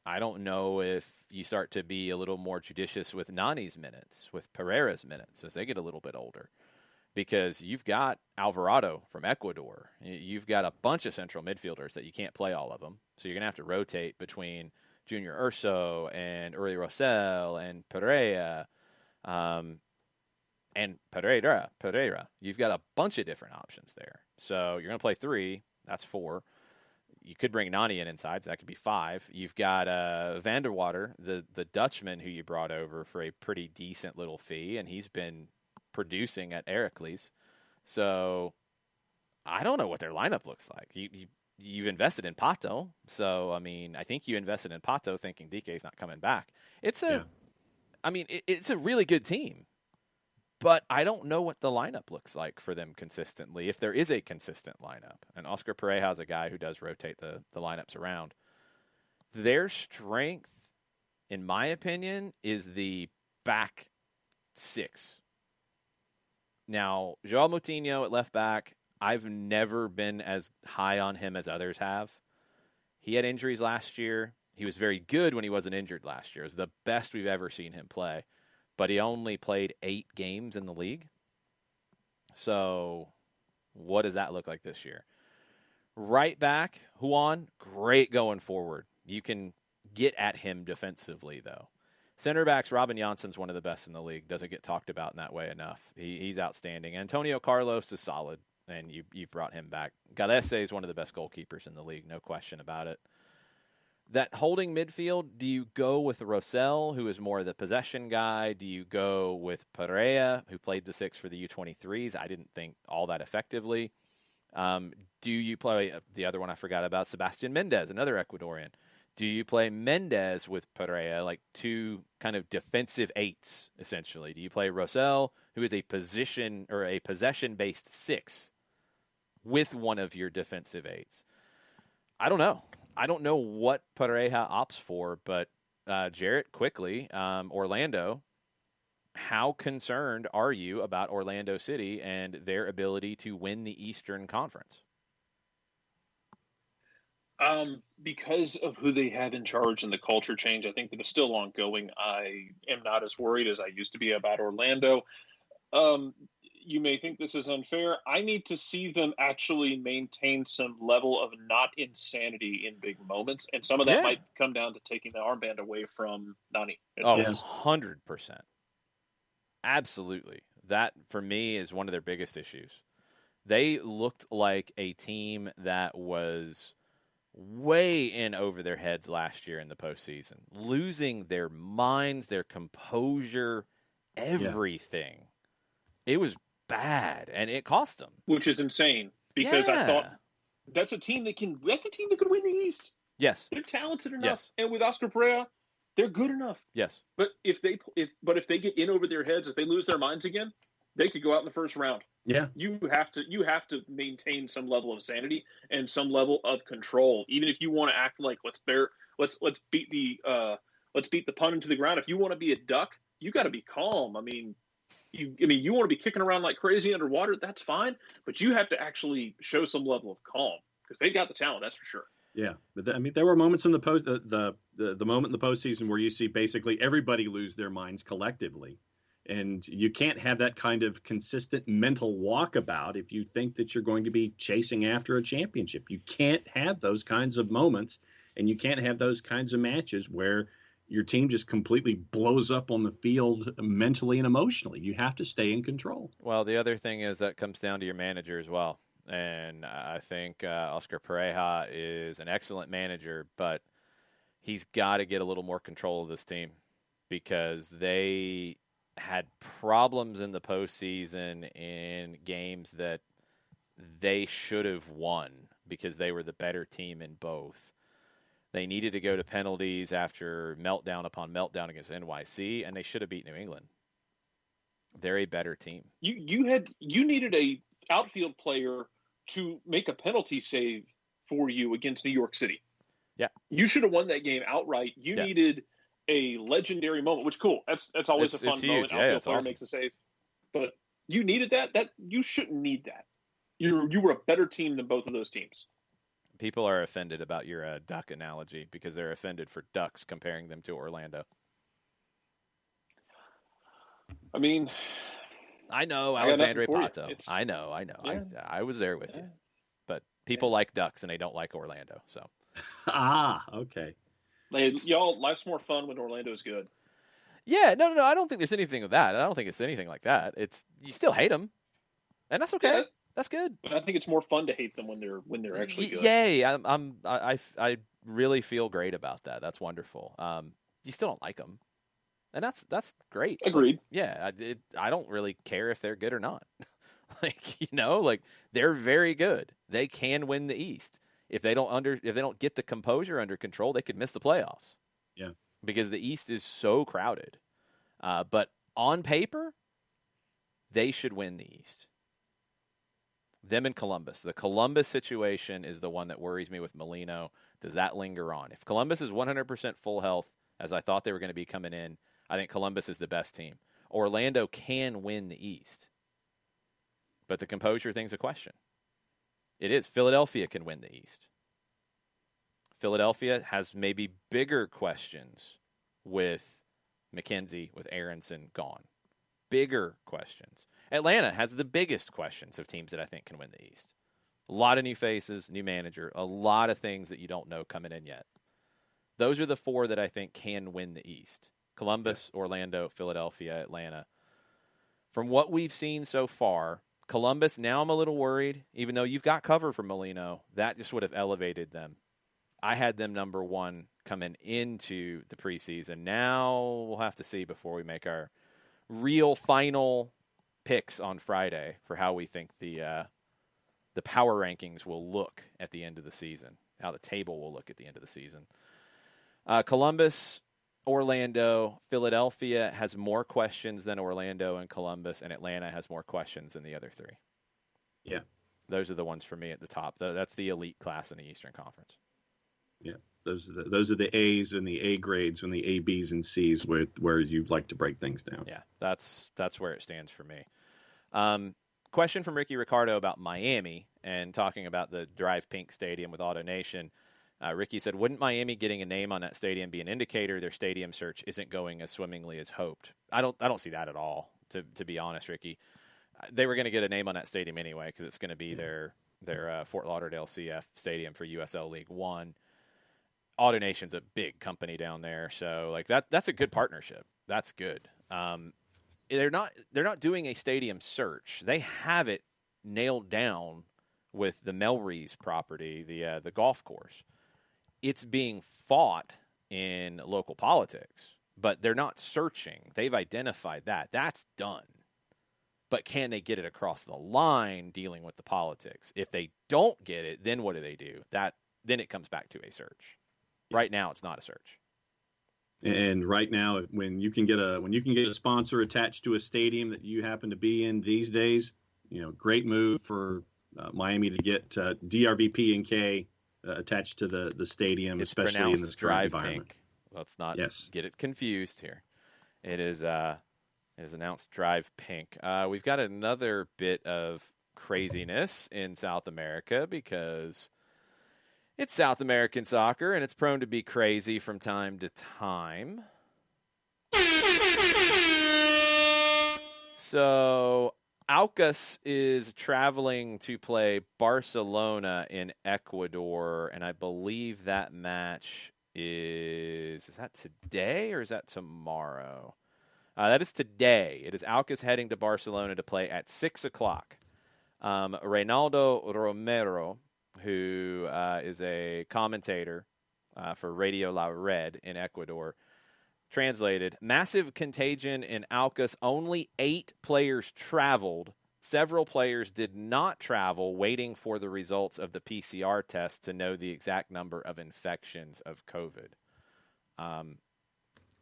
I don't know if you start to be a little more judicious with Nani's minutes, with Pereira's minutes as they get a little bit older. Because you've got Alvarado from Ecuador. You've got a bunch of central midfielders that you can't play all of them. So you're going to have to rotate between Junior Urso and Uri Rosell and Pereira. And Pereira. You've got a bunch of different options there. So you're going to play 3. That's 4. You could bring Nani in inside, so that could be 5. You've got Van der Water, the Dutchman who you brought over for a pretty decent little fee, and he's been producing at Heracles. So I don't know what their lineup looks like. You've invested in Pato. So, I mean, I think you invested in Pato thinking DK's not coming back. It's a really good team. But I don't know what the lineup looks like for them consistently, if there is a consistent lineup. And Oscar Pareja is a guy who does rotate the lineups around. Their strength, in my opinion, is the back 6. Now, João Moutinho at left back, I've never been as high on him as others have. He had injuries last year. He was very good when he wasn't injured last year. It was the best we've ever seen him play. But he only played 8 games in the league. So what does that look like this year? Right back, Juan, great going forward. You can get at him defensively, though. Center backs, Robin Jansson's one of the best in the league. Doesn't get talked about in that way enough. He's outstanding. Antonio Carlos is solid, and you've brought him back. Galese is one of the best goalkeepers in the league, no question about it. That holding midfield, do you go with Rosell, who is more the possession guy? Do you go with Pereira, who played the 6 for the U23s? I didn't think all that effectively. Do you play the other one I forgot about, Sebastian Mendez, another Ecuadorian? Do you play Mendez with Pereira, like 2 kind of defensive 8s, essentially? Do you play Rosell, who is a position or a possession-based 6, with one of your defensive 8s? I don't know. I don't know what Pareja opts for, but Jarrett, quickly, Orlando, how concerned are you about Orlando City and their ability to win the Eastern Conference? Because of who they have in charge and the culture change, I think that it's still ongoing. I am not as worried as I used to be about Orlando. You may think this is unfair. I need to see them actually maintain some level of not insanity in big moments. And some of that might come down to taking the armband away from Nani. 100%. Absolutely. That, for me, is one of their biggest issues. They looked like a team that was way in over their heads last year in the postseason, losing their minds, their composure, everything. It was bad, and it cost them, which is insane because I thought that's a team that can win the East. Yes, they're talented enough, and with Oscar Pereira, they're good enough. Yes, but if they get in over their heads, if they lose their minds again, they could go out in the first round. Yeah, you have to maintain some level of sanity and some level of control, even if you want to act like let's beat the pun into the ground. If you want to be a duck, you got to be calm. I mean, you want to be kicking around like crazy underwater, that's fine, but you have to actually show some level of calm because they've got the talent, that's for sure. Yeah, but there were moments in the moment in the postseason where you see basically everybody lose their minds collectively, and you can't have that kind of consistent mental walkabout if you think that you're going to be chasing after a championship. You can't have those kinds of moments, and you can't have those kinds of matches where your team just completely blows up on the field mentally and emotionally. You have to stay in control. Well, the other thing is that comes down to your manager as well. And I think Oscar Pareja is an excellent manager, but he's got to get a little more control of this team because they had problems in the postseason in games that they should have won because they were the better team in both. They needed to go to penalties after meltdown upon meltdown against NYC, and they should have beat New England. They're a better team. You needed a outfield player to make a penalty save for you against New York City. Yeah. You should have won that game outright. You needed a legendary moment, which cool. That's always a fun moment. Outfield player makes a save. But you needed that. That you shouldn't need that. You were a better team than both of those teams. People are offended about your duck analogy because they're offended for Ducks comparing them to Orlando. I mean, I know, Alexandre Pato. I know. Yeah. I was there with you. But people like Ducks and they don't like Orlando. So. Okay. Y'all, life's more fun when Orlando's good. Yeah, no. I don't think there's anything of that. I don't think it's anything like that. It's you still hate them, and that's okay. Yeah. That's good. But I think it's more fun to hate them when they're actually good. Yay! I really feel great about that. That's wonderful. You still don't like them, and that's great. Agreed. I don't really care if they're good or not. They're very good. They can win the East. If they don't get the composure under control, they could miss the playoffs. Yeah. Because the East is so crowded. But on paper, they should win the East. Them and Columbus. The Columbus situation is the one that worries me with Molino. Does that linger on? If Columbus is 100% full health, as I thought they were going to be coming in, I think Columbus is the best team. Orlando can win the East. But the composure thing's a question. It is. Philadelphia can win the East. Philadelphia has maybe bigger questions with McKenzie, with Aronson gone. Bigger questions. Atlanta has the biggest questions of teams that I think can win the East. A lot of new faces, new manager, a lot of things that you don't know coming in yet. Those are the four that I think can win the East. Columbus, Orlando, Philadelphia, Atlanta. From what we've seen so far, Columbus, now I'm a little worried, even though you've got cover for Molino. That just would have elevated them. I had them number one coming into the preseason. Now we'll have to see before we make our real final picks on Friday for how we think the power rankings will look at the end of the season, how the table will look at the end of the season. Columbus, Orlando, Philadelphia has more questions than Orlando and Columbus, and Atlanta has more questions than the other three. Yeah. Those are the ones for me at the top. That's the elite class in the Eastern Conference. Yeah. Those are the A's and the A grades and the A, B's, and C's where you'd like to break things down. Yeah, that's where it stands for me. Question from Ricky Ricardo about Miami and talking about the Drive Pink Stadium with AutoNation. Ricky said, wouldn't Miami getting a name on that stadium be an indicator their stadium search isn't going as swimmingly as hoped? I don't see that at all, to be honest, Ricky. They were going to get a name on that stadium anyway because it's going to be their Fort Lauderdale CF stadium for USL League One. AutoNation's a big company down there, so that's a good partnership. That's good. They're not doing a stadium search. They have it nailed down with the Melreese property, the golf course. It's being fought in local politics, but they're not searching. They've identified that. That's done. But can they get it across the line dealing with the politics? If they don't get it, then what do? Then it comes back to a search. Right now, it's not a search. And right now, when you can get a sponsor attached to a stadium that you happen to be in these days, great move for Miami to get DRVP and K attached to the stadium, it's especially in this Drive environment. Pink. Let's not get it confused here. It is announced Drive Pink. We've got another bit of craziness in South America because it's South American soccer, and it's prone to be crazy from time to time. So, Aucas is traveling to play Barcelona in Ecuador, and I believe that match is that today or is that tomorrow? That is today. It is Aucas heading to Barcelona to play at 6 o'clock. Reynaldo Romero, who is a commentator for Radio La Red in Ecuador, translated, massive contagion in Alcus. Only 8 players traveled. Several players did not travel, waiting for the results of the PCR test to know the exact number of infections of COVID.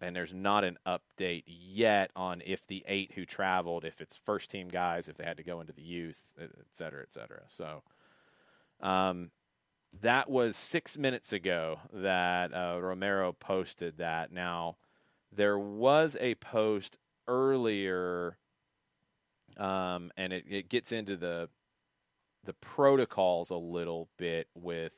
And there's not an update yet on if the 8 who traveled, if it's first-team guys, if they had to go into the youth, et cetera, et cetera. So that was 6 minutes ago that Romero posted that. Now, there was a post earlier, and it gets into the protocols a little bit with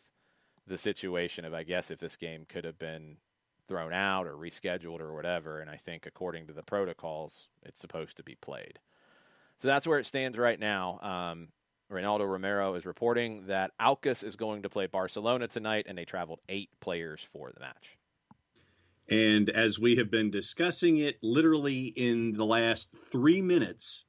the situation of, I guess, if this game could have been thrown out or rescheduled or whatever. And I think according to the protocols, it's supposed to be played. So that's where it stands right now. Reinaldo Romero is reporting that Alcus is going to play Barcelona tonight, and they traveled 8 players for the match. And as we have been discussing it, literally in the last 3 minutes,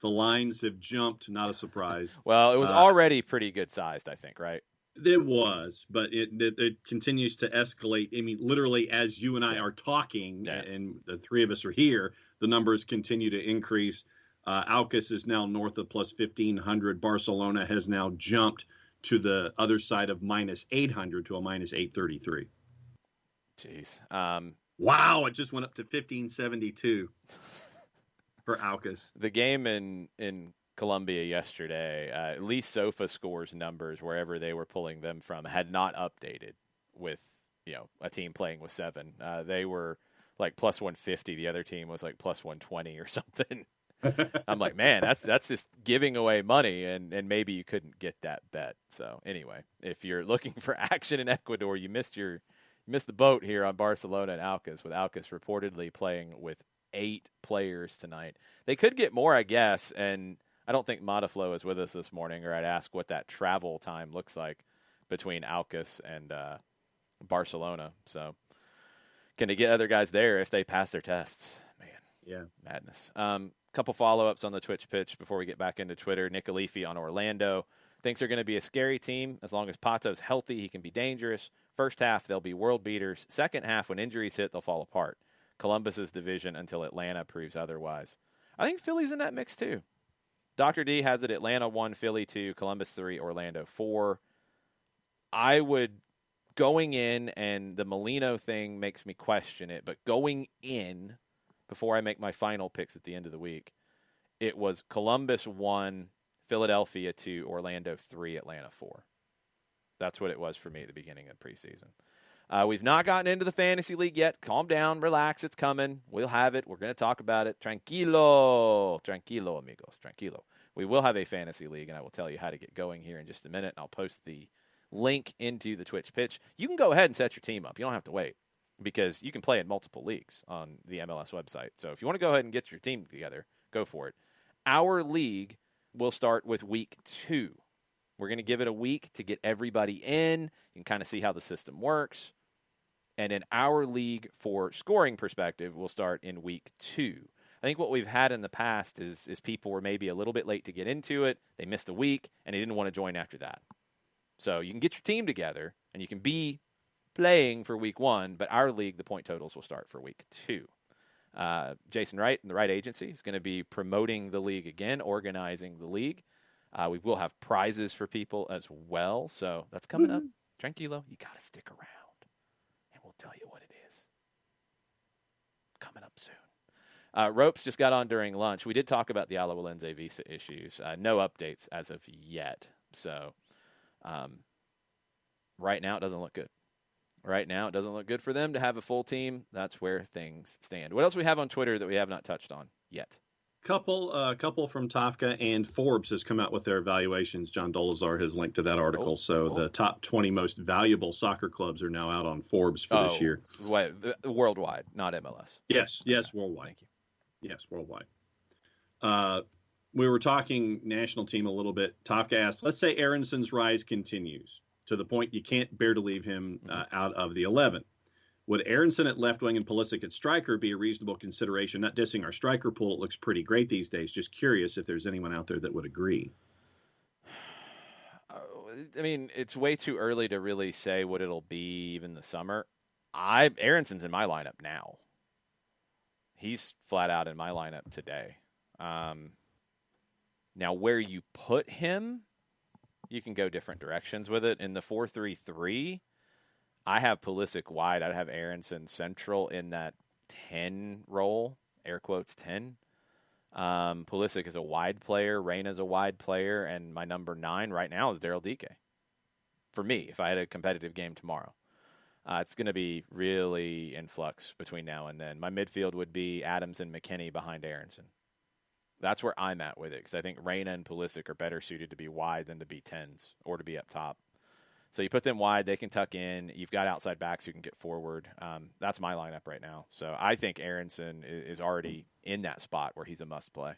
the lines have jumped. Not a surprise. Well, it was already pretty good sized, I think, right? It was, but it continues to escalate. I mean, literally, as you and I are talking, and the three of us are here, the numbers continue to increase. Alcus is now north of plus 1,500. Barcelona has now jumped to the other side of minus 800 to a minus 833. Jeez. Wow, it just went up to 1,572 for Alcus. The game in Colombia yesterday, at least SofaScore's numbers, wherever they were pulling them from, had not updated with, a team playing with 7. They were like plus 150. The other team was like plus 120 or something. I'm like, man, that's just giving away money, and maybe you couldn't get that bet. So anyway, if you're looking for action in Ecuador, you missed the boat here on Barcelona and Alcus, with Alcus reportedly playing with 8 players tonight. They could get more, I guess, and I don't think Mataflow is with us this morning, or I'd ask what that travel time looks like between Alcus and Barcelona. So can they get other guys there if they pass their tests? Man, yeah, madness. Couple follow-ups on the Twitch pitch before we get back into Twitter. Nick Alifi on Orlando thinks they're going to be a scary team. As long as Pato's healthy, he can be dangerous. First half, they'll be world beaters. Second half, when injuries hit, they'll fall apart. Columbus's division until Atlanta proves otherwise. I think Philly's in that mix too. Dr. D has it Atlanta 1, Philly 2, Columbus 3, Orlando 4. I would, going in, and the Molino thing makes me question it, but going in, before I make my final picks at the end of the week, it was Columbus 1, Philadelphia 2, Orlando 3, Atlanta 4. That's what it was for me at the beginning of preseason. We've not gotten into the fantasy league yet. Calm down, relax, it's coming. We'll have it. We're going to talk about it. Tranquilo, amigos, tranquilo. We will have a fantasy league, and I will tell you how to get going here in just a minute. I'll post the link into the Twitch pitch. You can go ahead and set your team up. You don't have to wait, because you can play in multiple leagues on the MLS website. So if you want to go ahead and get your team together, go for it. Our league will start with week 2. We're going to give it a week to get everybody in. You can kind of see how the system works. And in our league, for scoring perspective, we'll start in week 2. I think what we've had in the past is people were maybe a little bit late to get into it. They missed a week, and they didn't want to join after that. So you can get your team together, and you can be playing for week 1, but our league, the point totals will start for week 2. Jason Wright and the Wright Agency is going to be promoting the league again, organizing the league. We will have prizes for people as well, so that's coming up. Tranquilo, you got to stick around, and we'll tell you what it is. Coming up soon. Ropes just got on during lunch. We did talk about the Alajuelense visa issues. No updates as of yet, so right now it doesn't look good. Right now, it doesn't look good for them to have a full team. That's where things stand. What else we have on Twitter that we have not touched on yet? Couple from Tafka, and Forbes has come out with their evaluations. John Dolazar has linked to that article. The top 20 most valuable soccer clubs are now out on Forbes for this year. Wait, worldwide, not MLS. Yes, worldwide. Thank you. Yes, worldwide. We were talking national team a little bit. Tafka asked, let's say Aronson's rise continues to the point you can't bear to leave him out of the 11. Would Aronson at left wing and Pulisic at striker be a reasonable consideration? Not dissing our striker pool. It looks pretty great these days. Just curious if there's anyone out there that would agree. I mean, it's way too early to really say what it'll be even the summer. Aronson's in my lineup now. he's flat out in my lineup today. Now, where you put him, you can go different directions with it. In the 4-3-3, I have Pulisic wide. I'd have Aronson central in that 10 role, air quotes 10. Pulisic is a wide player. Reyna's a wide player. And my number 9 right now is Daryl Dike. For me, if I had a competitive game tomorrow. It's going to be really in flux between now and then. My midfield would be Adams and McKennie behind Aronson. That's where I'm at with it, because I think Reyna and Pulisic are better suited to be wide than to be 10s or to be up top. So you put them wide, they can tuck in. You've got outside backs who can get forward. That's my lineup right now. So I think Aronson is already in that spot where he's a must-play.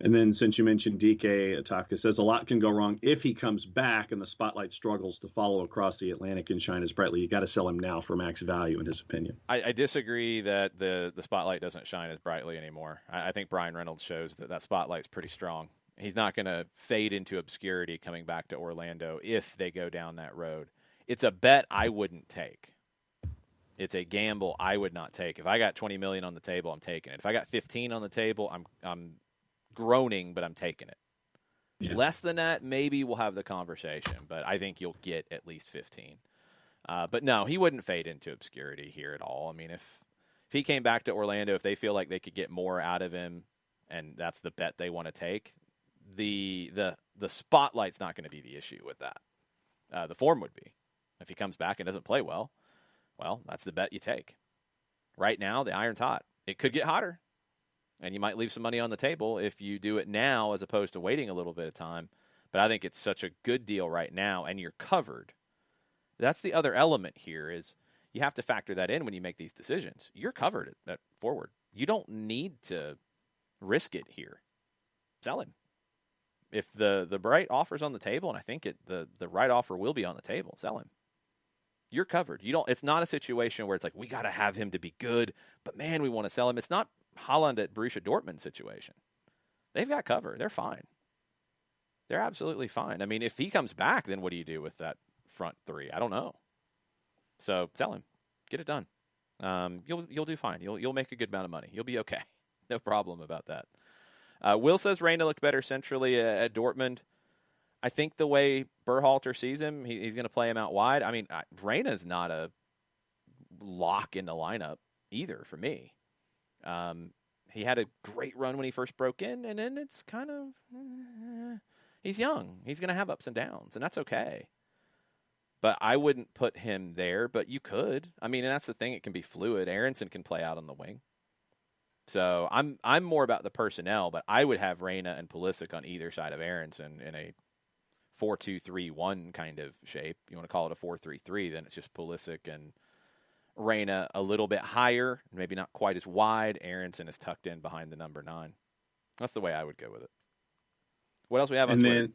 And then since you mentioned DK, Ataka says a lot can go wrong if he comes back and the spotlight struggles to follow across the Atlantic and shine as brightly. You got to sell him now for max value, in his opinion. I disagree that the spotlight doesn't shine as brightly anymore. I think Brian Reynolds shows that spotlight's pretty strong. He's not going to fade into obscurity coming back to Orlando if they go down that road. It's a bet I wouldn't take. It's a gamble I would not take. If I got $20 million on the table, I'm taking it. If I got 15 on the table, I'm groaning, but I'm taking it. Yeah. Less than that, maybe we'll have the conversation, but I think you'll get at least 15. But no, he wouldn't fade into obscurity here at all. I mean, if he came back to Orlando, if they feel like they could get more out of him, and that's the bet they want to take, the spotlight's not going to be the issue with that. The form would be. If he comes back and doesn't play well, that's the bet you take. Right now, the iron's hot. It could get hotter. And you might leave some money on the table if you do it now as opposed to waiting a little bit of time. But I think it's such a good deal right now, and you're covered. That's the other element here is you have to factor that in when you make these decisions. You're covered at forward. You don't need to risk it here. Sell him. If the right offer's on the table, and I think the right offer will be on the table, sell him. You're covered. It's not a situation where it's like, we got to have him to be good, but man, we want to sell him. It's not Haaland at Borussia Dortmund situation. They've got cover. They're fine. They're absolutely fine. I mean, if he comes back, then what do you do with that front three? I don't know. So sell him. Get it done. You'll do fine. You'll make a good amount of money. You'll be okay. No problem about that. Will says Reyna looked better centrally at Dortmund. I think the way Berhalter sees him, he's going to play him out wide. I mean, Reyna's not a lock in the lineup either for me. He had a great run when he first broke in, and then it's kind of he's young. He's going to have ups and downs, and that's okay. But I wouldn't put him there, but you could. I mean, and that's the thing. It can be fluid. Aronson can play out on the wing. So I'm more about the personnel, but I would have Reyna and Pulisic on either side of Aronson in a 4-2-3-1 kind of shape. You want to call it a 4-3-3, then it's just Pulisic and Reyna a little bit higher, maybe not quite as wide. Aronson is tucked in behind the number 9. That's the way I would go with it. What else we have on Twitter? And then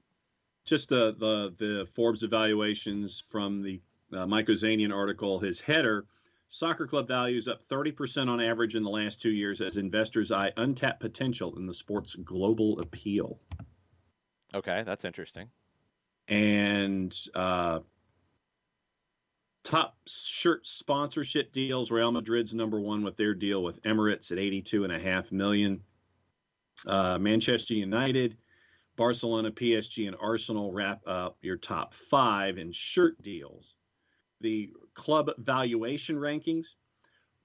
just the Forbes evaluations from the Mike Ozanian article, his header, soccer club values up 30% on average in the last 2 years as investors eye untapped potential in the sport's global appeal. Okay, that's interesting. And top shirt sponsorship deals, Real Madrid's number 1 with their deal with Emirates at $82.5 million. Manchester United, Barcelona, PSG, and Arsenal wrap up your top 5 in shirt deals. The club valuation rankings,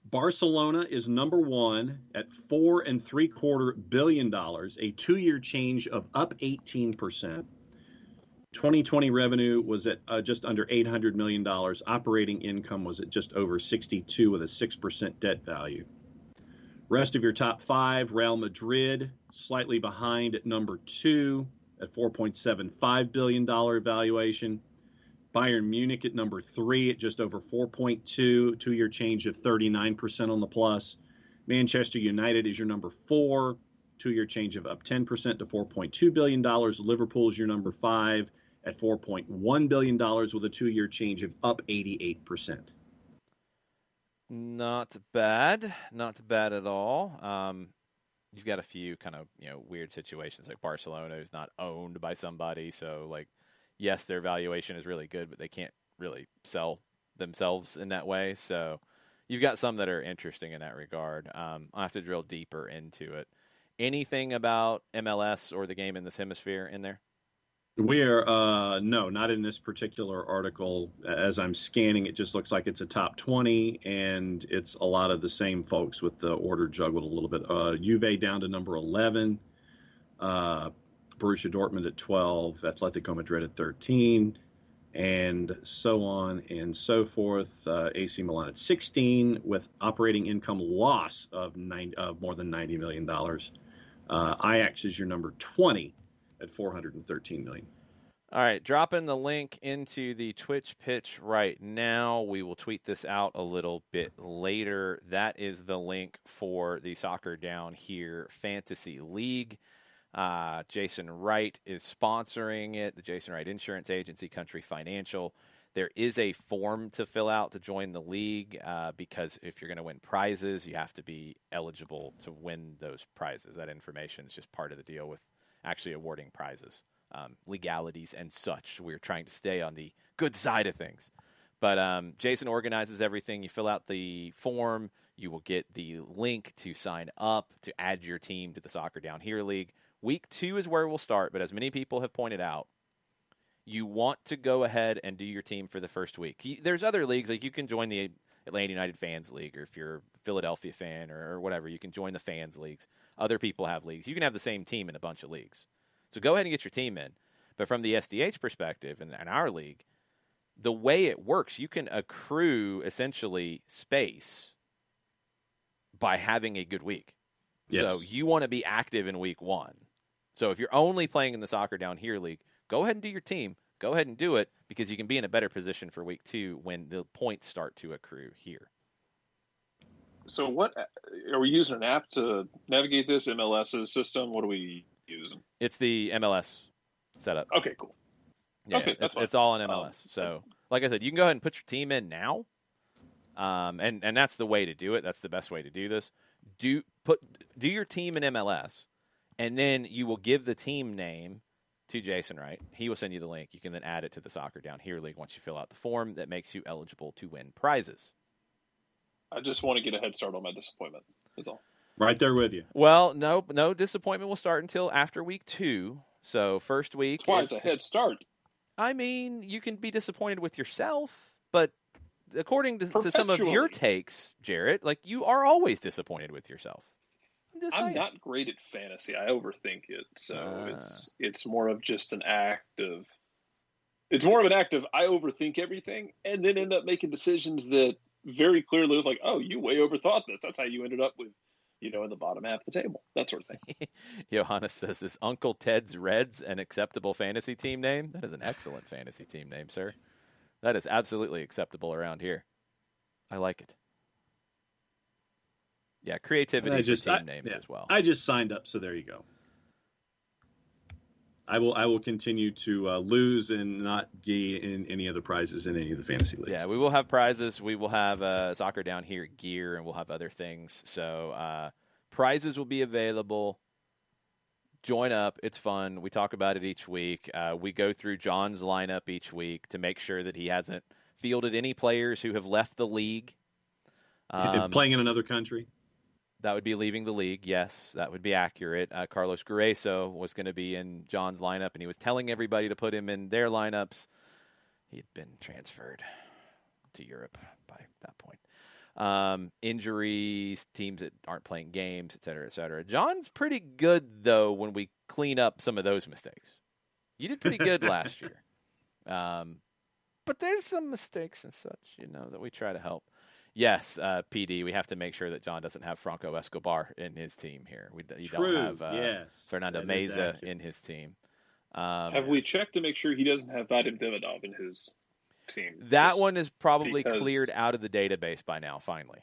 Barcelona is number 1 at $4.75 billion, a 2-year change of up 18%. 2020 revenue was at just under $800 million. Operating income was at just over 62 with a 6% debt value. Rest of your top 5, Real Madrid, slightly behind at number 2 at $4.75 billion valuation. Bayern Munich at number 3 at just over 4.2, 2-year change of 39% on the plus. Manchester United is your number 4, 2-year change of up 10% to $4.2 billion. Liverpool is your number 5 at $4.1 billion with a 2-year change of up 88%. Not bad. Not bad at all. You've got a few kind of weird situations like Barcelona is not owned by somebody. So, like, yes, their valuation is really good, but they can't really sell themselves in that way. So you've got some that are interesting in that regard. I'll have to drill deeper into it. Anything about MLS or the game in this hemisphere in there? We're no, not in this particular article. As I'm scanning, it just looks like it's a top 20, and it's a lot of the same folks with the order juggled a little bit. Juve down to number 11, Borussia Dortmund at 12, Atletico Madrid at 13, and so on and so forth. AC Milan at 16 with operating income loss of more than $90 million. Ajax is your number 20 at $413 million. All right, dropping the link into the Twitch pitch right now. We will tweet this out a little bit later. That is the link for the Soccer Down Here Fantasy League. Jason Wright is sponsoring it, the Jason Wright Insurance Agency, Country Financial. There is a form to fill out to join the league because if you're going to win prizes, you have to be eligible to win those prizes. That information is just part of the deal with actually awarding prizes, legalities and such. We're trying to stay on the good side of things. But Jason organizes everything. You fill out the form. You will get the link to sign up to add your team to the Soccer Down Here League. Week 2 is where we'll start, but as many people have pointed out, you want to go ahead and do your team for the first week. There's other leagues, like you can join the Atlanta United Fans League, or if you're a Philadelphia fan or whatever, you can join the fans leagues. Other people have leagues. You can have the same team in a bunch of leagues. So go ahead and get your team in. But from the SDH perspective and our league, the way it works, you can accrue essentially space by having a good week. Yes. So you want to be active in week 1. So if you're only playing in the Soccer Down Here League, go ahead and do your team. Go ahead and do it because you can be in a better position for week 2 when the points start to accrue here. So what are we using an app to navigate this MLS's system? What are we using? It's the MLS setup. Okay, cool. Yeah, okay, it's all in MLS. So, like I said, you can go ahead and put your team in now, and that's the way to do it. That's the best way to do this. Do your team in MLS, and then you will give the team name to Jason Wright. He will send you the link. You can then add it to the Soccer Down Here League once you fill out the form that makes you eligible to win prizes. I just want to get a head start on my disappointment. That's all. Right there with you. Well, no disappointment will start until after week 2. So first week. That's why it's a head start. I mean, you can be disappointed with yourself, but according to some of your takes, Jarrett, like you are always disappointed with yourself. I'm not great at fantasy. I overthink it, so it's more of just an act of. It's more of an act of I overthink everything, and then end up making decisions that very clearly look like, oh, you way overthought this. That's how you ended up with, in the bottom half of the table. That sort of thing. Johannes says, is Uncle Ted's Reds an acceptable fantasy team name? That is an excellent fantasy team name, sir. That is absolutely acceptable around here. I like it. Yeah, creativity for team names as well. I just signed up, so there you go. I will continue to lose and not get in any of the prizes in any of the fantasy leagues. Yeah, we will have prizes. We will have Soccer Down Here gear, and we'll have other things. So prizes will be available. Join up. It's fun. We talk about it each week. We go through John's lineup each week to make sure that he hasn't fielded any players who have left the league. Playing in another country. That would be leaving the league, yes. That would be accurate. Carlos Grueso was going to be in John's lineup, and he was telling everybody to put him in their lineups. He had been transferred to Europe by that point. Injuries, teams that aren't playing games, et cetera, et cetera. John's pretty good, though, when we clean up some of those mistakes. You did pretty good last year. But there's some mistakes and such, that we try to help. Yes, PD, we have to make sure that John doesn't have Franco Escobar in his team here. You don't have Fernando Meza in his team. Have we checked to make sure he doesn't have Vadim Demidov in his team? That one is probably cleared out of the database by now, finally.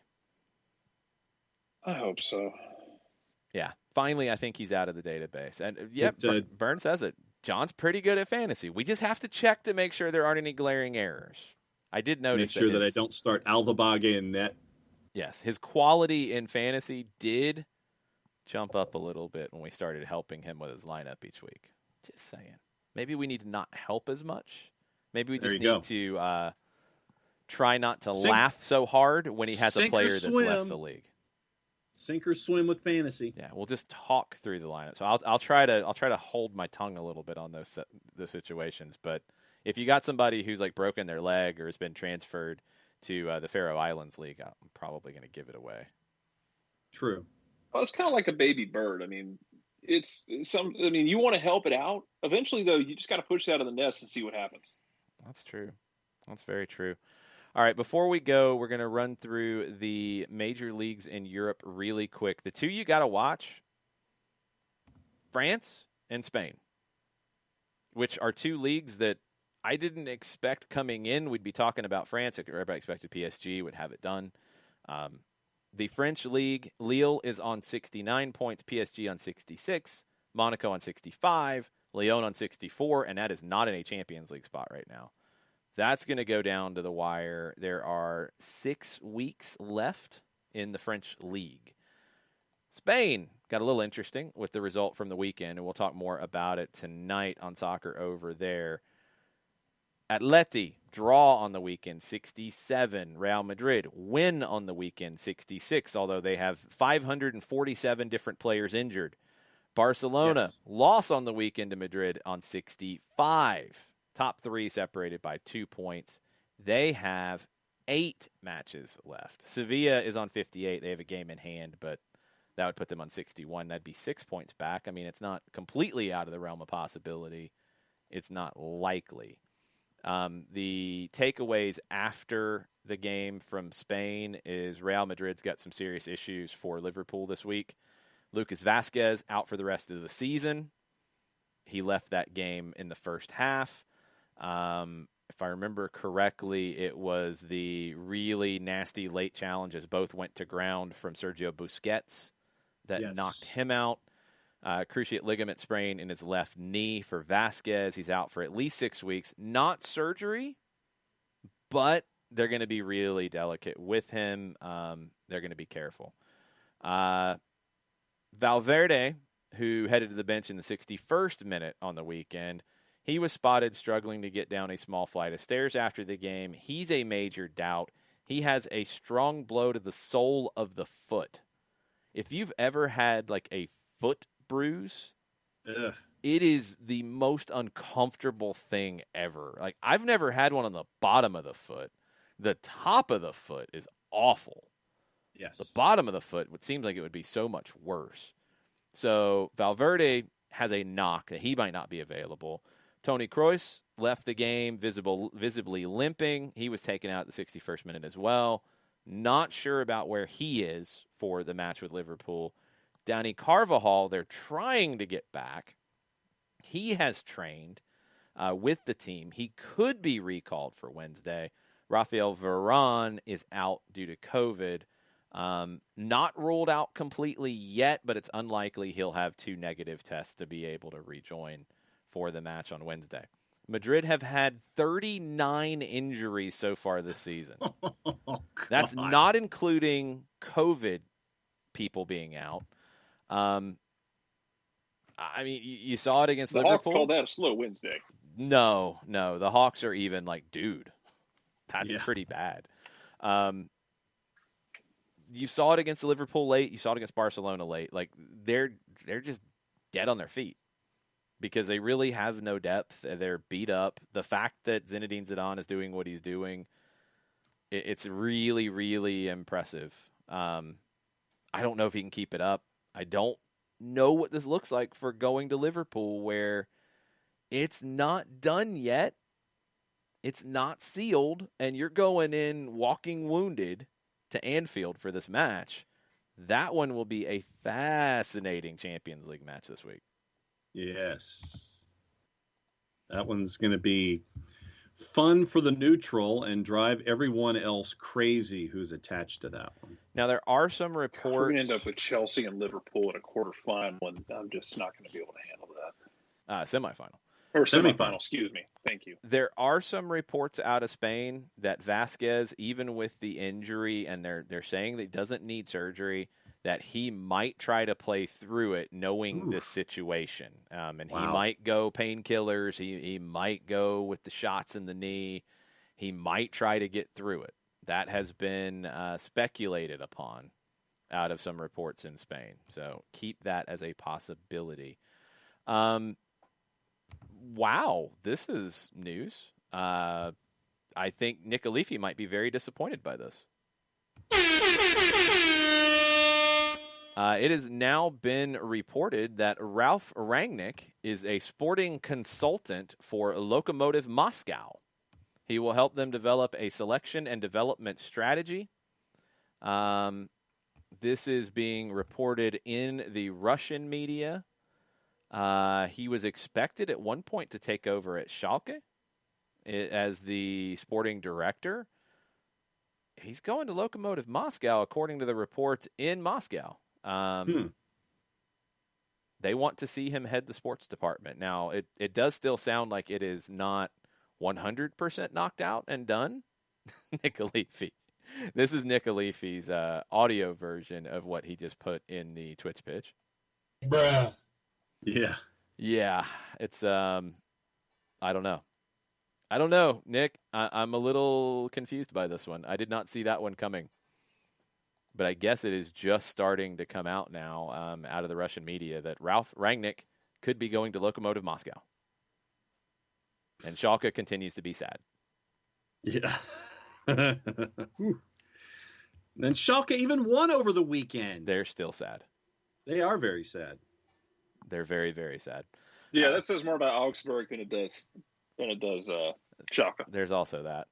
I hope so. Yeah, finally I think he's out of the database. And, Burn says it. John's pretty good at fantasy. We just have to check to make sure there aren't any glaring errors. I did notice make sure that I don't start Alvabage in net. Yes, his quality in fantasy did jump up a little bit when we started helping him with his lineup each week. Just saying. Maybe we need to not help as much. Maybe we just need to try not to laugh so hard when he has a player that's left the league. Sink or swim with fantasy. Yeah, we'll just talk through the lineup. So I'll try to hold my tongue a little bit on those situations. But if you got somebody who's like broken their leg or has been transferred to the Faroe Islands League, I'm probably going to give it away. True. Well, it's kind of like a baby bird. I mean, you want to help it out. Eventually, though, you just got to push it out of the nest and see what happens. That's true. That's very true. All right, before we go, we're going to run through the major leagues in Europe really quick. The two you got to watch, France and Spain, which are two leagues that I didn't expect coming in. We'd be talking about France. Everybody expected PSG would have it done. The French league, Lille is on 69 points, PSG on 66, Monaco on 65, Lyon on 64, and that is not in a Champions League spot right now. That's going to go down to the wire. There are 6 weeks left in the French league. Spain got a little interesting with the result from the weekend, and we'll talk more about it tonight on Soccer Over There. Atleti, draw on the weekend, 67. Real Madrid, win on the weekend, 66, although they have 547 different players injured. Barcelona, loss on the weekend to Madrid on 65. Top 3 separated by 2 points. They have 8 matches left. Sevilla is on 58. They have a game in hand, but that would put them on 61. That'd be 6 points back. I mean, it's not completely out of the realm of possibility. It's not likely. The takeaways after the game from Spain is Real Madrid's got some serious issues for Liverpool this week. Lucas Vazquez out for the rest of the season. He left that game in the first half. If I remember correctly, it was the really nasty late challenges. Both went to ground from Sergio Busquets that knocked him out. Cruciate ligament sprain in his left knee for Vazquez. He's out for at least 6 weeks. Not surgery, but they're going to be really delicate with him. They're going to be careful. Valverde, who headed to the bench in the 61st minute on the weekend, he was spotted struggling to get down a small flight of stairs after the game. He's a major doubt. He has a strong blow to the sole of the foot. If you've ever had like a foot bruise, it is the most uncomfortable thing ever. Like, I've never had one on the bottom of the foot. The top of the foot is awful. Yes. The bottom of the foot, it seems like it would be so much worse. So Valverde has a knock that he might not be available. Toni Kroos left the game visibly limping. He was taken out at the 61st minute as well. Not sure about where he is for the match with Liverpool. Dani Carvajal, they're trying to get back. He has trained with the team. He could be recalled for Wednesday. Rafael Varane is out due to COVID. Not ruled out completely yet, but it's unlikely he'll have 2 negative tests to be able to rejoin for the match on Wednesday. Madrid have had 39 injuries so far this season. That's not including COVID people being out. I mean, you saw it against Liverpool. The Hawks called that a slow Wednesday. No. The Hawks are even like, dude, that's pretty bad. You saw it against Liverpool late. You saw it against Barcelona late. Like, they're just dead on their feet because they really have no depth. They're beat up. The fact that Zinedine Zidane is doing what he's doing, it's really, really impressive. I don't know if he can keep it up. I don't know what this looks like for going to Liverpool, where it's not done yet. It's not sealed, and you're going in walking wounded to Anfield for this match. That one will be a fascinating Champions League match this week. Yes. That one's going to be fun for the neutral and drive everyone else crazy who's attached to that one. Now, there are some reports. We're going to end up with Chelsea and Liverpool in a quarterfinal, and I'm just not going to be able to handle that. Semifinal. Or semifinal, excuse me. Thank you. There are some reports out of Spain that Vazquez, even with the injury, and they're saying that he doesn't need surgery, that he might try to play through it knowing this situation. He might go painkillers. He might go with the shots in the knee. He might try to get through it. That has been speculated upon out of some reports in Spain. So keep that as a possibility. Wow, this is news. I think Nick Alifi might be very disappointed by this. It has now been reported that Ralf Rangnick is a sporting consultant for Lokomotiv Moscow. He will help them develop a selection and development strategy. This is being reported in the Russian media. He was expected at one point to take over at Schalke as the sporting director. He's going to Lokomotiv Moscow, according to the reports in Moscow. They want to see him head the sports department. Now, it does still sound like it is not 100% knocked out and done. Nick Alifi. This is Nick Alifi's audio version of what he just put in the Twitch pitch. Bruh. Yeah. Yeah, it's I don't know. I don't know, Nick. I'm a little confused by this one. I did not see that one coming. But I guess it is just starting to come out now out of the Russian media that Ralf Rangnick could be going to Lokomotiv Moscow. And Schalke continues to be sad. Yeah. Then Schalke even won over the weekend. They're still sad. They are very sad. They're very, very sad. Yeah, that says more about Augsburg than it does Schalke. There's also that.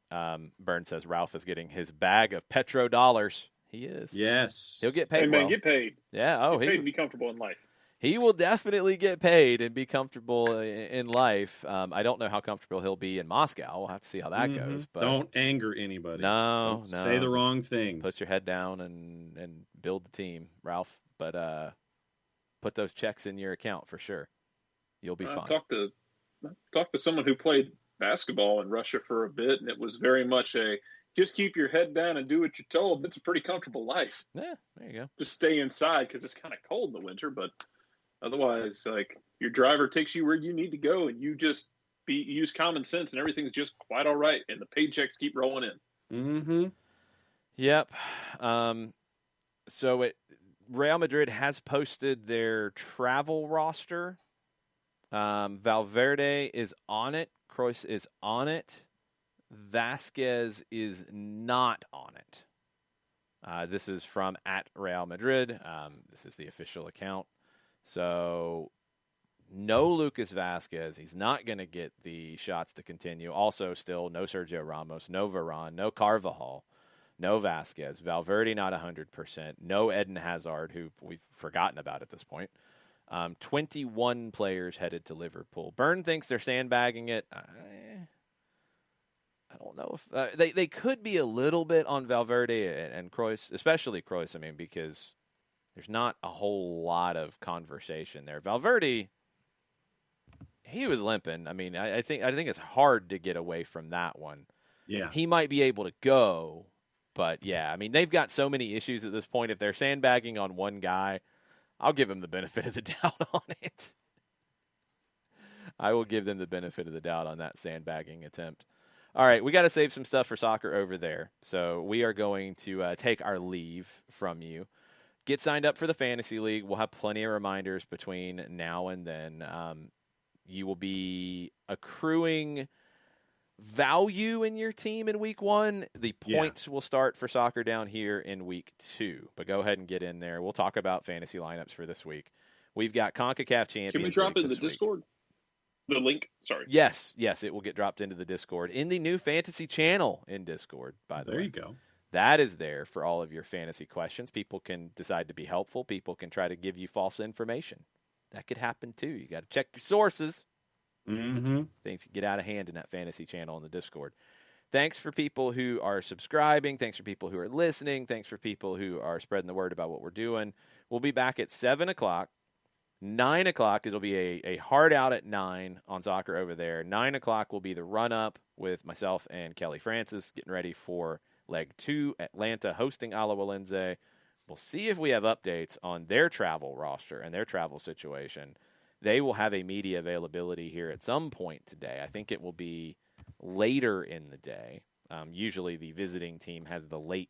Burns says Ralph is getting his bag of petrodollars. He is. Yes. He'll get paid. Hey, man, well. get paid. Yeah. Oh, Get paid and be comfortable in life. He will definitely get paid and be comfortable in life. I don't know how comfortable he'll be in Moscow. We'll have to see how that goes. But don't anger anybody. No. Say the wrong things. Put your head down and build the team, Ralph. But put those checks in your account for sure. You'll be fine. I talked to someone who played basketball in Russia for a bit, and it was very much a just keep your head down and do what you're told. It's a pretty comfortable life. Yeah, there you go. Just stay inside because it's kind of cold in the winter, but otherwise, like, your driver takes you where you need to go, and you just use common sense, and everything's just quite all right, and the paychecks keep rolling in. Mm-hmm. Yep. So Real Madrid has posted their travel roster. Valverde is on it. Kroos is on it. Vasquez is not on it. This is from @Real Madrid. This is the official account. So no Lucas Vasquez. He's not going to get the shots to continue. Also still no Sergio Ramos, no Varane, no Carvajal, no Vasquez. Valverde not 100%. No Eden Hazard, who we've forgotten about at this point. 21 players headed to Liverpool. Byrne thinks they're sandbagging it. I don't know if they could be a little bit on Valverde and Kroos, especially Kroos. I mean, because there's not a whole lot of conversation there. Valverde, he was limping. I mean, I think it's hard to get away from that one. Yeah, he might be able to go, but yeah, I mean, they've got so many issues at this point. If they're sandbagging on one guy, I'll give them the benefit of the doubt on it. I will give them the benefit of the doubt on that sandbagging attempt. All right, we got to save some stuff for soccer over there. So we are going to take our leave from you. Get signed up for the Fantasy League. We'll have plenty of reminders between now and then. You will be accruing value in your team in week 1. The points will start for soccer down here in week 2. But go ahead and get in there. We'll talk about fantasy lineups for this week. We've got CONCACAF Champions Can we drop League in the this week. Discord? The link? Sorry. Yes, it will get dropped into the Discord. In the new fantasy channel in Discord, by the way. There you go. That is there for all of your fantasy questions. People can decide to be helpful. People can try to give you false information. That could happen too. You got to check your sources. Mm-hmm. Things can get out of hand in that fantasy channel in the Discord. Thanks for people who are subscribing. Thanks for people who are listening. Thanks for people who are spreading the word about what we're doing. We'll be back at 7 o'clock. 9 o'clock, it'll be a hard out at 9 on soccer over there. 9 o'clock will be the run-up with myself and Kelly Francis getting ready for Leg 2, Atlanta hosting Alajuelense. We'll see if we have updates on their travel roster and their travel situation. They will have a media availability here at some point today. I think it will be later in the day. Usually the visiting team has the late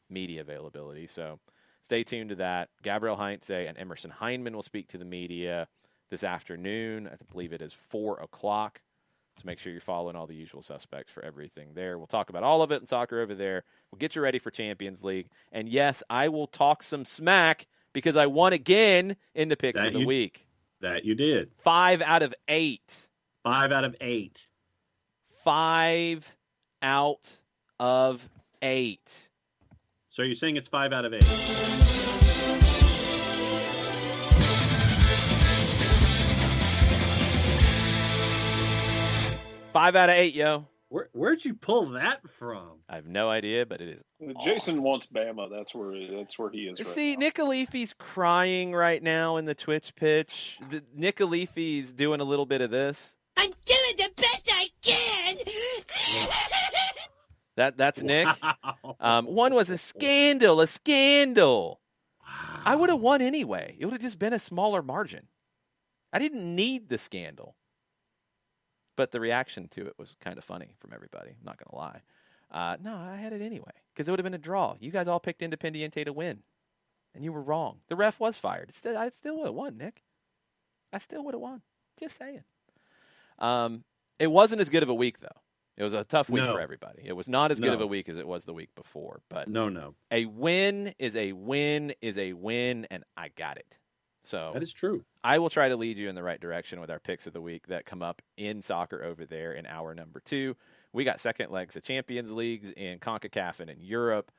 media availability, so stay tuned to that. Gabriel Heinze and Emerson Heineman will speak to the media this afternoon. I believe it is 4 o'clock. So make sure you're following all the usual suspects for everything there. We'll talk about all of it in Soccer Over There. We'll get you ready for Champions League. And, yes, I will talk some smack because I won again in the picks of the week. That you did. 5 out of 8. 5 out of 8. 5 out of 8. So you're saying it's 5 out of 8. 5 out of 8, yo. Where'd you pull that from? I have no idea, but it is Jason awesome. wants Bama. That's where he is. See, right Nick Alifi's crying right now in the Twitch pitch. Nick Alifi's doing a little bit of this. I'm doing the best I can. That's Nick. One was a scandal. Wow. I would have won anyway. It would have just been a smaller margin. I didn't need the scandal. But the reaction to it was kind of funny from everybody. I'm not going to lie. No, I had it anyway because it would have been a draw. You guys all picked Independiente to win, and you were wrong. The ref was fired. I still would have won, Nick. I still would have won. Just saying. It wasn't as good of a week, though. It was a tough week for everybody. It was not as good of a week as it was the week before. But no. A win is a win is a win, and I got it. So that is true. I will try to lead you in the right direction with our picks of the week that come up in Soccer Over There in hour number 2. We got second legs of Champions Leagues in CONCACAF and in Europe,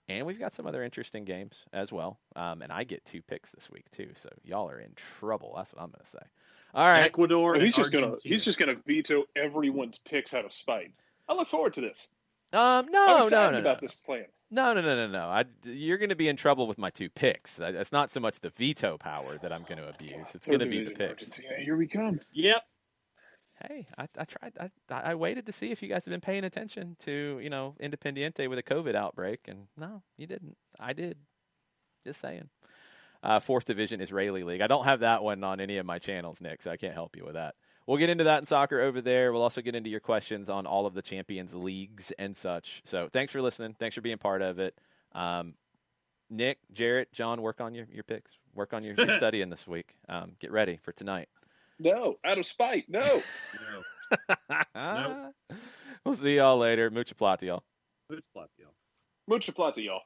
and we've got some other interesting games as well. And I get 2 picks this week too, so y'all are in trouble. That's what I'm going to say. All right, Ecuador. he's just gonna veto everyone's picks out of spite. I look forward to this. No. About this plan. No. You're going to be in trouble with my 2 picks. It's not so much the veto power that I'm going to abuse. It's going to be the picks. Argentina, here we come. Yep. Hey, I tried. I waited to see if you guys have been paying attention to, Independiente with a COVID outbreak, and no, you didn't. I did. Just saying. 4th Division Israeli League. I don't have that one on any of my channels, Nick, so I can't help you with that. We'll get into that in Soccer Over There. We'll also get into your questions on all of the Champions Leagues and such. So thanks for listening. Thanks for being part of it. Nick, Jarrett, John, work on your picks. Work on your studying this week. Get ready for tonight. No, out of spite. No. We'll see y'all later. Mucha plata, y'all. Mucha plata, y'all. Mucha plata, y'all.